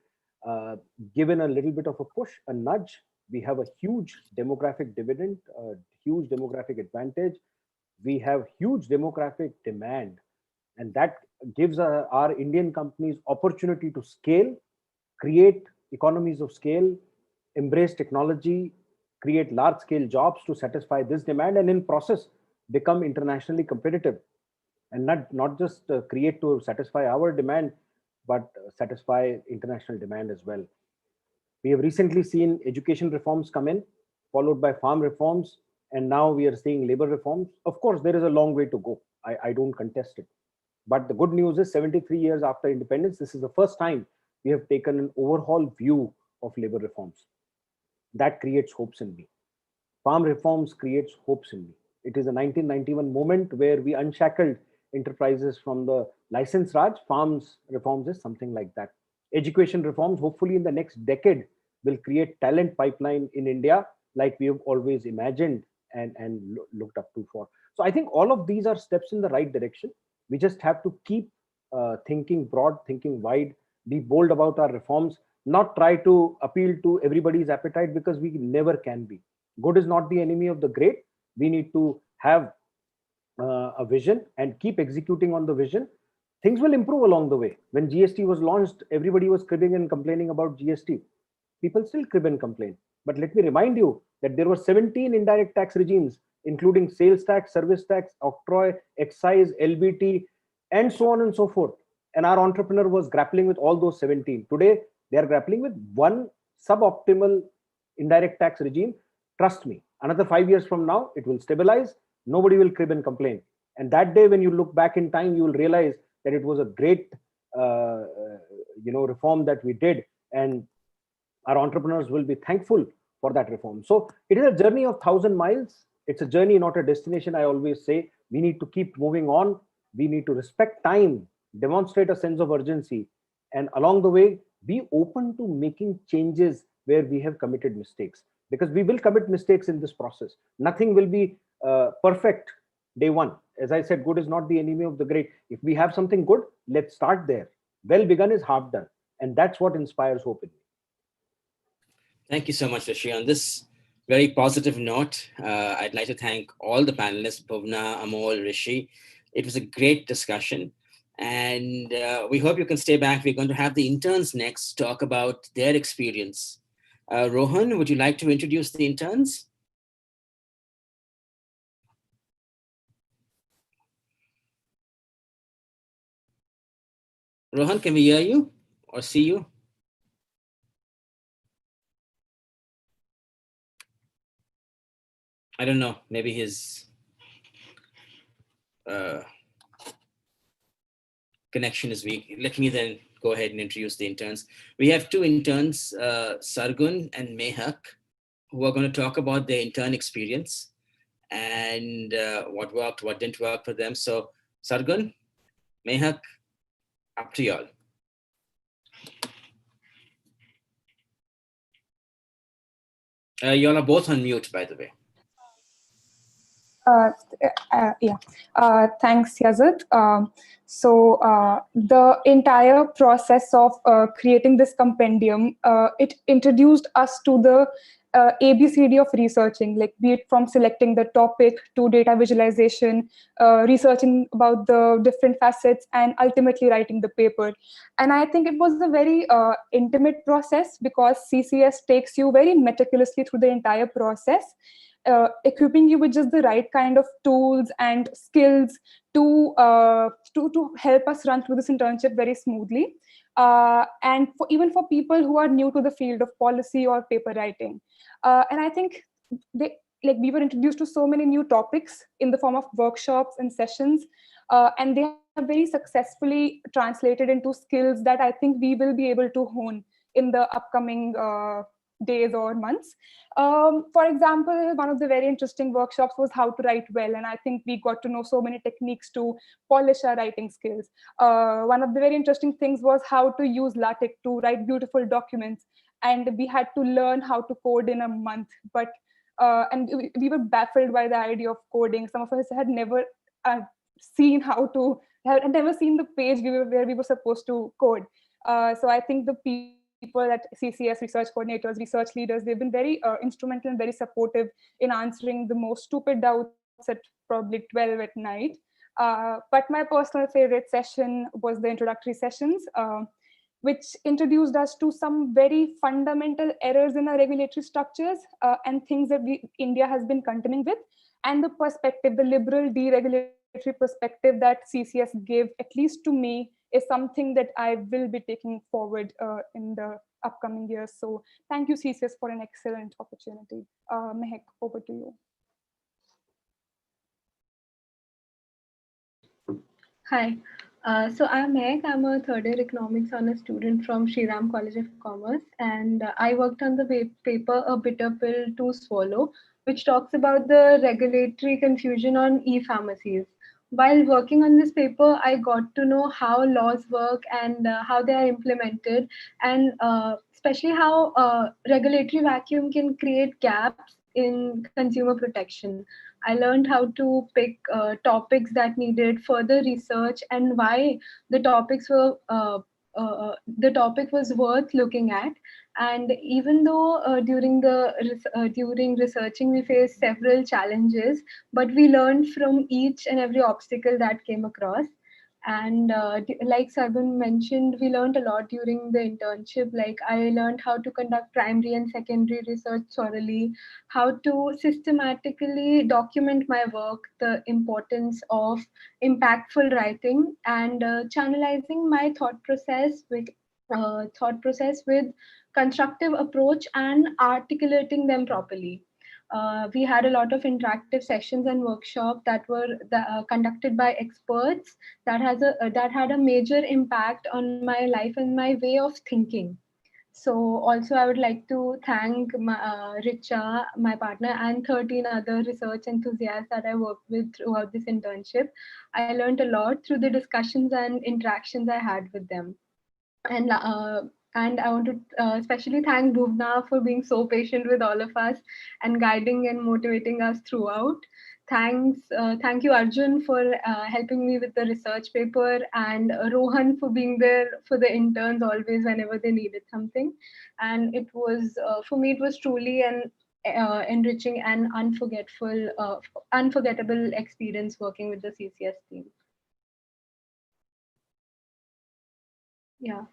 given a little bit of a push, a nudge, we have a huge demographic dividend, a huge demographic advantage. We have huge demographic demand, and that gives our Indian companies opportunity to scale, create economies of scale, embrace technology, create large scale jobs to satisfy this demand, and in process become internationally competitive, and not just create to satisfy our demand, but satisfy international demand as well. We have recently seen education reforms come in, followed by farm reforms, and now we are seeing labor reforms. Of course, there is a long way to go. I don't contest it. But the good news is 73 years after independence, this is the first time we have taken an overhaul view of labor reforms. That creates hopes in me. Farm reforms creates hopes in me. It is a 1991 moment where we unshackled enterprises from the license Raj. Farms reforms is something like that. Education reforms, hopefully in the next decade, will create talent pipeline in India like we have always imagined and looked up to for. So I think all of these are steps in the right direction. We just have to keep thinking broad, thinking wide, be bold about our reforms, not try to appeal to everybody's appetite, because we never can be. Good is not the enemy of the great. We need to have a vision and keep executing on the vision. Things will improve along the way. When GST was launched, everybody was cribbing and complaining about GST. People still crib and complain. But let me remind you that there were 17 indirect tax regimes, including sales tax, service tax, octroi, excise, LBT, and so on and so forth. And our entrepreneur was grappling with all those 17. Today, they are grappling with one suboptimal indirect tax regime. Trust me, another 5 years from now, it will stabilize. Nobody will crib and complain. And that day, when you look back in time, you will realize that it was a great reform that we did. And our entrepreneurs will be thankful for that reform. So it is a journey of 1,000 miles. It's a journey, not a destination. I always say we need to keep moving on. We need to respect time, demonstrate a sense of urgency, and along the way, be open to making changes where we have committed mistakes, because we will commit mistakes in this process. Nothing will be perfect day one. As I said, good is not the enemy of the great. If we have something good, let's start there. Well begun is half done. And that's what inspires hope in me. Thank you so much, Rishi. On this very positive note, I'd like to thank all the panelists, Bhuvana, Amol, Rishi. It was a great discussion. And we hope you can stay back. We're going to have the interns next talk about their experience. Rohan, would you like to introduce the interns? Rohan, can we hear you or see you? I don't know, maybe his connection is weak. Let me then go ahead and introduce the interns. We have two interns, Sargun and Mehak, who are going to talk about their intern experience. and what worked, what didn't work for them. So Sargun, Mehak, up to y'all. Y'all are both on mute, by the way. Thanks, Yazid. The entire process of creating this compendium, it introduced us to the ABCD of researching, like be it from selecting the topic to data visualization, researching about the different facets, and ultimately writing the paper. And I think it was a very intimate process because CCS takes you very meticulously through the entire process. Equipping you with just the right kind of tools and skills to help us run through this internship very smoothly. And even for people who are new to the field of policy or paper writing. And I think we were introduced to so many new topics in the form of workshops and sessions, and they have very successfully translated into skills that I think we will be able to hone in the upcoming days or months. For example, one of the very interesting workshops was how to write well, and I think we got to know so many techniques to polish our writing skills. One of the very interesting things was how to use LaTeX to write beautiful documents, and we had to learn how to code in a month. But and we were baffled by the idea of coding. Some of us had never seen how to, had never seen the page where we were supposed to code. So I think the people at CCS, research coordinators, research leaders, they've been very instrumental and very supportive in answering the most stupid doubts at probably 12 at night. But my personal favorite session was the introductory sessions, which introduced us to some very fundamental errors in our regulatory structures and things that India has been contending with, and the perspective, the liberal deregulatory perspective that CCS gave, at least to me, is something that I will be taking forward in the upcoming years. So thank you, CCS, for an excellent opportunity. Mehak, over to you. Hi, so I'm Mehak. I'm a third year economics honors student from Shriram College of Commerce, and I worked on the paper A Bitter Pill to Swallow, which talks about the regulatory confusion on e-pharmacies. While working on this paper, I got to know how laws work and how they are implemented, and especially how regulatory vacuum can create gaps in consumer protection. I learned how to pick topics that needed further research and why the topics were the topic was worth looking at. And even though during researching we faced several challenges, but we learned from each and every obstacle that came across. And like Sargun mentioned, we learned a lot during the internship. Like I learned how to conduct primary and secondary research thoroughly, how to systematically document my work, the importance of impactful writing, and channelizing my thought process with constructive approach and articulating them properly. We had a lot of interactive sessions and workshops that were conducted by experts that had a major impact on my life and my way of thinking. So also I would like to thank Richa, my partner, and 13 other research enthusiasts that I worked with throughout this internship. I learned a lot through the discussions and interactions I had with them. And I want to especially thank Bhuvana for being so patient with all of us and guiding and motivating us throughout. Thank you, Arjun, for helping me with the research paper, and Rohan for being there for the interns always whenever they needed something. And it was, for me, it was truly an enriching and unforgettable experience working with the CCS team. Yeah.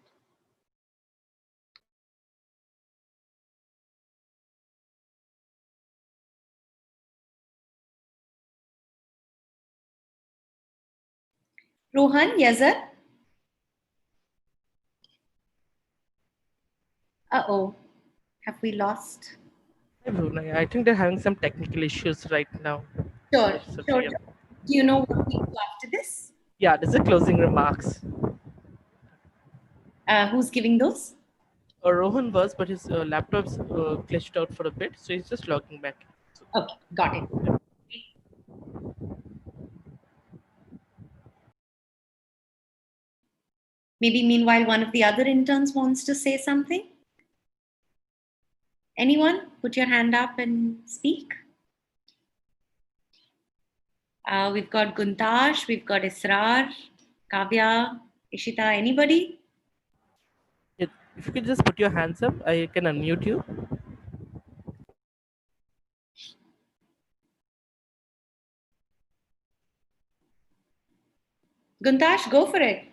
Rohan, Yazar? Uh-oh, have we lost? I think they're having some technical issues right now. Sure. Do you know what we do after this? Yeah, this is closing remarks. Who's giving those? Rohan was, but his laptop's glitched out for a bit, so he's just logging back. Okay, got it. Maybe meanwhile, one of the other interns wants to say something. Anyone? Put your hand up and speak. We've got Guntash, we've got Israr, Kavya, Ishita, anybody? If you could just put your hands up, I can unmute you. Guntash, go for it.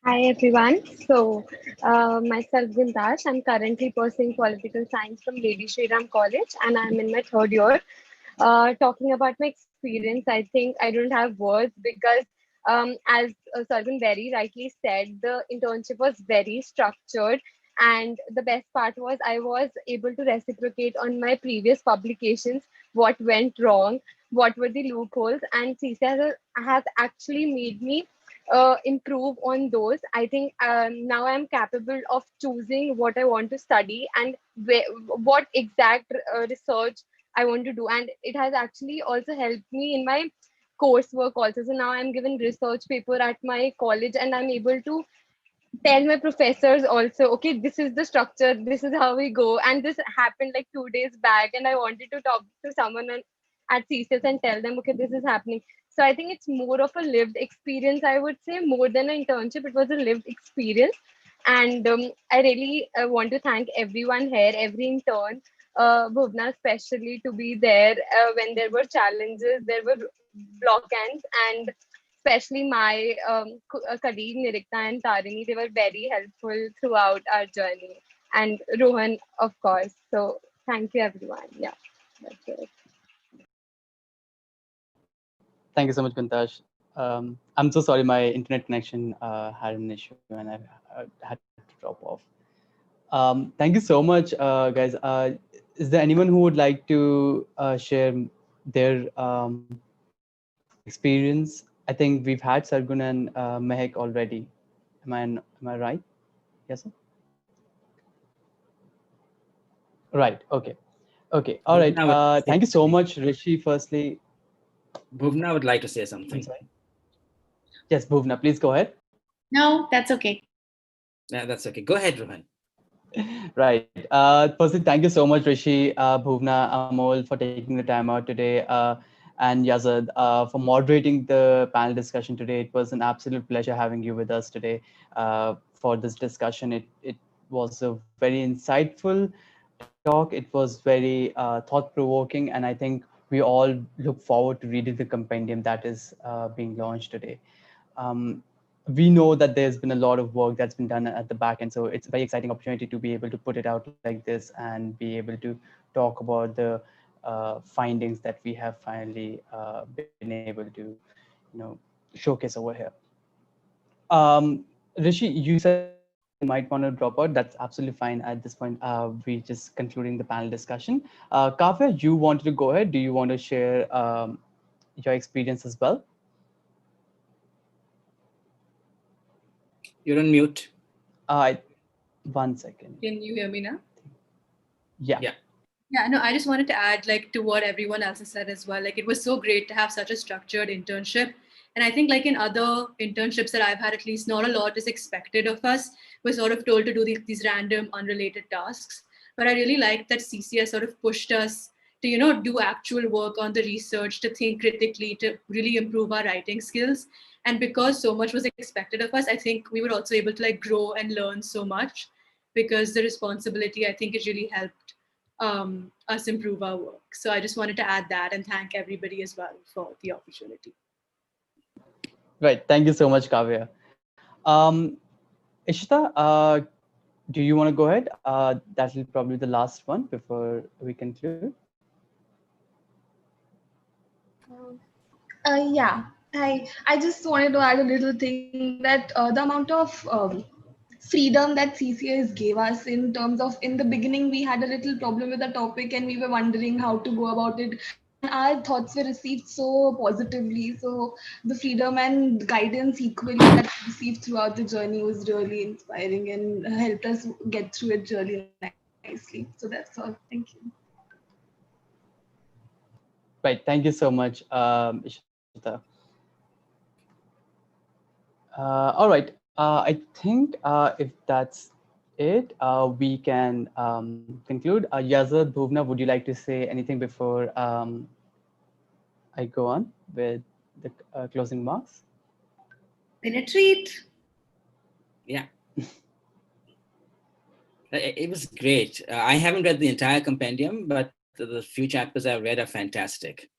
Hi everyone. So, myself Gundash. I'm currently pursuing political science from Lady Shriram College, and I'm in my third year. Talking about my experience, I think I don't have words because, as Sargun very rightly said, the internship was very structured, and the best part was I was able to reciprocate on my previous publications what went wrong, what were the loopholes, and CCS has actually made me improve on those. I think now I'm capable of choosing what I want to study and what exact research I want to do. And it has actually also helped me in my coursework also. So now I'm given research paper at my college and I'm able to tell my professors also, okay, this is the structure, this is how we go. And this happened like 2 days back, and I wanted to talk to someone at CSIS and tell them, okay, this is happening. So I think it's more of a lived experience, I would say, more than an internship. It was a lived experience. And I really want to thank everyone here, every intern, Bhuvana especially, to be there when there were challenges, there were blockades, and especially my colleague Nirikta and Tarini, they were very helpful throughout our journey. And Rohan, of course. So thank you, everyone. Yeah, that's it. Thank you so much, Kuntash. I'm so sorry, my internet connection had an issue and I had to drop off. Thank you so much, guys. Is there anyone who would like to share their experience? I think we've had Sargun and Mehak already. Am I right? Yes, sir? Right. Okay. Okay. All right. Thank you so much, Rishi. Firstly, Bhuvana would like to say something. Yes, Bhuvana, please go ahead. No, that's okay. Yeah, that's okay. Go ahead, Rohan. Right. Firstly, thank you so much, Rishi, Bhuvna, Amol, for taking the time out today, and Yazad for moderating the panel discussion today. It was an absolute pleasure having you with us today for this discussion. It was a very insightful talk. It was very thought-provoking, and I think we all look forward to reading the compendium that is being launched today. We know that there's been a lot of work that's been done at the back end, so it's a very exciting opportunity to be able to put it out like this and be able to talk about the findings that we have finally been able to, showcase over here. Rishi, you said you might want to drop out. That's absolutely fine at this point. We're just concluding the panel discussion. Kavya, you wanted to go ahead. Do you want to share your experience as well? You're on mute. 1 second. Can you hear me now? Yeah. Yeah, no, I just wanted to add to what everyone else has said as well. It was so great to have such a structured internship. And I think in other internships that I've had, at least not a lot is expected of us. We're sort of told to do these random unrelated tasks. But I really like that CCS sort of pushed us to, do actual work on the research, to think critically, to really improve our writing skills. And because so much was expected of us, I think we were also able to grow and learn so much, because the responsibility, I think, it really helped us improve our work. So I just wanted to add that and thank everybody as well for the opportunity. Right. Thank you so much, Kavya. Ishita, do you want to go ahead? That will probably be the last one before we conclude. Yeah. I just wanted to add a little thing that the amount of freedom that CCS gave us in terms of, in the beginning, we had a little problem with the topic and we were wondering how to go about it. And our thoughts were received so positively. So the freedom and guidance equally that we received throughout the journey was really inspiring and helped us get through it really nicely. So that's all. Thank you. Right. Thank you so much, Ishita. All right. I think if that's it, we can conclude. Yazad, Bhuvna, would you like to say anything before I go on with the closing remarks? Been a treat. Yeah. It was great. I haven't read the entire compendium, but the few chapters I've read are fantastic.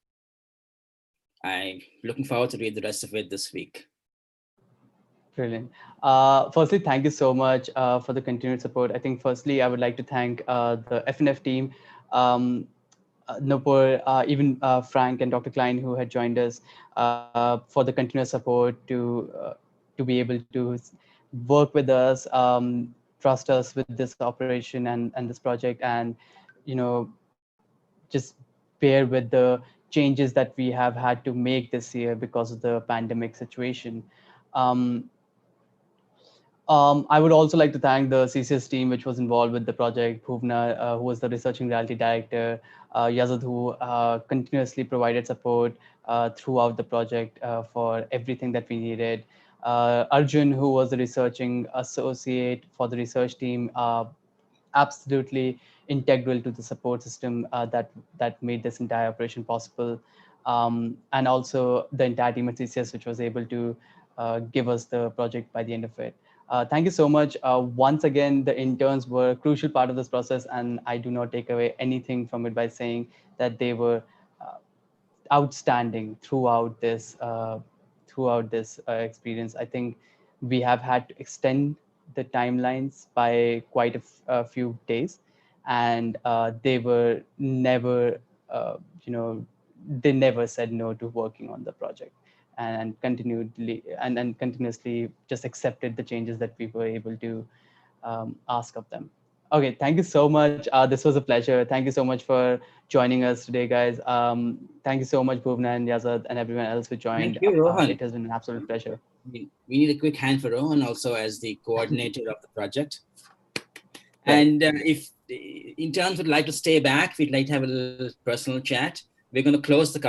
I'm looking forward to read the rest of it this week. Brilliant. Firstly, thank you so much for the continued support. I think firstly, I would like to thank the FNF team, Nupur, even Frank and Dr. Klein who had joined us for the continuous support to be able to work with us, trust us with this operation and this project, and just bear with the changes that we have had to make this year because of the pandemic situation. I would also like to thank the CCS team, which was involved with the project, Bhuvana, who was the research and reality director, Yazad, who continuously provided support throughout the project for everything that we needed. Arjun, who was the researching associate for the research team, absolutely integral to the support system that made this entire operation possible. And also the entire team at CCS, which was able to give us the project by the end of it. Thank you so much. Once again, the interns were a crucial part of this process, and I do not take away anything from it by saying that they were outstanding throughout this experience. I think we have had to extend the timelines by quite a few days, and they were never, they never said no to working on the project, and continuously just accepted the changes that we were able to ask of them. Okay, thank you so much. This was a pleasure. Thank you so much for joining us today, guys. Thank you so much, Bhuvna and Yazad and everyone else who joined. Thank you, Rohan. It has been an absolute pleasure. We need a quick hand for Rohan also as the coordinator of the project. Right. And if the interns would like to stay back, we'd like to have a little personal chat. We're going to close the